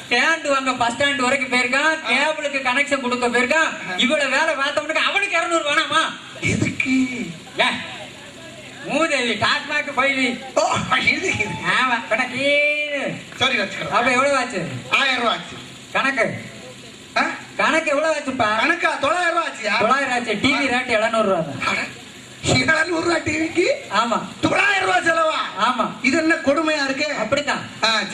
ஸ்டாண்ட் வாங்க பஸ் ஸ்டாண்ட் வரைக்கும் போயிருக்கான். கேபிளுக்கு கனெக்ஷன் கொடுக்க போயிருக்கான். இவ்வளவு வேலை பார்த்தவனுக்கு அவனுக்கு 200 வேணாமா? எதுக்கு? மூதேவி டாஸ்மாக் போய் ஆமா கணக்கு. சரி வச்சுக்கலாம். அப்ப எவ்வளவு ஆச்சு? 1000 ரூபாய் ஆச்சு. கணக்கு எவ்வளவு ஆச்சுப்பா? கணக்கா 900 ரூபாய் ஆச்சியா? 900 ஆச்சு. டிவி ரேட் 700 ரூபாய் தான். 700 ரூபாய் டிவிக்கு? ஆமா. 900 ரூபாய் செலவா? ஆமா. இது என்ன கொடுமையா இருக்கு? அப்படித்தான்.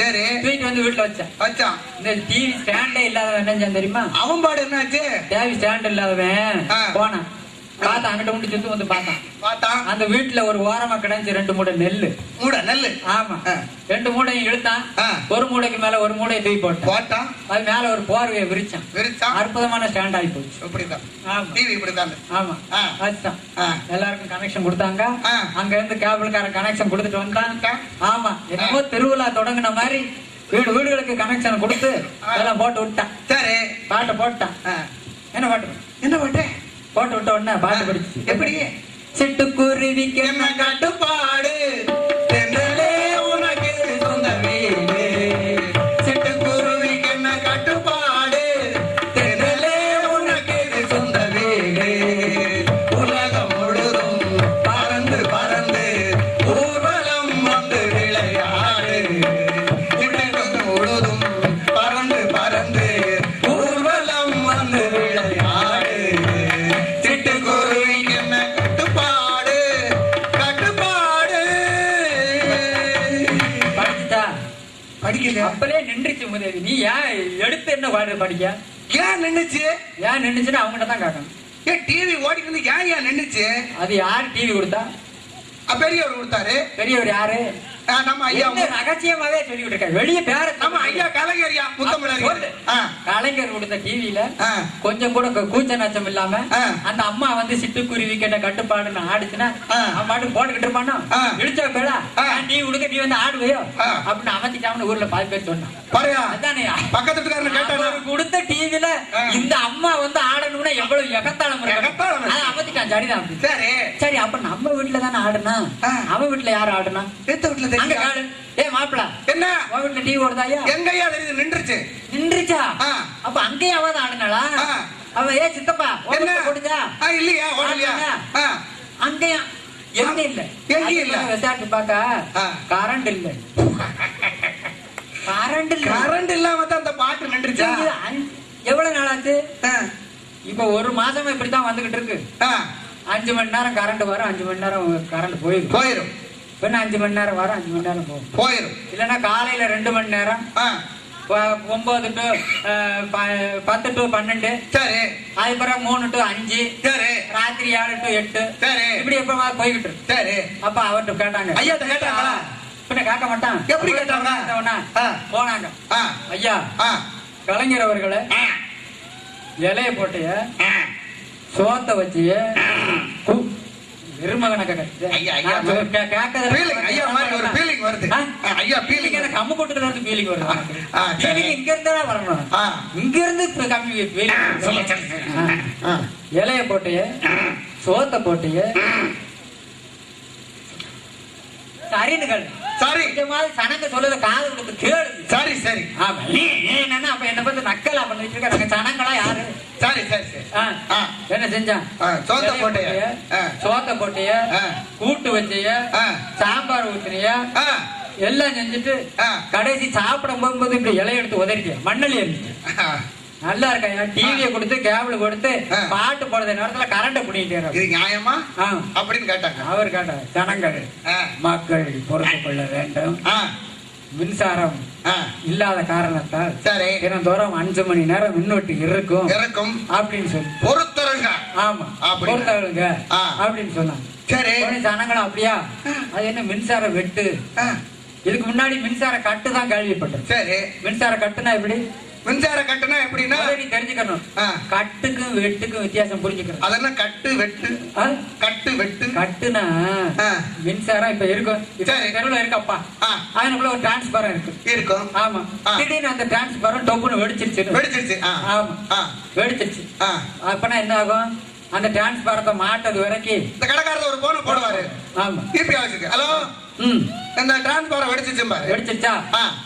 சரி. தூக்கிட்டு வந்து வீட்டுல வச்சான். இந்த டிவி ஸ்டாண்டே இல்லாதவன் என்ன தெரியுமா? அவன் பாடு என்னாச்சு? டிவி ஸ்டாண்ட் இல்லாதவன் போனான். பார்த்தா அங்கிட்ட முடி சுத்து வந்து பார்த்தான். அந்த வீட்டுல ஒரு ஓரமா கிடைச்சு 2 மூடை நெல்லு. ஆமா. 2 மூடையும் இழுத்தான். ஒரு மூடைக்கு மேல ஒரு மூடையை தூக்கி போட்டான். அது மேல ஒரு போர்வையை விரிச்சான். அற்புதமான ஸ்டாண்ட் ஆகி போச்சு. ஆமா. வச்சான். எல்லாருக்கும் கனெக்ஷன் கொடுத்தாங்க. அங்க இருந்து கேபிள்காரன் கனெக்ஷன் கொடுத்துட்டு வந்தான். ஆமா. என்னமோ திருவிழா தொடங்கின மாதிரி வீடுகளுக்கு கனெக்ஷன் கொடுத்து அதெல்லாம் போட்டு விட்டான். சரி. பாட்டை போட்டான். என்ன பாட்டு போட்டு விட்ட உடனே பாட்டு படிச்சு எப்படி? சிட்டுக்குருவிக்கு என்ன கட்டுப்பாடு, தென்றலே உனக்கு சொந்த வீடு. சிட்டுக்குருவிக்கு என்ன கட்டுப்பாடு, தென்றலே உனக்கு சொந்த வீடு. உலகம் முழுதும் பறந்து பறந்து ஊர்வலம் வந்து விளையாடு. உலகம் முழுதும் பறந்து பறந்து ஊர்வலம் வந்து விளையாடு. அப்பலே நின்றுச்சு முதவி. நீ ஏன் எடுத்து என்ன பாடு படிக்க? ஏன் நின்றுச்சுன்னு அவங்ககிட்ட தான் கேட்கணும். டிவி ஓடிட்டு ஏன் நின்றுச்சு? அது யாரு டிவி கொடுத்தா? பெரியவர் கொடுத்தாரு. பெரியவர் யாரு? நம்ம ஐயா ரகசியமாவே சொல்லிட்டு இருக்காரு. வெளியே பேர நம்ம ஐயா கலைஞரியா கலைஞர் கொடுத்த டிவியில கொஞ்சம் கூட கூச்ச நாச்சம் இல்லாம அந்த அம்மா வந்து சிட்டுக்குருவி கேட்ட கட்டுப்பாடுன்னு ஆடுச்சுன்னா பாட்டு போட்டுக்கிட்டு இருப்பானோ இடிச்சா பேடா நீ கொடுக்க நீ வந்து ஆடுவையோ அப்படின்னு அமைச்சிட்டாமனு ஊர்ல 10 பேர் சொன்னான். பக்கத்து கொடுத்த டிவில இந்த அம்மா வந்து ஆடணும்னா எவ்வளவு எகத்தாளம் அமைச்சிட்டான். சரிதான். சரி சரி, அப்ப நம்ம வீட்டுல தானே ஆடுனா, அவன் வீட்டுல யாரு ஆடுனா? எத்த வீட்டுல அங்க தெரியும். காடு. மாப்பிள என்ன உன் வீட்டுல டிவி ஓடுதாயா? எங்கயா தெரியுது நின்றுச்சு. நின்றுச்சா? ஆ. அப்ப அங்கேயே அவதான் ஆடுனாளா? ஆ. அவ சித்தப்பா என்ன போட்டுச்சா? இல்லையா ஓடலையா? அங்கேயும் எங்க இல்ல, எங்க இல்ல? விசாரிச்சு பாக்க கரண்ட் இல்ல. கரண்ட் இல்ல. கரண்ட் இல்லாம தான் அந்த பாட்டு நின்றுச்சா? எவ்வளவு நாளாச்சு? இப்ப ஒரு மாசமா இப்படித்தான் வந்துகிட்டு இருக்கு. 5 மணி நேரம் கரண்ட் வரும், 5 மணி நேரம் கரண்ட் போயிடும். பின்ன 5 மணி நேரம் வரும், 5 மணி நேரம் போயிடும். இல்லன்னா காலையில 2 மணி நேரம், 9 to 10 to 12. சரி. அதுக்கப்புறம் 3 to 5. சரி. ராத்திரி 7 to 8. சரி. இப்படி எப்ப போய்கிட்டு. சரி. அப்ப அவர்கிட்ட கேட்டாங்க. ஐயா கேட்டாங்களா? பின்ன கேட்க மாட்டான். எப்படி கேட்டாங்க? போனாங்க. ஐயா கலைஞர் அவர்களை இலைய போட்டிய சோத்த வச்சு எருமகனை கம்ம கூட்டுல இருந்து ஃபீலிங் வருது. இங்க இருந்தா வரணும், இங்க இருந்து கம்மி இலைய போட்டிய சோத்த போட்டிய சரினுகள். சரி, சனங்க சொல்லுத காது கொடுத்து கேளு. சரி சரி. ஆமா, நீ என்னன்னா அப்ப என்ன பத்தி நக்கலா பண்ணிட்டு இருக்க? சனங்களா யாரு? சரி சரி சரி. என்ன செஞ்சான்? சோத்த போட்டிய கூட்டு வச்சிய சாம்பார் ஊத்தினிய எல்லாம் செஞ்சுட்டு கடைசி சாப்பிட போகும்போது இப்படி இலைய எடுத்து உதறிட்டிய மண்ணலி இருந்துச்சு. நல்லா இருக்கையா? டிவியை கொடுத்து கேபிள் கொடுத்து பாட்டு போடுற நேரத்துல கரண்ட புடிக்கிட்டு நியாயமா அப்படின்னு கேட்டாங்க. அவர் கேட்டார், ஜனங்கள் மக்கள் பொறுத்து கொள்ள வேண்டும், மின்சாரம் இல்லாத காரணத்தால் தினந்தோறும் 5 மணி நேரம் மின்வெட்டு இருக்கும் அப்படின்னு சொல்லி பொறுத்தருங்க. ஆமா, பொறுத்தருங்க அப்படின்னு சொன்னாங்க. சரி, ஜனங்களும் அப்படியா? அது என்ன மின்சார வெட்டு? இதுக்கு முன்னாடி மின்சார கட்டு தான் கேள்விப்பட்டேன். சரி, மின்சார கட்டுனா எப்படி? மின்சார கட்டுனா எப்படின்னா நீ தெரிஞ்சுக்கணும். கட்டுக்கும் வெட்டுக்கும் வித்தியாசம் புரிஞ்சுக்கணும். அதெல்லாம் கட்டு வெட்டு. கட்டு வெட்டு. கட்டுனா மின்சாரம் இப்ப இருக்கும், தெருவுல இருக்கப்பா, அவனுக்குள்ள ஒரு டிரான்ஸ்பாரம் இருக்கும். ஆமா, திடீர்னு அந்த டிரான்ஸ்பாரம் டொப்புன்னு வெடிச்சிருச்சு. ஆமா, வெடிச்சிருச்சு. அப்பனா என்ன ஆகும்? அந்த டிரான்ஸ்பாரத்தை மாட்டது வரைக்கும் இந்த கடைக்காரர் ஒரு போன போடுவாரு. ஆமா, டிபி ஆச்சுக்கு ஹலோ இந்த டிரான்ஸ்பாரம் வெடிச்சிருச்சா?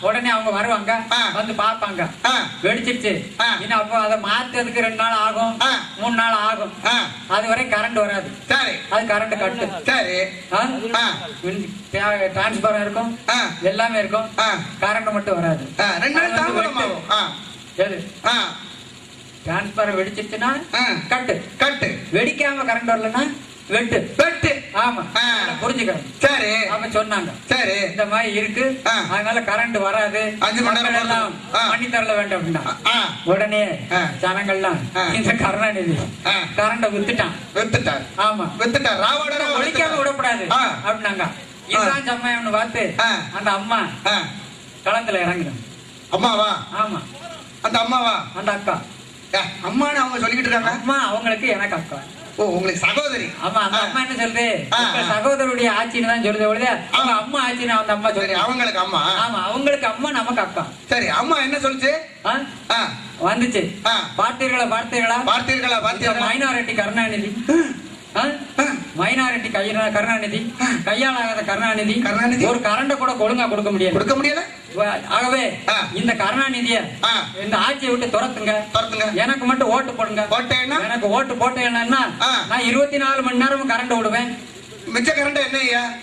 உடனே அவங்க வருவாங்க, வந்து பாப்பாங்க வெடிச்சிருச்சு. இன்னும் அப்போ அதை மாத்துறதுக்கு 2 நாள் ஆகும், 3 நாள் ஆகும். அது வரை கரண்ட் வராது. சரி, அது கரண்ட் கட்டு. சரி, டிரான்ஸ்பாரம் இருக்கும், எல்லாமே இருக்கும், கரண்ட் மட்டும் வராது. 2 நாள் தாமதமாகும். எது? டிரான்ஸ்பாரம் வெடிச்சிருச்சுன்னா கட்டு. கட்டு வெடிக்காம கரண்ட் வரலன்னா வெட்டு. வெட்டு. ஆமா, புரிஞ்சுக்கணும். சரி, அப்ப சொன்னாங்க. சரி, இந்த மாதிரி இருக்கு, அதனால கரண்ட் வராது, 5 மணி நேரம் எல்லாம் பண்ணி தரல வேண்டும் அப்படின்னா உடனே ஜனங்கள்லாம் இந்த கருணாநிதி கரண்ட வித்துட்டான். ஆமா, வித்துட்டான். ராவணனை ஒழிக்காம விடக்கூடாது அப்படின்னாங்க. இதுதான் சமயம்னு பார்த்து அந்த அம்மா களத்துல இறங்கிடும். அம்மாவா? ஆமா, அந்த அம்மாவா? அந்த அக்கா. அம்மான்னு அவங்க சொல்லிக்கிட்டு இருக்காங்க. அம்மா அவங்களுக்கு, எனக்கு அக்கா. ஓ, உங்களுக்கு சகோதரி. ஆமா, அந்த அம்மா என்ன சொல்றது? சகோதரருடைய ஆட்சின்னு தான் சொல்றது. அவங்க அம்மா ஆட்சின்னு அந்த அம்மா சொல்றேன். அவங்களுக்கு அம்மா. ஆமா, அவங்களுக்கு அம்மா, நமக்கு அக்கா. சரி, அம்மா என்ன சொல்லுச்சு? வந்துச்சு. பார்த்தீர்களா? மைனாரிட்டி கருணாநிதி, மைனாரிட்டி கருணாநிதி, கையாளாகாத கருணாநிதி ஒரு கரண்ட கூட ஒழுங்கா கொடுக்க முடியல. ஆகவே இந்த கருணாநிதிய இந்த ஆட்சியை விட்டு துரத்துங்க. எனக்கு மட்டும் ஓட்டு போடுங்க. எனக்கு ஓட்டு போட்டேன்னா நான் 24 மணி நேரமும் கரண்ட் விடுவேன். மிச்ச கரண்ட் என்ன?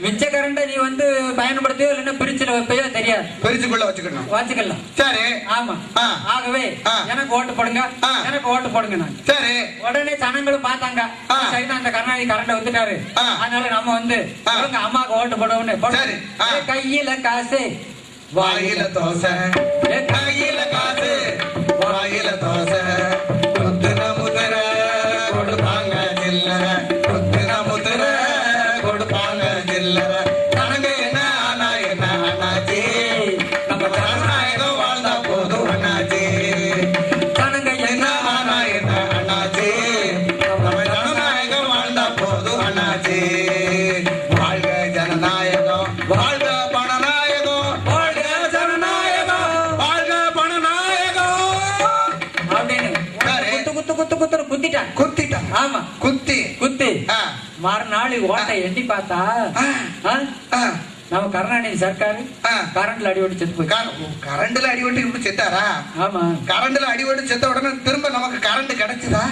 மிச்ச கரண்ட் நீ வந்து பயன்படுத்தியோ இல்லைன்னா பிரிச்சுல வைப்பையோ தெரியாது. பிரிச்சுக்குள்ள வச்சுக்கலாம். சரி, ஆமா. ஆகவே எனக்கு ஓட்டு போடுங்க, எனக்கு ஓட்டு போடுங்க. நான் சரி. உடனே ஜனங்களும் பார்த்தாங்க, சரிதான் அந்த கருணாநிதி கரண்ட வித்துட்டாரு, அதனால நம்ம வந்து அம்மாவுக்கு ஓட்டு போடுவோம்னு. கையில காசு வாயில தோசை, கையில காசு வாயில தோசை, குத்துன முதிர கொடுப்பாங்க சில்லற, குத்துன முதிர கொடுப்பாங்க சில்லற. தனங்க என்ன ஆனா என்ன அண்ணாச்சி, நம்ம ஜனநாயகம் வாழ்ந்தா போதும் அண்ணாச்சி. தனங்க என்ன ஆனா என்ன அண்ணாச்சி, நம்ம ஜனநாயகம் வாழ்ந்தா போதும் அண்ணாச்சி. வாழ்க ஜனநாயகம், வாழ்க பணநாயகம், வாழ்க ஜனநாயகம், வாழ்க பணநாயகம் அப்படின்னு மறுநாள் ஓட்டை எண்ணி பார்த்தா நம்ம கருணாநிதி சர்க்காரு கரண்ட்ல அடிபட்டு செத்து போய். கரண்ட்ல அடிபட்டு இப்படி செத்தாரா? ஆமா, கரண்ட்ல அடிபட்டு செத்த உடனே திரும்ப நமக்கு கரண்ட் கிடைச்சதா?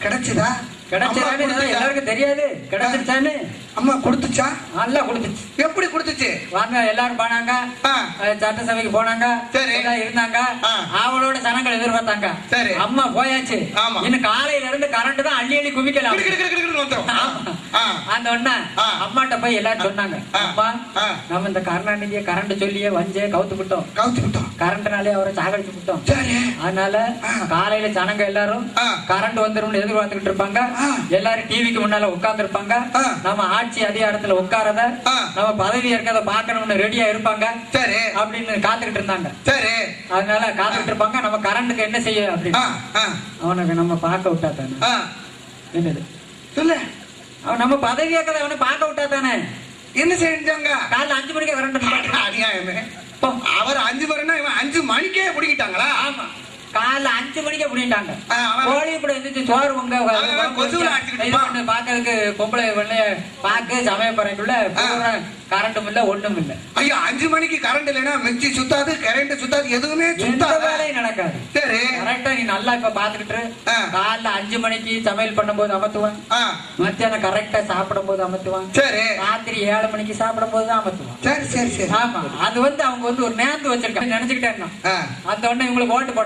கிடைச்சதா? எல்லாருக்கும் தெரியாது. கிடைச்சிருச்சான்னு அம்மா கொடுத்துச்சா? நல்லா கொடுத்துச்சு. எப்படி கொடுத்துச்சு? வாங்க எல்லாரும் போனாங்க, சட்டசபைக்கு போனாங்க, சரி இருந்தாங்க, அவளோட ஜனங்கள் எதிர்பார்த்தாங்க. சரி, அம்மா போயாச்சு. இன்னும் காலையில இருந்து கரண்ட் தான் அள்ளி அள்ளி குவிக்கலாம். அந்த உடனே அம்மாட்ட போய் எல்லாரும் சொன்னாங்க, அம்மா நம்ம இந்த கருணாநிதியை கரண்ட் சொல்லியே வஞ்சே கவுத்து கரண்ட்னாலே அவரை சாகடிச்சு விட்டோம். அதனால காலையில ஜனங்க எல்லாரும் கரண்ட் வந்துடும் எதிர்பார்த்துக்கிட்டு இருப்பாங்க. எல்லாரும் டிவிக்கு முன்னால உட்கார்ந்து இருப்பாங்க. நம்ம ஆட்சி அதிகாரத்துல உட்காரத, நம்ம பதவி இருக்கிறத பாக்கணும்னு ரெடியா இருப்பாங்க. சரி அப்படின்னு காத்துக்கிட்டு இருந்தாங்க. சரி, அதனால காத்துக்கிட்டு இருப்பாங்க. நம்ம கரண்ட்டுக்கு என்ன செய்ய அப்படின்னு அவனுக்கு நம்ம பார்க்க விட்டா தானே. என்னது சொல்லு, அவன் நம்ம பதவி இருக்கிறத அவனை பார்க்க விட்டா தானே. என்ன செஞ்சாங்க? காலைல 5 மணிக்கு கரண்ட். அநியாயமே. அவர் 5 மணினா இவன் 5 மணிக்கே பிடிக்கிட்டாங்களா? ஆமா, காலைல 5 மணிக்கே பிடிட்டாங்க. கோழி இப்படி இருந்துச்சு, சோறு உங்க பாக்கிறதுக்கு பொம்பளை வெள்ளைய பாக்கு சமயப்பறைக்குள்ள கரண்ட்டும் இல்ல ஒண்ணும் இல்ல. ஐயா, 5 மணிக்கு கரண்ட் இல்லைன்னா மிக்சி சுத்தாது, கரண்ட் சுத்தாது, எதுவுமே வேலையும் நடக்காது. சரி, கரெக்டா நீ நல்லா இப்ப பாத்துக்கிட்டு காலைல 5 மணிக்கு சமையல் பண்ணும் போது அமர்த்துவான், மத்தியானம் கரெக்டா சாப்பிடும் போது அமர்த்துவான், சரி ராத்திரி 7 மணிக்கு சாப்பிடும் போது அமர்த்துவான். சரி சரி சரி. ஆமா, அது ஒரு நேர்ந்து வச்சிருக்காங்க நினைச்சுக்கிட்டேன். அந்த உடனே இவங்களுக்கு ஓட்டு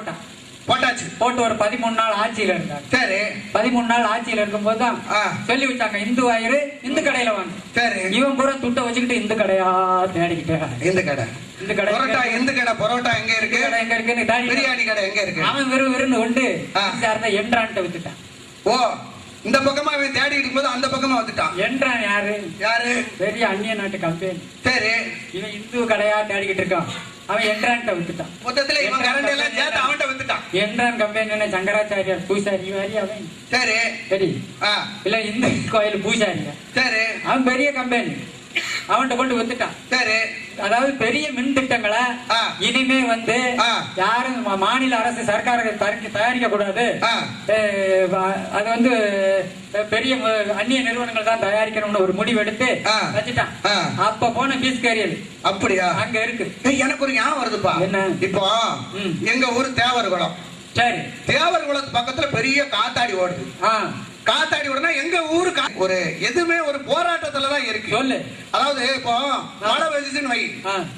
போட்டாச்சு. போட்டு ஒரு 13 நாள் ஆட்சியில இருந்தாங்க. சரி, 13 நாள் ஆட்சியில இருக்கும் போதுதான் சொல்லி வச்சாங்க, இந்து ஆயிரு இந்து கடையில வாங்க. சரி, இவன் பூரா துட்ட வச்சுக்கிட்டு இந்து கடையா தேடிக்கிட்டே. இந்த கடை பரோட்டா எங்க இருக்கு, பிரியாணி கடை எங்க இருக்கு? அவன் வெறும் கொண்டு சார்ந்த என்ட்ரான்ட்ட வித்துட்டான். ஓ, இந்த பக்கமா அவன் தேடி இருக்கும்போது அந்த பக்கமா வந்துட்டான். என்ட்ரான் யாரு? பெரிய அந்நிய நாட்டு கம்பெனி. சரி, இவன் இந்து கடையா தேடிக்கிட்டு இருக்கான். அவன் என்ட்ரான்ட்ட வித்துட்டான். மொத்தத்துல இவன் கரண்ட் எல்லாம் சேர்த்து அவன்கிட்ட வித்துட்டான். என்ட்ரான் கம்பெனி சங்கராச்சாரியார் பூசாரி மாதிரி அவன். சரி சரி. இல்ல இந்து கோயில் பூசாரியா. சரி, அவன் பெரிய கம்பெனி, அவன்கிட்ட கொண்டு வித்துட்டான். சரி, அதாவது பெரிய மின் திட்டங்களை இனிமே யாரும் மாநில அரசு சர்க்காருக்கு தயாரிக்க கூடாது, அது பெரிய அந்நிய நிறுவனங்கள் தான் தயாரிக்கணும்னு ஒரு முடிவு எடுத்து வச்சுட்டான். அப்ப போன பீஸ் கேரியல் அப்படியா அங்க இருக்கு. எனக்கு ஒரு ஞாபகம் வருதுப்பா. என்ன? இப்போ எங்க ஊர் தேவர்குளம். சரி, தேவர்குளத்து பக்கத்துல பெரிய காத்தாடி ஓடுது. காத்தாடி உடனே எங்க ஊருக்கு ஒரு எதுவுமே ஒரு போராட்டத்துலதான் இருக்கு. சொல்லு, அதாவது இப்போ மழை பெய்யுதுன்னு வை,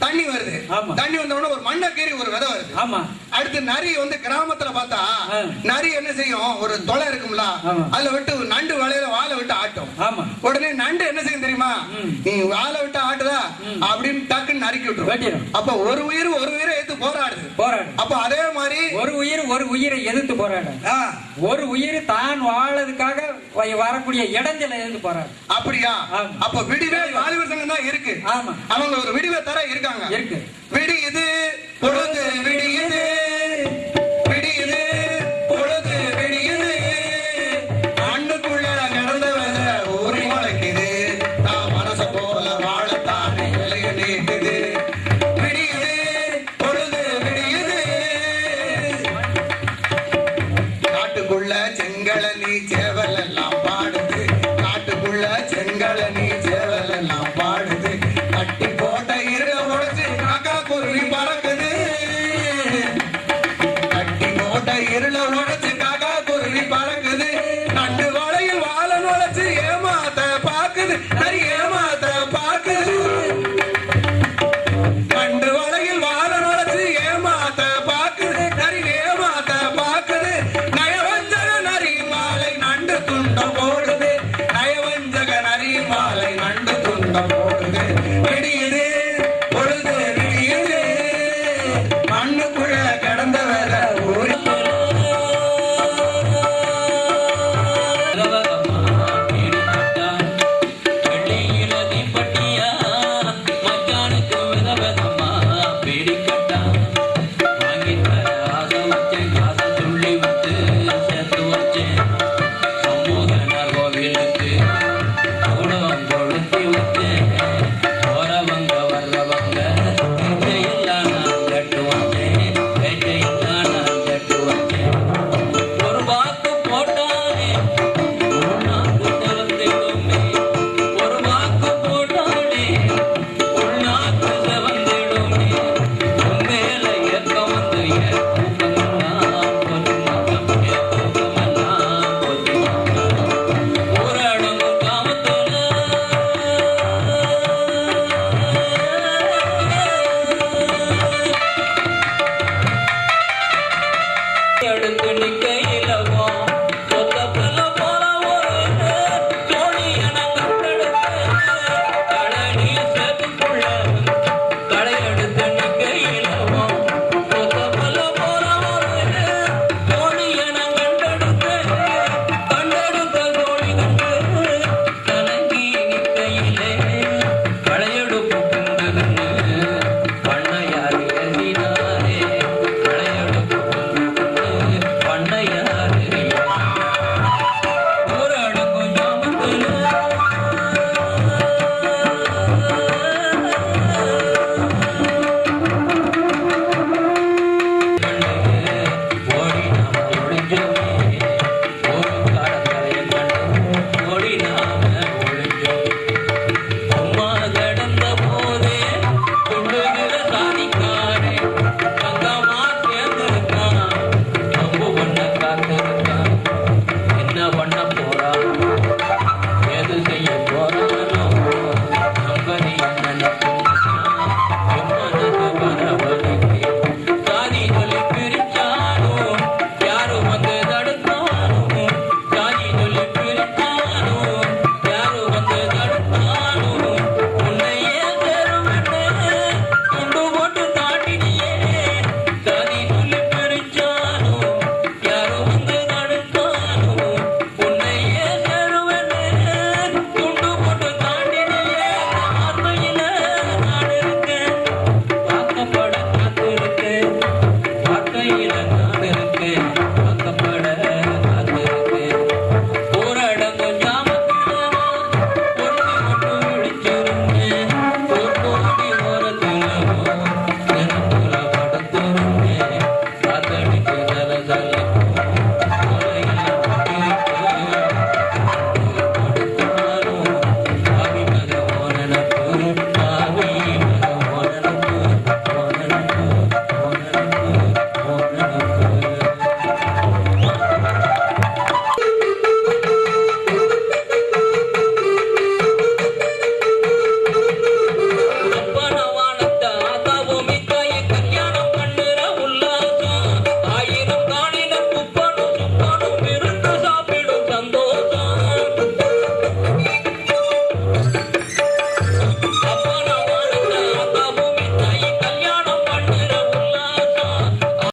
தண்ணி வருது, தண்ணி வந்த உடனே ஒரு மண்ணை கீறி ஒரு விதை வருது. ஆமா, அடுத்து நரி கிராமத்துல பார்த்தா நரி என்ன செய்யும், ஒரு தொலை இருக்கும்ல, அதுல விட்டு நண்டு வலையில வாழை விட்டு ஆட்டும். ஆமா, உடனே நண்டு என்ன செய்யும் தெரியுமா, நீ வாழை விட்டு ஆட்டுதா அப்படின்னு டக்குன்னு நறுக்கி விட்டுரும். அப்ப ஒரு உயிரை எதிர்த்து போராடு. அப்ப அதே மாதிரி ஒரு உயிரை எதிர்த்து போராடு. ஒரு உயிர் தான் வாழறதுக்காக வரக்கூடிய இடைஞ்சலை எதிர்த்து போறாரு. அப்படியா? அப்ப விடிவே வாலிபர் சங்கம் தான் இருக்கு. ஆமா, அவங்க ஒரு விடிவே தர இருக்காங்க. இருக்கு. விடியுது பொழுது விடியுது, விடியுது பொழுது விடியுது, அண்ணுக்குள்ள நடந்தவங்க ஊறி முளைக்குது, தான் மனச போல வாழத்தானே இலைய நீக்குது. விடியுது பொழுது விடியுது, காட்டுக்குள்ள செங்கழனி சேவல் எல்லாம் பாடுது, காட்டுக்குள்ள செங்கழனி சேவல் எல்லாம் பாடுது, கட்டி போட்ட இருள உடைச்சு காக்கா குருவி பறக்குது, கட்டி போட்ட இருள உடைச்சு காக்கா குருவி பறக்குது, நண்டு வலையில் வாழ நுழைச்சு ஏமாத்த பாக்குது, நரி ஏமாத்த பாக்குது, நண்டு வலையில் வாழ நுழைச்சு ஏமாத்த பாக்குது, நரி ஏமாத்த பாக்குது, நயவஞ்சக நரி மாலை நண்டு துண்டம் போடுது, நயவஞ்சக நரி மாலை நண்டு துண்டம் போடுது,